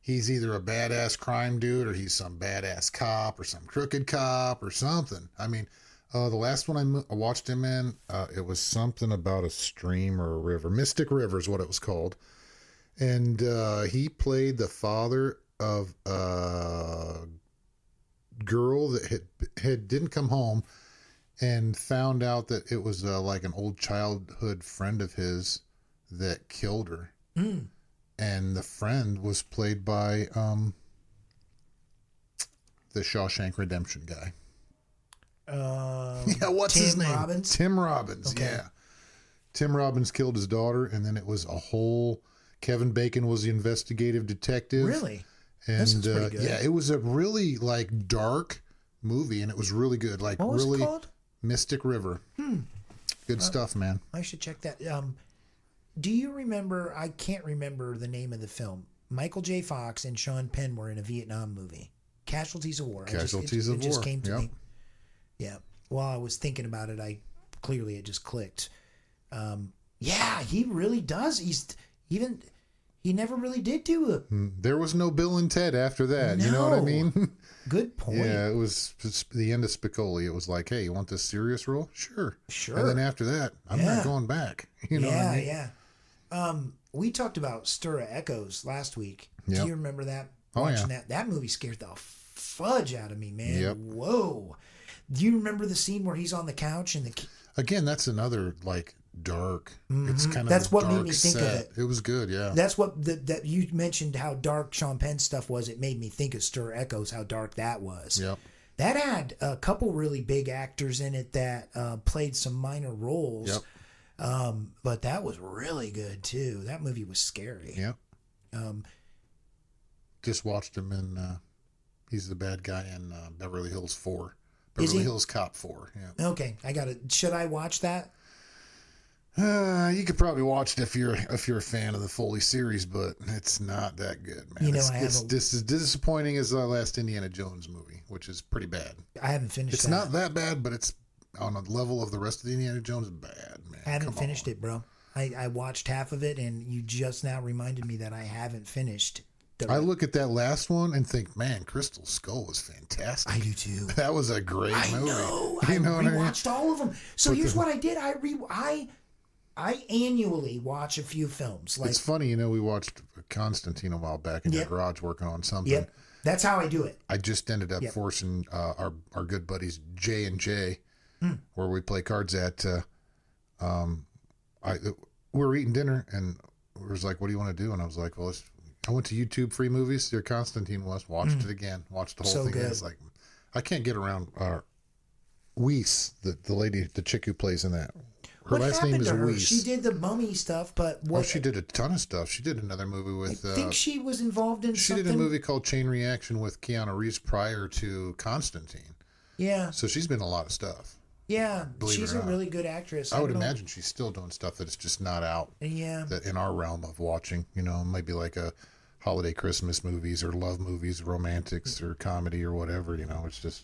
he's either a badass crime dude or he's some badass cop or some crooked cop or something. I mean, the last one I watched him in, it was something about a stream or a river. Mystic River is what it was called. And he played the father of a girl that didn't come home and found out that it was like an old childhood friend of his that killed her.
Mm.
And the friend was played by the Shawshank Redemption guy. Yeah, what's his name?
Robbins?
Tim Robbins.
Okay.
Yeah. Tim Robbins killed his daughter, and then it was a whole. Kevin Bacon was the investigative detective.
Really?
And
This is pretty good.
yeah, it was a really like dark movie, and it was really good. Like
What was
really
it called?
Mystic River. Good stuff, man.
I should check that. Do you remember? I can't remember the name of the film. Michael J. Fox and Sean Penn were in a Vietnam movie, Casualties of War.
Casualties of
It just
War,
came to
yep.
me. Yeah. While I was thinking about it, it just clicked. Yeah, he really does. He never really did do a
There was no Bill and Ted after that. You know what I
No.
mean?
good point.
Yeah, it was the end of Spicoli. It was like, hey, you want this serious role? Sure.
Sure.
And then after that, I'm
Yeah.
not going back. You know what
yeah,
I mean?
yeah. We talked about Stir of Echoes last week.
Yep.
Do you remember that?
Oh,
Watching
yeah.
that. That movie scared the fudge out of me, man.
Yep.
Whoa. Do you remember the scene where he's on the couch and
Again, that's another like dark. It's kind of
That's
a
what made
dark
me think of
set.
it.
It was good, yeah.
that's what that you mentioned how dark Sean Penn's stuff was. It made me think of Stir of Echoes, how dark that was.
Yep.
That had a couple really big actors in it that played some minor roles.
Yep.
But that was really good too. That movie was scary.
Yep.
Um,
Just watched him in. He's the bad guy in Beverly Hills 4.
Is
Beverly
he?
Hills Cop 4. Yeah.
Okay, I got it. Should I watch that?
You could probably watch it if you're a fan of the Foley series, but it's not that good, man.
You know,
it's,
I have
it's as disappointing as the last Indiana Jones movie, which is pretty bad.
I haven't finished.
It's
that.
not that bad, but it's on a level of the rest of the Indiana Jones. Bad, man.
I haven't
Come
finished
on.
it, bro. I watched half of it, and you just now reminded me that I haven't finished.
I look at that last one and think, man, Crystal Skull was fantastic.
I do too.
That was a great movie.
know.
You
I
know what I mean?
rewatched all of them. So
But
here's what I did. I annually watch a few films. Like,
It's funny, you know, we watched Constantine a while back in your
Yep.
garage working on something.
yep, that's how I do it.
I just ended up
Yep.
forcing our good buddies J and J, where we play cards at. We were eating dinner and we was like, "What do you want to do?" And I was like, "Well, I went to YouTube free movies. There, Constantine was. Watched it again. Watched the whole
So
thing.
good.
It's like I can't get around Weiss, the lady, the chick who plays in that. Her
What
last name
happened
is
to her?
Weiss.
She did the mummy stuff, but what?
Oh, she did a ton of stuff. She did another movie
I
with.
think she was involved in
She
something.
did a movie called Chain Reaction with Keanu Reeves prior to Constantine.
Yeah,
So she's been in a lot of stuff.
yeah.
Believe it
She's
or
a
not.
really good actress.
I would
don't know.
imagine she's still doing stuff that's just not out
Yeah.
that in our realm of watching. You know, maybe like a holiday Christmas movies or love movies, romantics or comedy or whatever. You know, it's just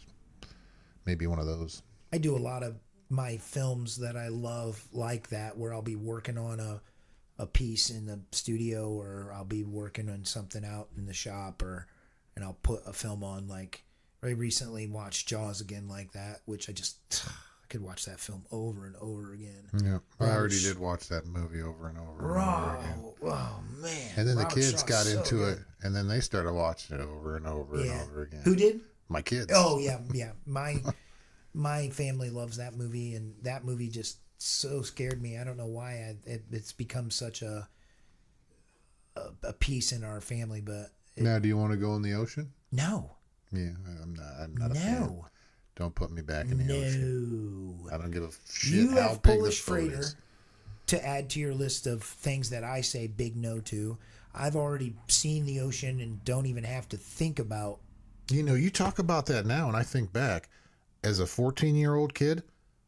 maybe one of those.
I do a lot of my films that I love like that, where I'll be working on a piece in the studio, or I'll be working on something out in the shop, and I'll put a film on. Like I recently watched Jaws again like that, which I could watch that film over and over again.
Yeah, I
Robert
already
Sh-
did watch that movie over and over. And over again.
Oh man!
And then the
Robert
kids
Shaw's
got
so
into
good.
it, and then they started watching it over and over
Yeah.
and over again.
Who did?
My kids.
Oh yeah, yeah. My family loves that movie, and that movie just so scared me. I don't know why. It's become such a piece in our family, but
Now, do you want to go in the ocean?
no,
Yeah, I'm not a fan.
no,
Don't put me back in the ocean.
no.
I don't give a shit
You
how
have
big
Polish
the boat
freighter
is.
to add to your list of things that I say big no to. I've already seen the ocean and don't even have to think about
You know, you talk about that now, and I think back as a 14-year-old kid.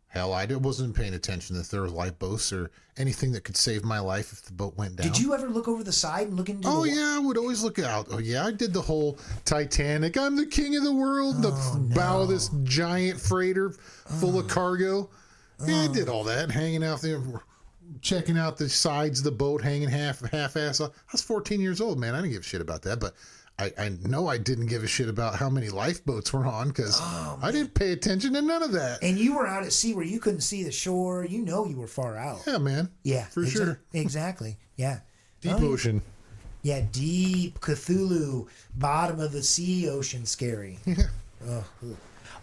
Hell, wasn't paying attention if there were lifeboats or anything that could save my life if the boat went down.
Did you ever look over the side and look into
Oh,
the
yeah, I would always look out. Oh, yeah, I did the whole Titanic. I'm the king of the world. The bow of this giant freighter full of cargo. Yeah, I did all that, hanging out there, checking out the sides of the boat, hanging half-ass. I was 14 years old, man. I didn't give a shit about that, but I know I didn't give a shit about how many lifeboats were on because I didn't pay attention to none of that.
And you were out at sea where you couldn't see the shore. You know you were far out.
Yeah, man.
Yeah.
For sure.
Exactly. Yeah.
Deep ocean.
Yeah, deep Cthulhu, bottom of the sea ocean scary.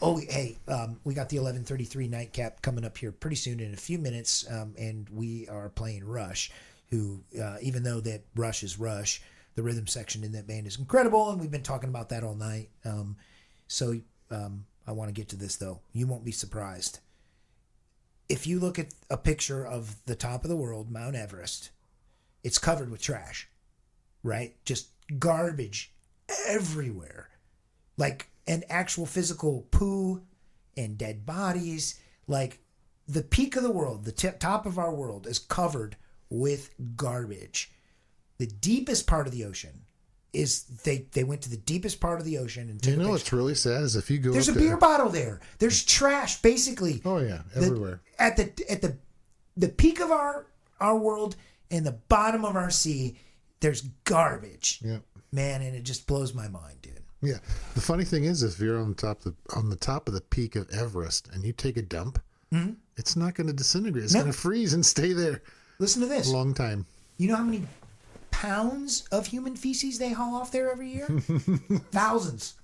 Oh, hey, we got the 11:33 nightcap coming up here pretty soon in a few minutes, and we are playing Rush, who, even though that Rush is Rush, the rhythm section in that band is incredible, and we've been talking about that all night. So I want to get to this, though. You won't be surprised. If you look at a picture of the top of the world, Mount Everest, it's covered with trash, right? Just garbage everywhere. Like an actual physical poo and dead bodies. Like the peak of the world, the top of our world is covered with garbage. The deepest part of the ocean is they went to the deepest part of the ocean and took
You know what's really sad is if you go
there's
up
a beer bottle there. There's trash basically.
Oh yeah, everywhere.
At the peak of our world and the bottom of our sea, there's garbage.
Yeah.
Man, and it just blows my mind, dude.
Yeah. The funny thing is if you're on the top of the peak of Everest and you take a dump, it's not going to disintegrate. It's going to freeze and stay there.
Listen to this.
A long time.
You know how many pounds of human feces they haul off there every year? Thousands.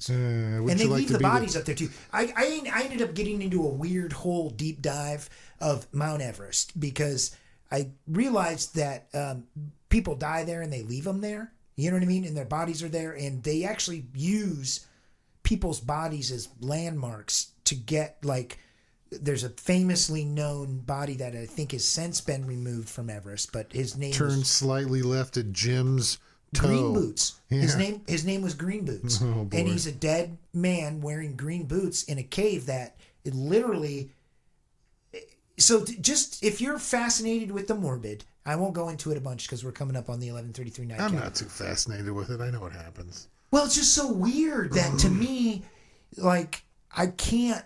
And they leave the bodies up there too. I ended up getting into a weird whole deep dive of Mount Everest because I realized that people die there and they leave them there. You know what I mean? And their bodies are there, and they actually use people's bodies as landmarks to get, like, there's a famously known body that I think has since been removed from Everest, but his name
Turned slightly left at Jim's toe.
Green Boots.
Yeah.
His name was Green Boots.
Oh, boy.
And he's a dead man wearing green boots in a cave that it literally... So just, if you're fascinated with the morbid, I won't go into it a bunch because we're coming up on the 11:33 nightcap.
I'm not too fascinated with it. I know what happens.
Well, it's just so weird that to me, like, I can't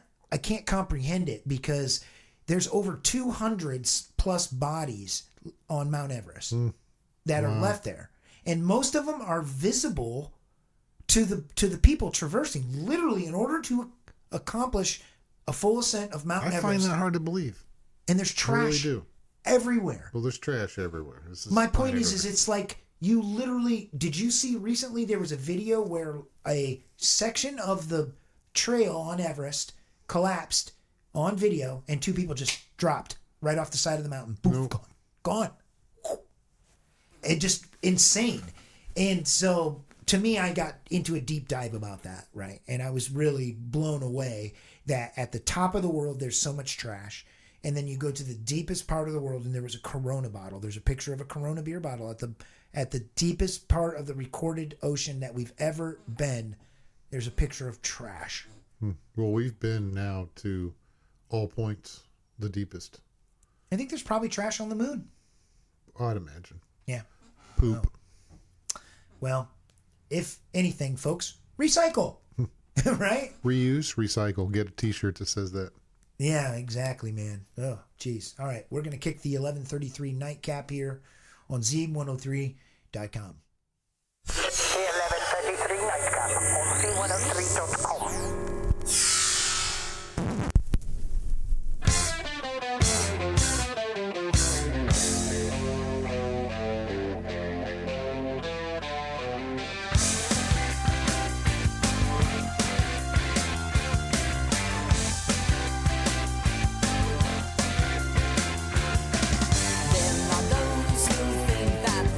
comprehend it because there's over 200 plus bodies on Mount Everest that are left there, and most of them are visible to the people traversing. Literally, in order to accomplish a full ascent of Mount Everest,
I find that hard to believe.
And there's trash
I really do.
everywhere.
Well, there's trash everywhere.
My point is it's like you literally... Did you see recently there was a video where a section of the trail on Everest collapsed on video and two people just dropped right off the side of the mountain. Boom, gone. It just insane. And so to me, I got into a deep dive about that, right? And I was really blown away that at the top of the world, there's so much trash. And then you go to the deepest part of the world and there was a Corona bottle. There's a picture of a Corona beer bottle at the deepest part of the recorded ocean that we've ever been. There's a picture of trash.
Well, we've been now to all points, the deepest.
I think there's probably trash on the moon.
I'd imagine.
Yeah.
Poop.
Oh. Well, if anything, folks, recycle. Right?
Reuse, recycle. Get a t-shirt that says that.
Yeah, exactly, man. Oh, geez. All right. We're going to kick the 11:33 nightcap here on Z103.com.
It's the 11:33 nightcap on Z103.com.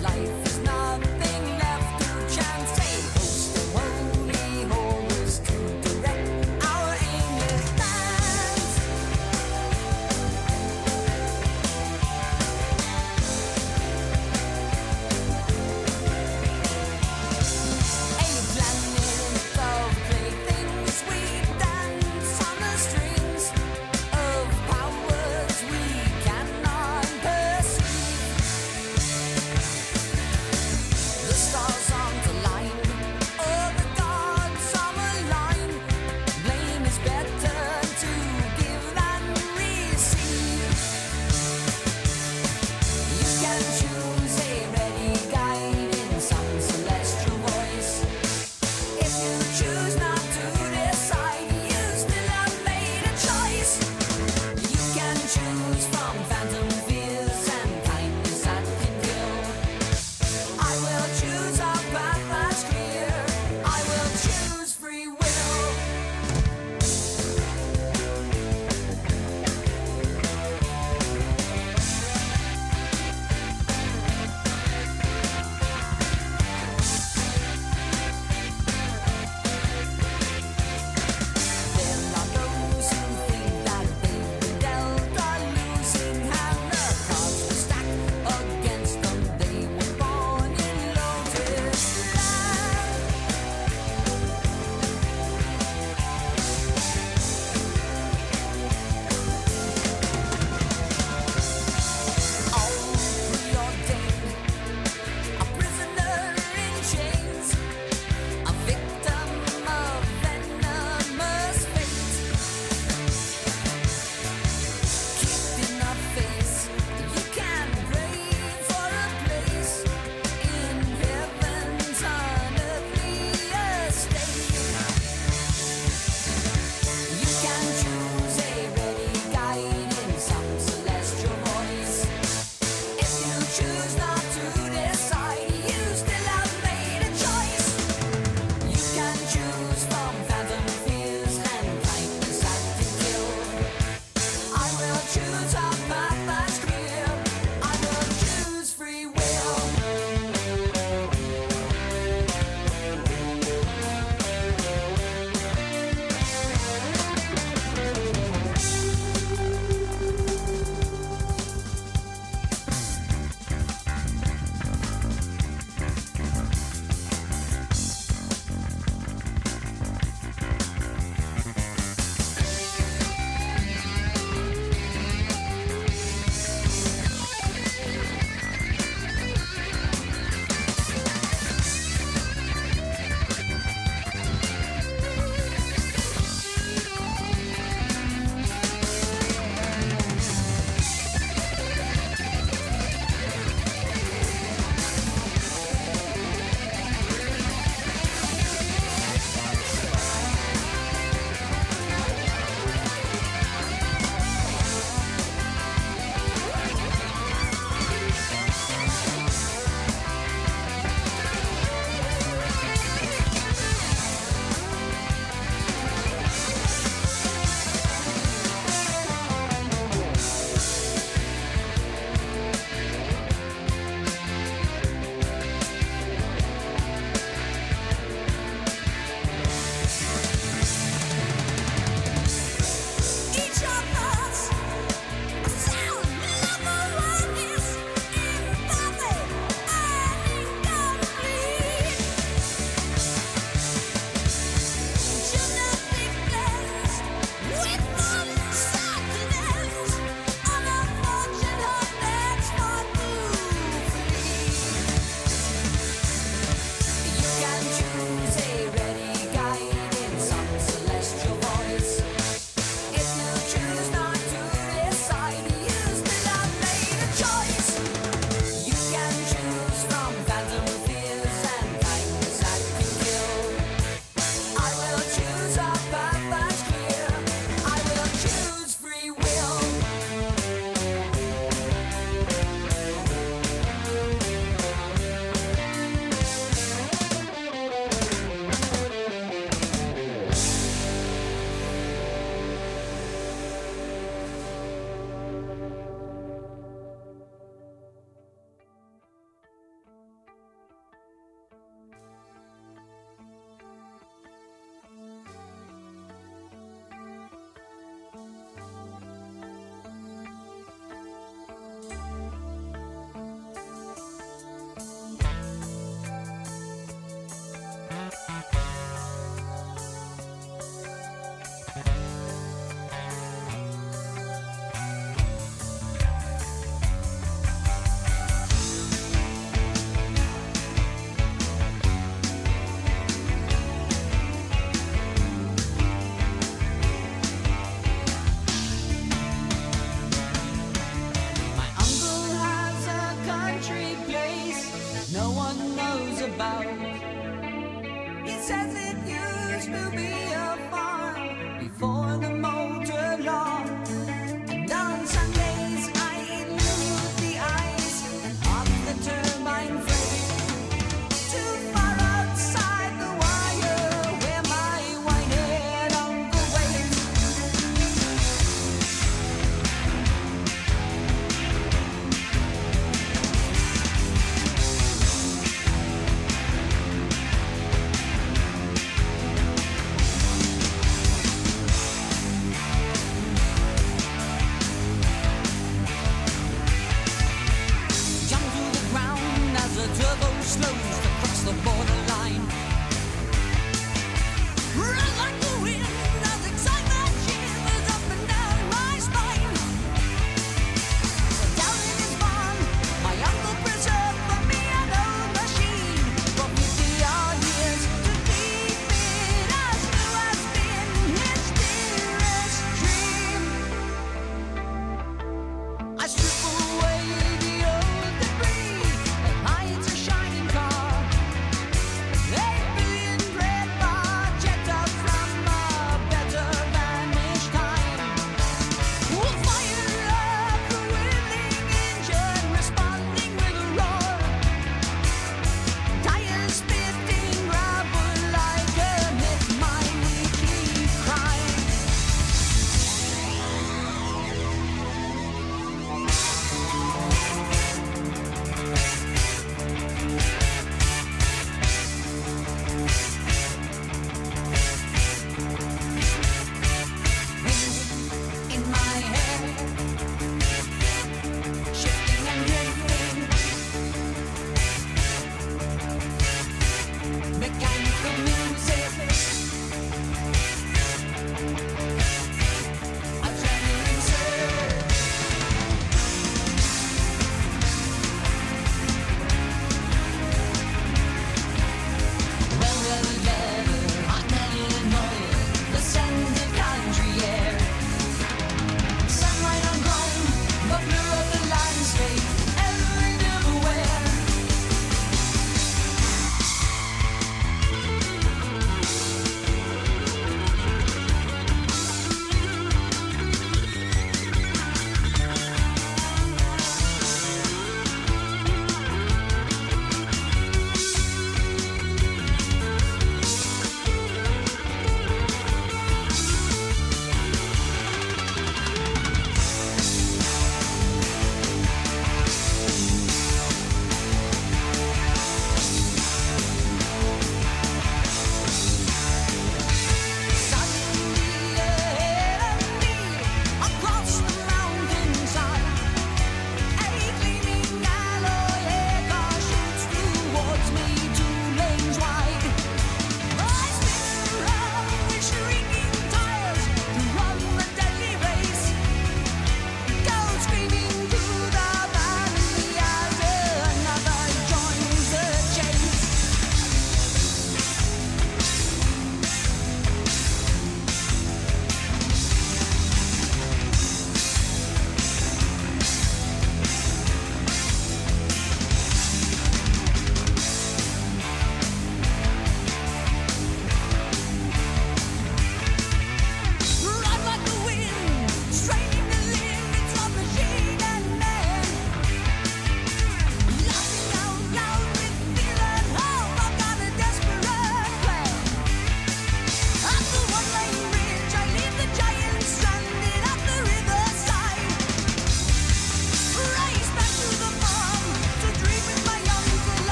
Life is nothing left to chance. Hey, host the holy, always true.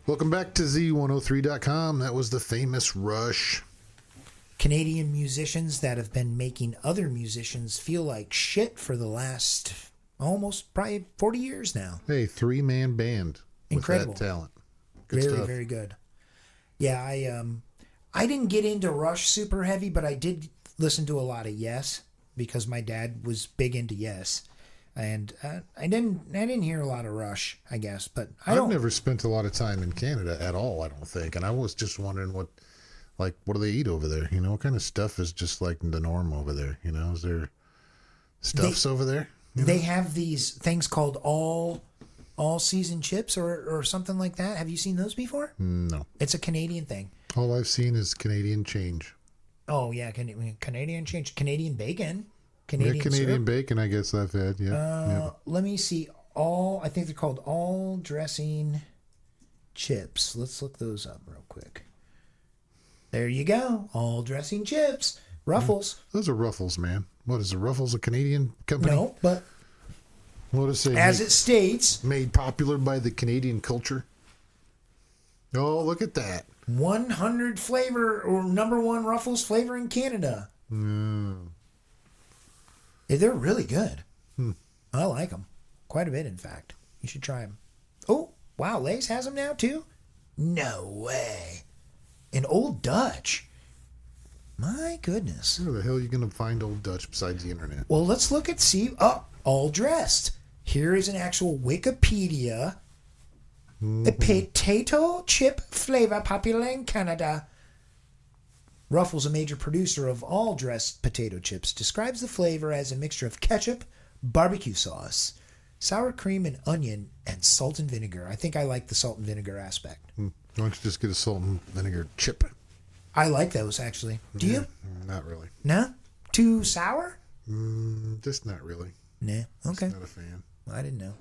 Welcome back to Z103.com. That was the famous Rush.
Canadian musicians that have been making other musicians feel like shit for the last almost probably 40 years now.
Hey, 3-man band.
Incredible.
With that talent. Good
Very,
stuff.
very good. Yeah, I didn't get into Rush super heavy, but I did listen to a lot of Yes because my dad was big into Yes. And I didn't hear a lot of Rush, I guess, but
I've never spent a lot of time in Canada at all, I don't think. And I was just wondering what do they eat over there? You know, what kind of stuff is just like the norm over there? You know, is there stuffs over there?
They have these things called all season chips or something like that. Have you seen those before?
No.
It's a Canadian thing.
All I've seen is Canadian change.
Oh yeah, Canadian change, Canadian bacon,
Canadian
syrup.
bacon. I guess I've had. Yeah.
Let me see. I think they're called all dressing chips. Let's look those up real quick. There you go. All dressing chips. Ruffles.
Those are Ruffles, man. What is it? Ruffles a Canadian company?
No, but
what does it say?
As it states,
made popular by the Canadian culture. Oh, look at that.
100 flavor or number one Ruffles flavor in Canada. They're really good. I like them quite a bit, in fact. You should try them. Oh, wow. Lay's has them now, too? No way. An Old Dutch. My goodness.
Where the hell are you going to find Old Dutch besides the internet?
Well, let's look and see. Oh, all dressed. Here is an actual Wikipedia. The potato chip flavor popular in Canada. Ruffles, a major producer of all dressed potato chips, describes the flavor as a mixture of ketchup, barbecue sauce, sour cream and onion, and salt and vinegar. I think I like the salt and vinegar aspect.
Why don't you just get a salt and vinegar chip?
I like those, actually. Do you?
Not really.
No? Too sour?
Just not really.
Nah. Okay.
Just not a fan.
I didn't know.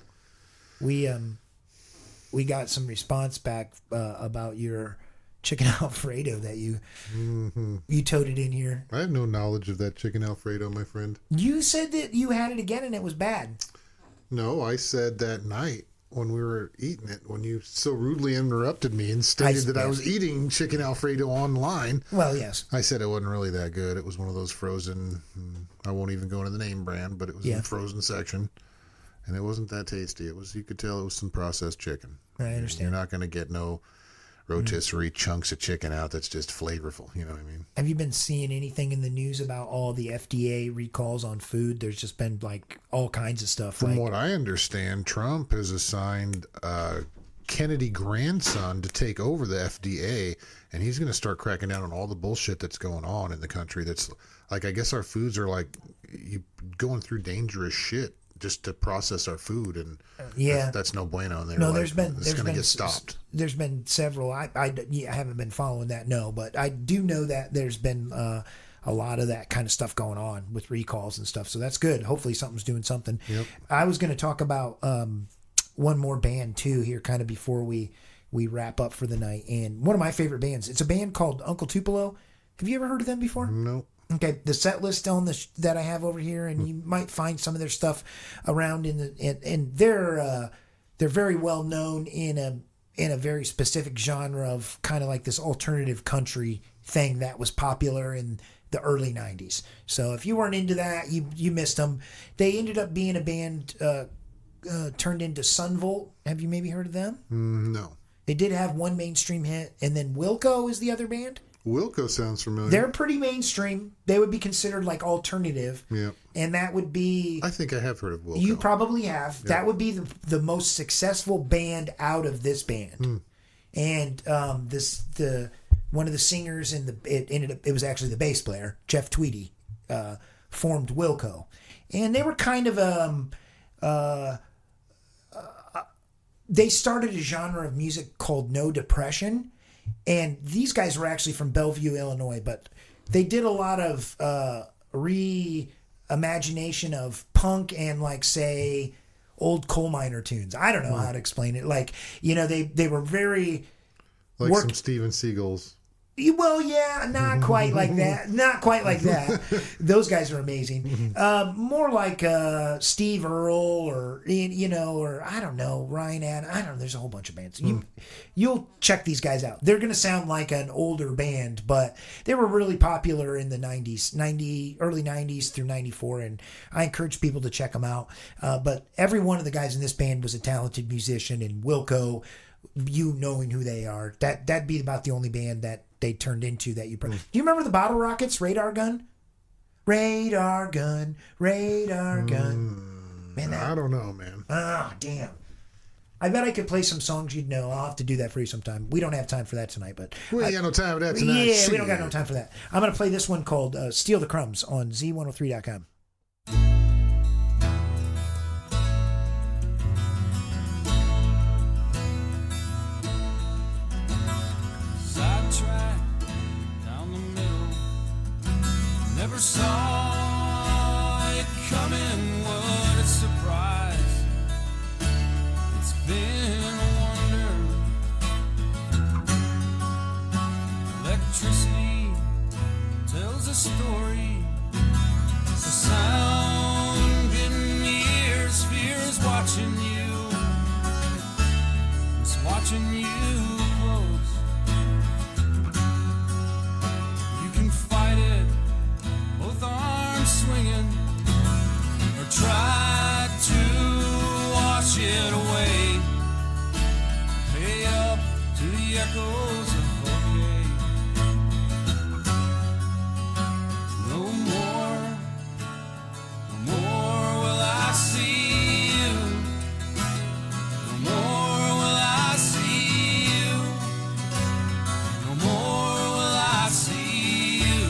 We got some response back about your chicken Alfredo that you toted in here.
I have no knowledge of that chicken Alfredo, my friend.
You said that you had it again and it was bad.
No, I said that night when we were eating it, when you so rudely interrupted me and stated that I was eating chicken Alfredo online.
Well, yes.
I said it wasn't really that good. It was one of those frozen, I won't even go into the name brand, but it was in the frozen section. And it wasn't that tasty. You could tell it was some processed chicken.
I understand.
You're not going to get no rotisserie chunks of chicken out that's just flavorful. You know what I mean?
Have you been seeing anything in the news about all the FDA recalls on food? There's just been like all kinds of stuff.
From what I understand, Trump has assigned Kennedy grandson to take over the FDA, and he's going to start cracking down on all the bullshit that's going on in the country. That's like, I guess our foods are like going through dangerous shit just to process our food, and that's no bueno. And
no,
it's going to get stopped.
There's been several. I haven't been following that, no, but I do know that there's been a lot of that kind of stuff going on with recalls and stuff. So that's good. Hopefully something's doing something.
Yep.
I was going to talk about one more band too here, kind of before we wrap up for the night. And one of my favorite bands. It's a band called Uncle Tupelo. Have you ever heard of them before?
No.
Okay, the set list on that I have over here, and you might find some of their stuff around and they're very well known in a very specific genre of kind of like this alternative country thing that was popular in the early 90s. So if you weren't into that, you missed them. They ended up being a band turned into Sunvolt. Have you maybe heard of them?
No.
They did have one mainstream hit, and then Wilco is the other band.
Wilco sounds familiar.
They're pretty mainstream. They would be considered like alternative.
Yeah.
And that would be...
I think I have heard of Wilco.
You probably have. Yeah. That would be the most successful band out of this band. And one of the singers it was actually the bass player, Jeff Tweedy, formed Wilco. And they were kind of they started a genre of music called No Depression. And these guys were actually from Bellevue, Illinois, but they did a lot of reimagination of punk and, like, say, old coal miner tunes. I don't know how to explain it. Like, they were very...
Like some Steven Seagal's
Well, yeah, not quite like that. Not quite like that. Those guys are amazing. More like Steve Earle or or I don't know, Ryan Adams. I don't know. There's a whole bunch of bands. You'll check these guys out. They're going to sound like an older band, but they were really popular in the 90s, early 90s through 94, and I encourage people to check them out. But every one of the guys in this band was a talented musician, and Wilco, you knowing who they are, that'd be about the only band that they turned into that you. Do you remember the Bottle Rockets, Radar Gun? Radar Gun, Radar Gun. Man,
I don't know, man.
Ah, damn. I bet I could play some songs you'd know. I'll have to do that for you sometime. We don't have time for that tonight, but
We ain't got no time for that tonight.
yeah, we don't got no time for that. I'm gonna play this one called "Steal the Crumbs" on Z103.com.
Sidetrack down the middle. Never saw it coming. What a surprise! It's been a wonder. Electricity tells a story. It's a sound in ears. Fear is watching you. It's watching you close. You can fight it, both arms swinging, or try to wash it away. Pay up to the echoes of okay. No more, no more will I see you. No more will I see you. No more will I see you.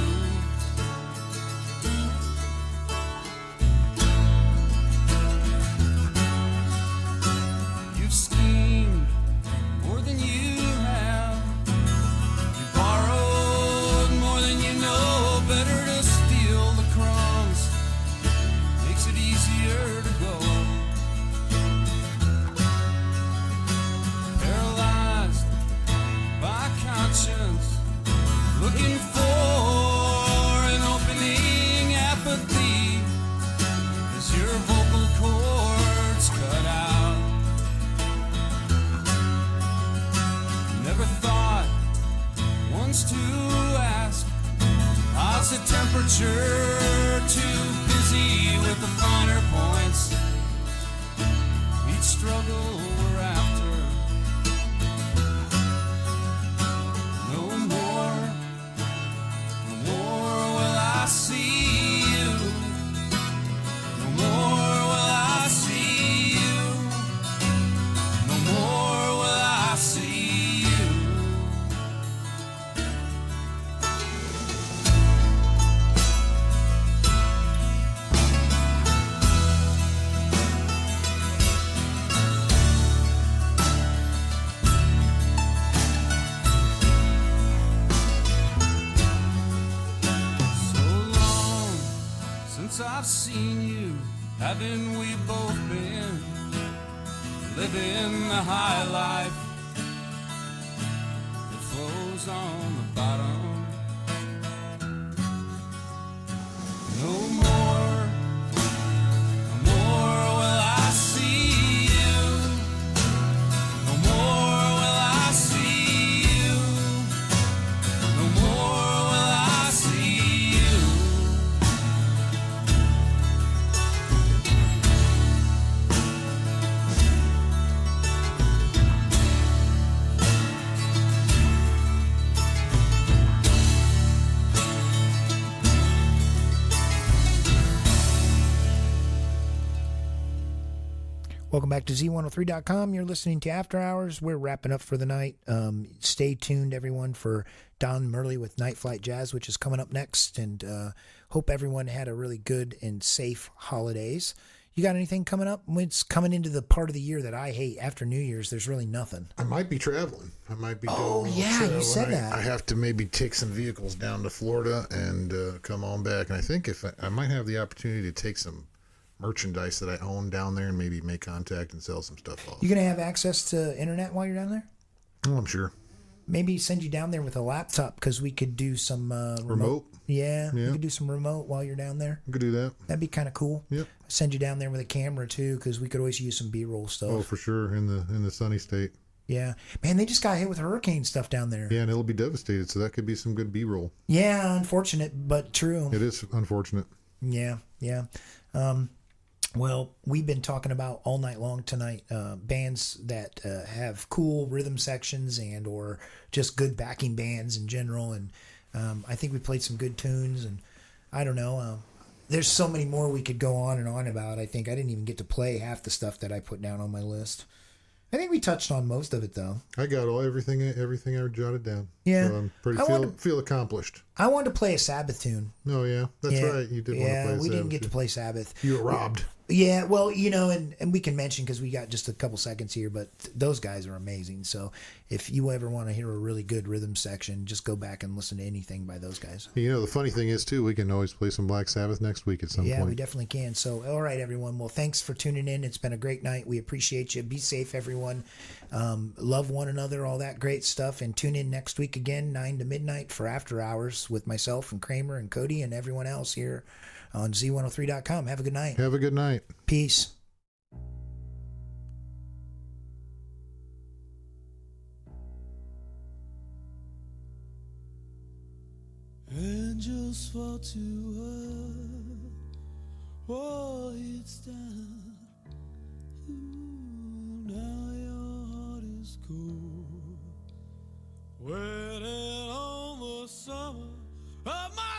You've schemed more than you have. You borrowed more than you know. Better to steal the crumbs. Makes it easier to go. Paralyzed by conscience, looking for an opening. Apathy as your vocal cords cut out. Never thought once to ask, how's the temperature? Too busy with the finer points. Each struggle we're after. No more, no more will I see you. No more will I see you. No more will I see you. So long since I've seen you. Haven't we both been living the high life that flows on the bottom? No more, no more will I see you. No more will I see you. No more will I see you.
Welcome back to Z103.com. You're listening to After Hours. We're wrapping up for the night. Stay tuned, everyone, for Don Murley with Night Flight Jazz, which is coming up next. And hope everyone had a really good and safe holidays. You got anything coming up? It's coming into the part of the year that I hate. After New Year's, there's really nothing.
I might be traveling. I might be doing
Oh,
a little
yeah, you
travel.
said that.
I have to maybe take some vehicles down to Florida and come on back. And I think if I might have the opportunity to take some merchandise that I own down there and maybe make contact and sell some stuff off.
You going to have access to internet while you're down there?
Oh, I'm sure.
maybe send you down there with a laptop because we could do some
Remote?
Yeah, we
Yeah.
could do some remote while you're down there.
We could do that.
That'd be kind of cool.
Yep.
Send you down there with a camera too because we could always use some B-roll stuff.
Oh, for sure. In the sunny state.
Yeah, man, they just got hit with hurricane stuff down there.
Yeah, and it'll be devastated. So that could be some good B-roll.
Yeah, unfortunate but true.
It is unfortunate.
Yeah. Well, we've been talking about all night long tonight bands that have cool rhythm sections and or just good backing bands in general. And I think we played some good tunes. And I don't know. There's so many more we could go on and on about. I think I didn't even get to play half the stuff that I put down on my list. I think we touched on most of it, though.
I got everything I jotted down.
Yeah.
So I'm pretty feel accomplished.
I wanted to play a Sabbath tune.
Oh, yeah. That's
Yeah.
right. You did want to play
Yeah, we
Sabbath.
didn't get to play Sabbath.
You were robbed.
Yeah, well, and we can mention because we got just a couple seconds here, but those guys are amazing. So if you ever want to hear a really good rhythm section, just go back and listen to anything by those guys.
The funny thing is, too, we can always play some Black Sabbath next week at some
Yeah,
point.
we definitely can. So, all right, everyone. Well, thanks for tuning in. It's been a great night. We appreciate you. Be safe, everyone. Love one another, all that great stuff. And tune in next week again, 9 to midnight for After Hours with myself and Kramer and Cody and everyone else here on Z103.com. Have a good night.
Have a good night.
Peace.
Angels fall to earth, oh, it's done. Ooh, now your heart is cold, waiting on the summer of my